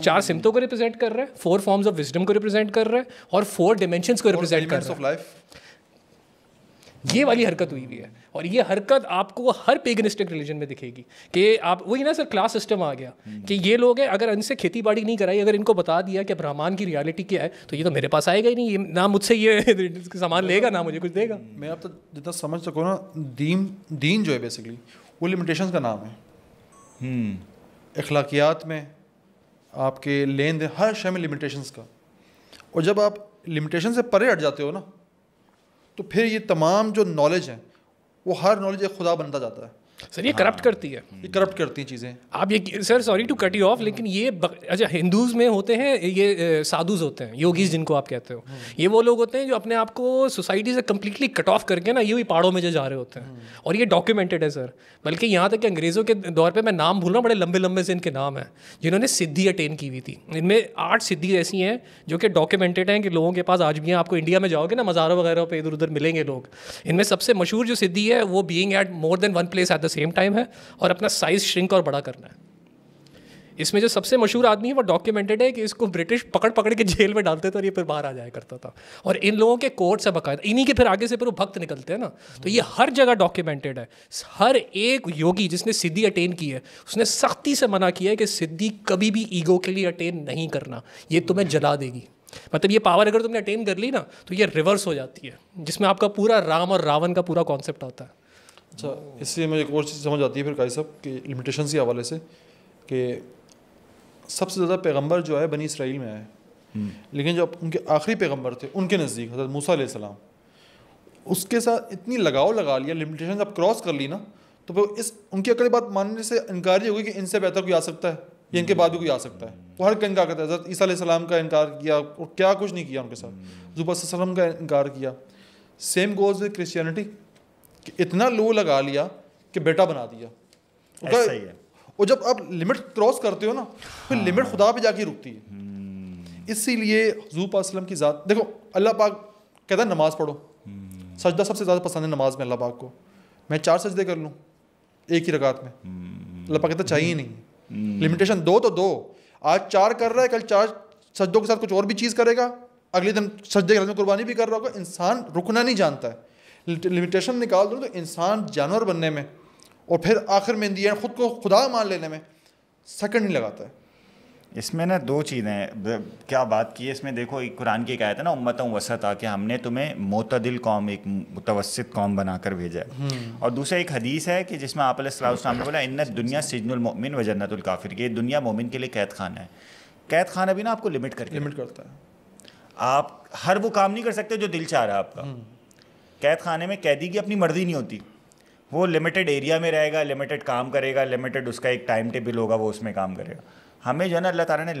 4 سمتوں کو ریپرزینٹ کر رہا ہے, 4 فارمز آف وزڈم کو ریپرزینٹ کر رہا ہے, اور 4 ڈائمینشنس کو ریپرزینٹ کر رہا ہے. یہ والی حرکت ہوئی ہے, اور یہ حرکت آپ کو ہر پیگنسٹک ریلیجن میں دکھے گی کہ آپ وہی نا سر کلاس سسٹم آ گیا کہ یہ لوگ ہیں, اگر ان سے کھیتی باڑی نہیں کرائی, اگر ان کو بتا دیا کہ برہمان کی ریالٹی کیا ہے, تو یہ تو میرے پاس آئے گا ہی نہیں, نہ مجھ سے یہ سامان لے گا نہ مجھے کچھ دے گا. میں اب تک جتنا سمجھ سکوں نا, دین جو ہے بیسکلی وہ لمیٹیشنز کا نام ہے. اخلاقیات میں, آپ کے لین دین, ہر شے میں لمیٹیشنز کا, اور جب آپ لمیٹیشن سے پرے ہٹ جاتے ہو نا, تو پھر یہ تمام جو نالج ہیں وہ ہر نالج ایک خدا بنتا جاتا ہے. سر یہ کرپٹ کرتی ہے, یہ کرپٹ کرتی ہیں چیزیں. آپ یہ sir sorry to cut you off, لیکن یہ اچھا ہندوز میں ہوتے ہیں یہ سادھوز ہوتے ہیں, یوگیز جن کو آپ کہتے ہو, یہ وہ لوگ ہوتے ہیں جو اپنے آپ کو سوسائٹی سے کمپلیٹلی کٹ آف کر کے نا یہ پہاڑوں میں جو جا رہے ہوتے ہیں, اور یہ ڈاکیومنٹڈ ہے سر. بلکہ یہاں تک کہ انگریزوں کے دور پہ, میں نام بھول رہا ہوں, بڑے لمبے لمبے سے ان کے نام ہیں جنہوں نے سدھی اٹین کی ہوئی تھی. ان میں 8 سدھی ایسی ہیں جو کہ ڈاکیومنٹڈ ہیں کہ لوگوں کے پاس آج بھی ہیں. آپ کو انڈیا میں جاؤ گے نا, مزاروں وغیرہ پہ ادھر ادھر ملیں گے لوگ. ان میں سب سے مشہور جو سدھی ہے وہ being at more than 1 place at the same time ہے, اور اپنا سائز شرنک اور بڑا کرنا ہے. اس میں جو سب سے مشہور آدمی ہے وہ ڈاکیومنٹڈ ہے کہ اس کو برٹش پکڑ کے جیل میں ڈالتے تھے اور یہ پھر باہر آ جایا کرتا تھا. اور ان لوگوں کے کوٹ سے باقاعدہ انہی کے پھر آگے سے پھر وہ بھکت نکلتے ہیں نا, تو یہ ہر جگہ ڈاکیومنٹڈ ہے. ہر ایک یوگی جس نے سدھی اٹین کی ہے اس نے سختی سے منع کیا ہے کہ سدھی کبھی بھی ایگو کے لیے اٹین نہیں کرنا, یہ تمہیں جلا دے گی. مطلب یہ پاور اگر تم نے اٹین کر لی نا تو یہ ریورس ہو جاتی ہے, جس میں آپ کا پورا رام اور راون کا پورا کانسیپٹ آتا ہے. اچھا, اس سے مجھے ایک اور چیز سمجھ آتی ہے پھر قاضی صاحب کہ لمیٹیشنز کے حوالے سے, کہ سب سے زیادہ پیغمبر جو ہے بنی اسرائیل میں آئے, لیکن جو ان کے آخری پیغمبر تھے ان کے نزدیک حضرت موسیٰ علیہ السلام, اس کے ساتھ اتنی لگاؤ لگا لیا, لمیٹیشن اب کراس کر لی نا, تو پھر ان کی اکیلی بات ماننے سے انکار ہی ہوگی کہ ان سے بہتر کوئی آ سکتا ہے یا ان کے بعد بھی کوئی آ سکتا ہے. وہ ہر کا انکار کرتا ہے. حضرت عیسیٰ علیہ السلام کا انکار کیا, اور کیا کچھ نہیں کیا ان کے ساتھ. حضور صلی اللہ علیہ وسلم کا انکار کیا. سیم گوز ود کرسچینٹی, کہ اتنا لو لگا لیا کہ بیٹا بنا دیا. اور جب آپ لمٹ کراس کرتے ہو نا, پھر لمٹ خدا پہ جا کے رکتی ہے. اسی لیے حضور صلی اللہ علیہ وسلم کی ذات دیکھو, اللہ پاک کہتا ہے نماز پڑھو, سجدہ سب سے زیادہ پسند ہے نماز میں اللہ پاک کو. میں 4 سجدے کر لوں ایک ہی رکعت میں, اللہ پاک کہتا چاہیے نہیں. لمیٹیشن 2 تو 2, آج 4 کر رہا ہے, کل 4 سجدوں کے ساتھ کچھ اور بھی چیز کرے گا, اگلے دن سجدے کے میں قربانی بھی کر رہا ہوگا. انسان رکنا نہیں جانتا ہے. لمیٹیشن نکال دوں تو انسان جانور بننے میں اور پھر آخر میں اندیا خود کو خدا مان لینے میں سیکنڈ نہیں لگاتا ہے. اس میں نا 2 چیزیں کیا بات کی ہے اس میں. دیکھو ایک قرآن کی ایک آیت ہے نا, امتاً وسطا, کہ ہم نے تمہیں معتدل قوم, ایک متوسط قوم بنا کر بھیجا ہے. اور دوسرا ایک حدیث ہے کہ جس میں آپ علیہ السلام نے بولا ان دنیا سجن المؤمن و جنت الکافر, کہ دنیا مومن کے لیے قید خانہ ہے. قید خانہ بھی نا آپ کو لمٹ کرتا ہے. آپ ہر وہ کام نہیں کر سکتے جو دل چاہ رہا ہے آپ کا. قید خانے میں قیدی کی اپنی مرضی نہیں ہوتی, وہ لمیٹڈ ایریا میں رہے گا, لمیٹڈ کام کرے گا, لمیٹڈ اس کا ایک ٹائم ٹیبل ہوگا, وہ اس میں کام کرے گا. ہمیں جو ہے نا اللہ تعالیٰ نے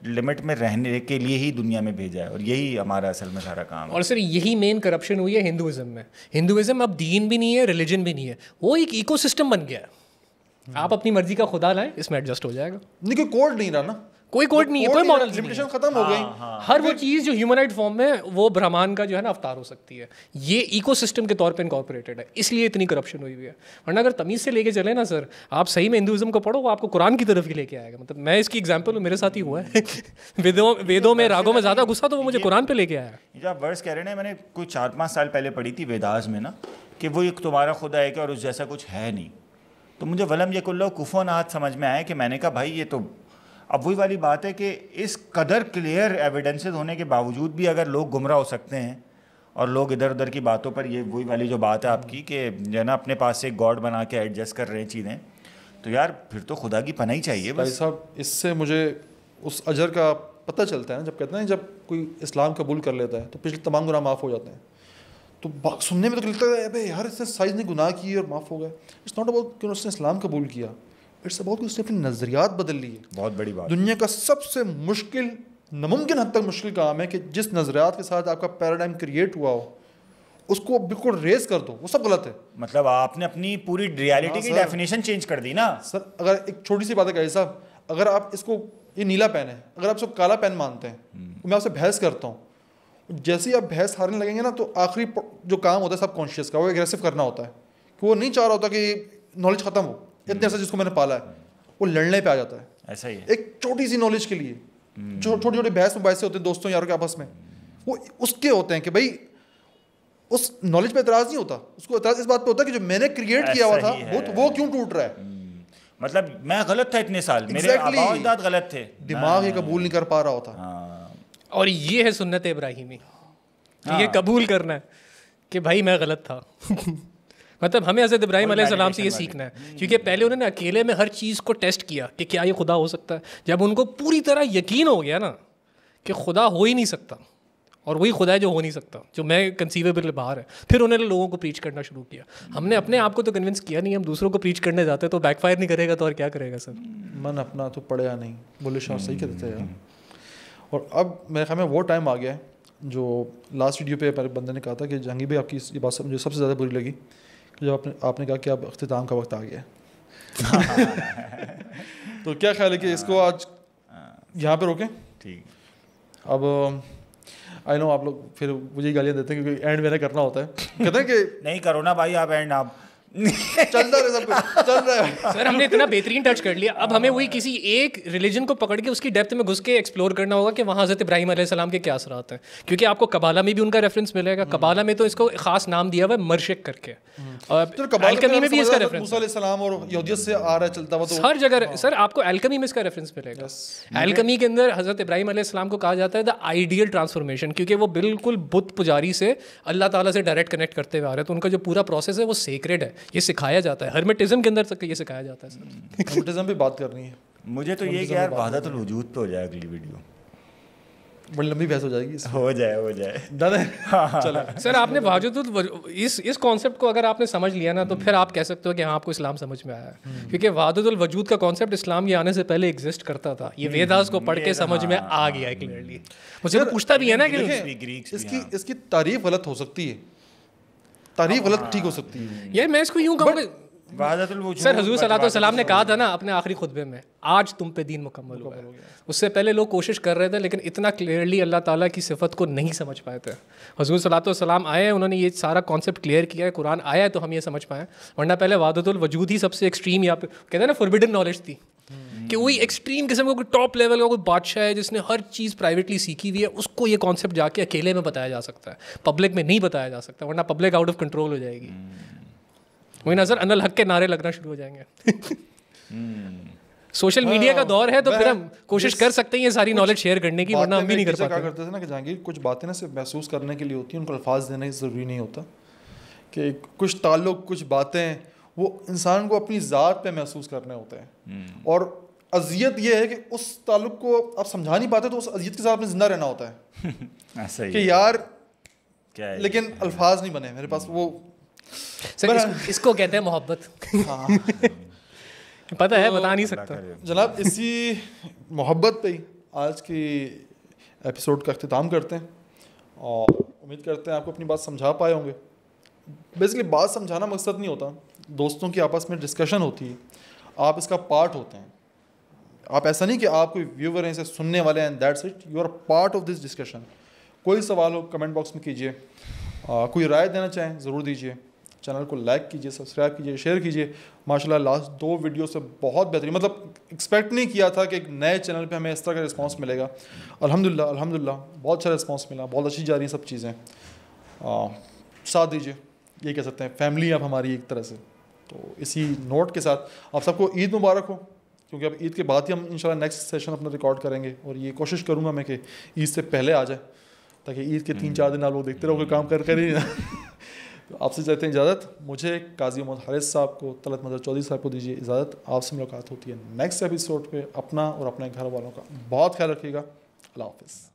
لمٹ میں رہنے کے لیے ہی دنیا میں بھیجا ہے, اور یہی ہمارا اصل میں سارا کام ہے. اور سر یہی مین کرپشن ہوئی ہے ہندوازم میں. ہندوازم اب دین بھی نہیں ہے, ریلیجن بھی نہیں ہے, وہ ایک ایکو سسٹم بن گیا ہے. آپ اپنی مرضی کا خدا لائیں, اس میں ایڈجسٹ ہو جائے گا. نہیں, کوئی کوڈ نہیں رہا نا, کوئی کوڈ نہیں ہے, کوئی مورل لمیٹیشن ختم ہو گئی. ہر وہ چیز جو ہیومنائٹ فارم میں وہ برہمان کا جو ہے نا افطار ہو سکتی ہے. یہ ایکو سسٹم کے طور پہ انکارپوریٹڈ ہے, اس لیے اتنی کرپشن ہوئی ہوئی ہے. ورنہ اگر تمیز سے لے کے چلے نا سر, آپ صحیح میں ہندوازم کو پڑھو, وہ آپ کو قرآن کی طرف ہی لے کے آئے گا. مطلب میں اس کی ایگزامپل ہوں, میرے ساتھ ہی ہوا ہے. ویدوں میں راگوں میں زیادہ گھسا تو وہ مجھے قرآن پہ لے کے آیا. جو آپ ورس کہہ رہے ہیں, میں نے کوئی 4-5 سال پہلے پڑھی تھی ویداز میں نا, کہ وہ ایک تمہارا خدا ہے کہ اور اس جیسا کچھ ہے نہیں. تو مجھے ولم یکن لہ کفوا احد سمجھ میں آیا, کہ میں نے کہا بھائی یہ تو اب وہی والی بات ہے کہ اس قدر کلیئر ایویڈنسز ہونے کے باوجود بھی اگر لوگ گمراہ ہو سکتے ہیں اور لوگ ادھر ادھر کی باتوں پر یہ وہی والی جو بات ہے آپ کی کہ جو نا اپنے پاس سے ایک گاڈ بنا کے ایڈجسٹ کر رہے ہیں چیزیں, تو یار پھر تو خدا کی پناہ ہی چاہیے بھائی صاحب. اس سے مجھے اس اجر کا پتہ چلتا ہے نا, جب کہتے ہیں جب کوئی اسلام قبول کر لیتا ہے تو پچھلے تمام گناہ معاف ہو جاتے ہیں. تو سننے میں تو لگتا ہے بھائی یار اس نے سائز نے گناہ کیے اور معاف ہو گئے. اٹس ناٹ اباؤٹ کہ اس نے اسلام قبول کیا, اٹس اباؤٹ کہ اس نے اپنی نظریات بدل لیے. بہت بڑی بات. دنیا کا سب سے مشکل, ناممکن حد تک مشکل کام ہے کہ جس نظریات کے ساتھ آپ کا پیراڈائم کریٹ ہوا ہو اس کو بالکل ریز کر دو, وہ سب غلط ہے. مطلب آپ نے اپنی پوری ریالٹی کی ڈیفینیشن چینج کر دی نا سر. اگر ایک چھوٹی سی بات ہے کہ صاحب, اگر آپ اس کو, یہ نیلا پین ہے, اگر آپ اس کو کالا پین مانتے ہیں, میں آپ سے بحث کرتا ہوں, جیسے ہی آپ بحث ہارنے لگیں گے نا تو آخری جو کام ہوتا ہے سب کانشیس کا, وہ اگریسو کرنا ہوتا ہے کہ وہ نہیں چاہ رہا ہوتا کہ نالج ختم ہو. اتنے عرصے جس کو میں نے پالا ہے وہ لڑنے پہ آ جاتا ہے. ایسا ہی ہے. ایک چھوٹی سی نالج کے لیے چھوٹی چھوٹی بحث مباحثے ہوتے ہیں دوستوں یاروں کے آپس میں, وہ اس کے ہوتے ہیں کہ بھائی اس نالج پہ اعتراض نہیں ہوتا, اس کو اعتراض اس بات پہ ہوتا ہے کہ جو میں نے کریٹ کیا ہوا تھا وہ کیوں ٹوٹ رہا ہے. مطلب میں غلط تھا اتنے سال, میرے آباء و اجداد غلط تھے, دماغ یہ قبول نہیں کر پا رہا ہوتا. اور یہ ہے سنت ابراہیمی, یہ قبول کرنا ہے کہ بھائی میں غلط تھا. مطلب ہمیں حضرت ابراہیم علیہ السلام سے یہ سیکھنا ہے, کیونکہ پہلے انہوں نے اکیلے میں ہر چیز کو ٹیسٹ کیا کہ کیا یہ خدا ہو سکتا ہے. جب ان کو پوری طرح یقین ہو گیا نا کہ خدا ہو ہی نہیں سکتا اور وہی خدا ہے جو ہو نہیں سکتا, جو میں کنسیویبل باہر ہے, پھر انہوں نے لوگوں کو پریچ کرنا شروع کیا. ہم نے اپنے آپ کو تو کنونس کیا نہیں, ہم دوسروں کو پریچ کرنے جاتے تو بیک فائر نہیں کرے گا تو اور کیا کرے گا سر. من اپنا تو پڑھیا نہیں, بولے شاہ صحیح کہتے ہیں. اور اب میرے خیال میں وہ ٹائم آ گیا ہے جو لاسٹ ویڈیو پہ بندے نے کہا تھا کہ جہانگیر بھائی آپ کی یہ بات مجھے سب سے زیادہ بری لگی کہ جب آپ نے کہا کہ اب اختتام کا وقت آ گیا ہے. تو کیا خیال ہے کہ اس کو آج یہاں پہ روکیں؟ ٹھیک. اب آئی نو آپ لوگ پھر مجھے گالیاں دیتے ہیں کیونکہ اینڈ میں نے کرنا ہوتا ہے, کہتے ہیں کہ نہیں کرو نا بھائی آپ اینڈ, آپ چلتا رہے سب کچھ چل رہا ہے. سر ہم نے اتنا بہترین ٹچ کر لیا, اب ہمیں وہی کسی ایک ریلیجن کو پکڑ کے اس کی ڈیپتھ میں گھس کے ایکسپلور کرنا ہوگا کہ وہاں حضرت ابراہیم علیہ السلام کے کیا اثرات ہیں. کیونکہ آپ کو کبالہ میں بھی ان کا ریفرنس ملے گا, کبالہ میں تو اس کو خاص نام دیا ہوا ہے مرشک کر کے, اور الکمی میں بھی اس کا ریفرنس, موسیٰ علیہ السلام اور یہودیت سے آ رہا ہے چلتا ہوا, تو ہر جگہ سر آپ کو الکمی میں اس کا ریفرنس ملے گا. الکمی کے اندر حضرت ابراہیم علیہ السلام کو کہا جاتا ہے دا آئیڈیل ٹرانسفارمیشن, کیونکہ وہ بالکل بت پجاری سے اللہ تعالیٰ سے ڈائریکٹ کنیکٹ کرتے ہوئے آ رہے ہیں, تو ان کا جو پورا پروسیس ہے وہ سیکریڈ ہے, یہ سکھایا جاتا ہے. ہرمیٹزم کے اندر تک یہ سکھایا جاتا ہے سر. ہرمیٹزم پہ بات کرنی ہے مجھے تو یہ کہ یار وحدت الوجود پہ ہو جائے اگلی ویڈیو, بڑی لمبی بحث ہو جائے گی. ہو جائے چلو سر آپ نے واجد اس کانسیپٹ کو اگر آپ نے سمجھ لیا نا تو پھر آپ کہہ سکتے ہو کہ ہاں آپ کو اسلام سمجھ میں آیا ہے, کیونکہ وحدت الوجود کا کانسیپٹ اسلام کے آنے سے پہلے ایگزسٹ کرتا تھا. یہ ویداس کو پڑھ کے سمجھ میں آ گیا ہے کلیئرلی. مجھے تو پوچھتا بھی ہے نا کہ اس کی تعریف غلط ہو سکتی ہے, تعریف غلط ٹھیک ہو سکتی ہے. یار میں اس کو یوں کہوں گا سر حضور صلی اللہ علیہ وسلم نے کہا تھا نا اپنے آخری خطبے میں, آج تم پہ دین مکمل ہوا ہے. اس سے پہلے لوگ کوشش کر رہے تھے لیکن اتنا کلیئرلی اللہ تعالیٰ کی صفت کو نہیں سمجھ پائے تھے. حضور صلی اللہ علیہ وسلم آئے, انہوں نے یہ سارا کانسیپٹ کلیئر کیا ہے, قرآن آیا ہے تو ہم یہ سمجھ پائیں, ورنہ پہلے وحدت الوجود ہی سب سے ایکسٹریم, یا کہتے ہیں نا فوربیڈن نالج تھی, کہ وہی ایکسٹریم قسم کا کوئی ٹاپ لیول کا کوئی بادشاہ ہے جس نے ہر چیز پرائیویٹلی سیکھی ہوئی ہے, اس کو یہ کانسیپٹ جا کے اکیلے میں بتایا جا سکتا ہے, پبلک میں نہیں بتایا جا سکتا, ورنہ پبلک آؤٹ آف کنٹرول ہو جائے گی. وہی نظر ان الحق کے نعرے لگنا شروع ہو جائیں گے. سوشل میڈیا کا دور ہے تو پھر ہم کوشش کر سکتے ہیں یہ ساری نالج شیئر کرنے کی, ورنہ ہم بھی نہیں کر پاتے. کیا کرتے تھے نا کہ جہانگیر کچھ باتیں نا صرف محسوس کرنے کے لیے ہوتی ہیں, ان کو الفاظ دینا ضروری نہیں ہوتا, کہ کچھ تعلق کچھ باتیں وہ انسان کو اپنی ذات پہ محسوس کرنے ہوتے ہیں. اور اذیت یہ ہے کہ اس تعلق کو آپ سمجھا نہیں پاتے تو اس اذیت کے ساتھ میں زندہ رہنا ہوتا ہے کہ یار لیکن الفاظ نہیں بنے میرے پاس. وہ اس کو کہتے ہیں محبت. پتہ ہے بتا نہیں سکتا. جناب اسی محبت پہ ہی آج کی ایپیسوڈ کا اختتام کرتے ہیں, اور امید کرتے ہیں آپ کو اپنی بات سمجھا پائے ہوں گے. بیسکلی بات سمجھانا مقصد نہیں ہوتا, دوستوں کی آپس میں ڈسکشن ہوتی ہے, آپ اس کا پارٹ ہوتے ہیں. آپ ایسا نہیں کہ آپ کوئی ویور ہیں, اسے سننے والے ہیں, that's it, you are part of this discussion. کوئی سوال ہو کمنٹ باکس میں کیجیے, کوئی رائے دینا چاہیں ضرور دیجیے. چینل کو لائک کیجیے, سبسکرائب کیجیے, شیئر کیجیے. ماشاء اللہ لاسٹ 2 ویڈیو سے بہت بہترین, مطلب ایکسپیکٹ نہیں کیا تھا کہ ایک نئے چینل پہ ہمیں اس طرح کا رسپانس ملے گا. الحمدللہ بہت اچھا رسپانس ملا, بہت اچھی جا رہی ہیں سب چیزیں. ساتھ دیجیے, یہ کہہ سکتے ہیں فیملی آپ ہماری ایک طرح سے. تو اسی نوٹ کے ساتھ آپ سب کو عید مبارک ہو, کیونکہ اب عید کے بعد ہی ہم انشاءاللہ نیکسٹ سیشن اپنا ریکارڈ کریں گے, اور یہ کوشش کروں گا میں کہ عید سے پہلے آ جائے, تاکہ عید کے 3-4 دن آپ لوگ دیکھتے رہو کہ کام کر ہی تو آپ سے چاہتے ہیں اجازت, مجھے قاضی محمد حارث صاحب کو, طلعت مظہر چودھری صاحب کو دیجیے اجازت. آپ سے ملاقات ہوتی ہے نیکسٹ ایپیسوڈ پہ. اپنا اور اپنے گھر والوں کا بہت خیال رکھیے گا. اللہ حافظ.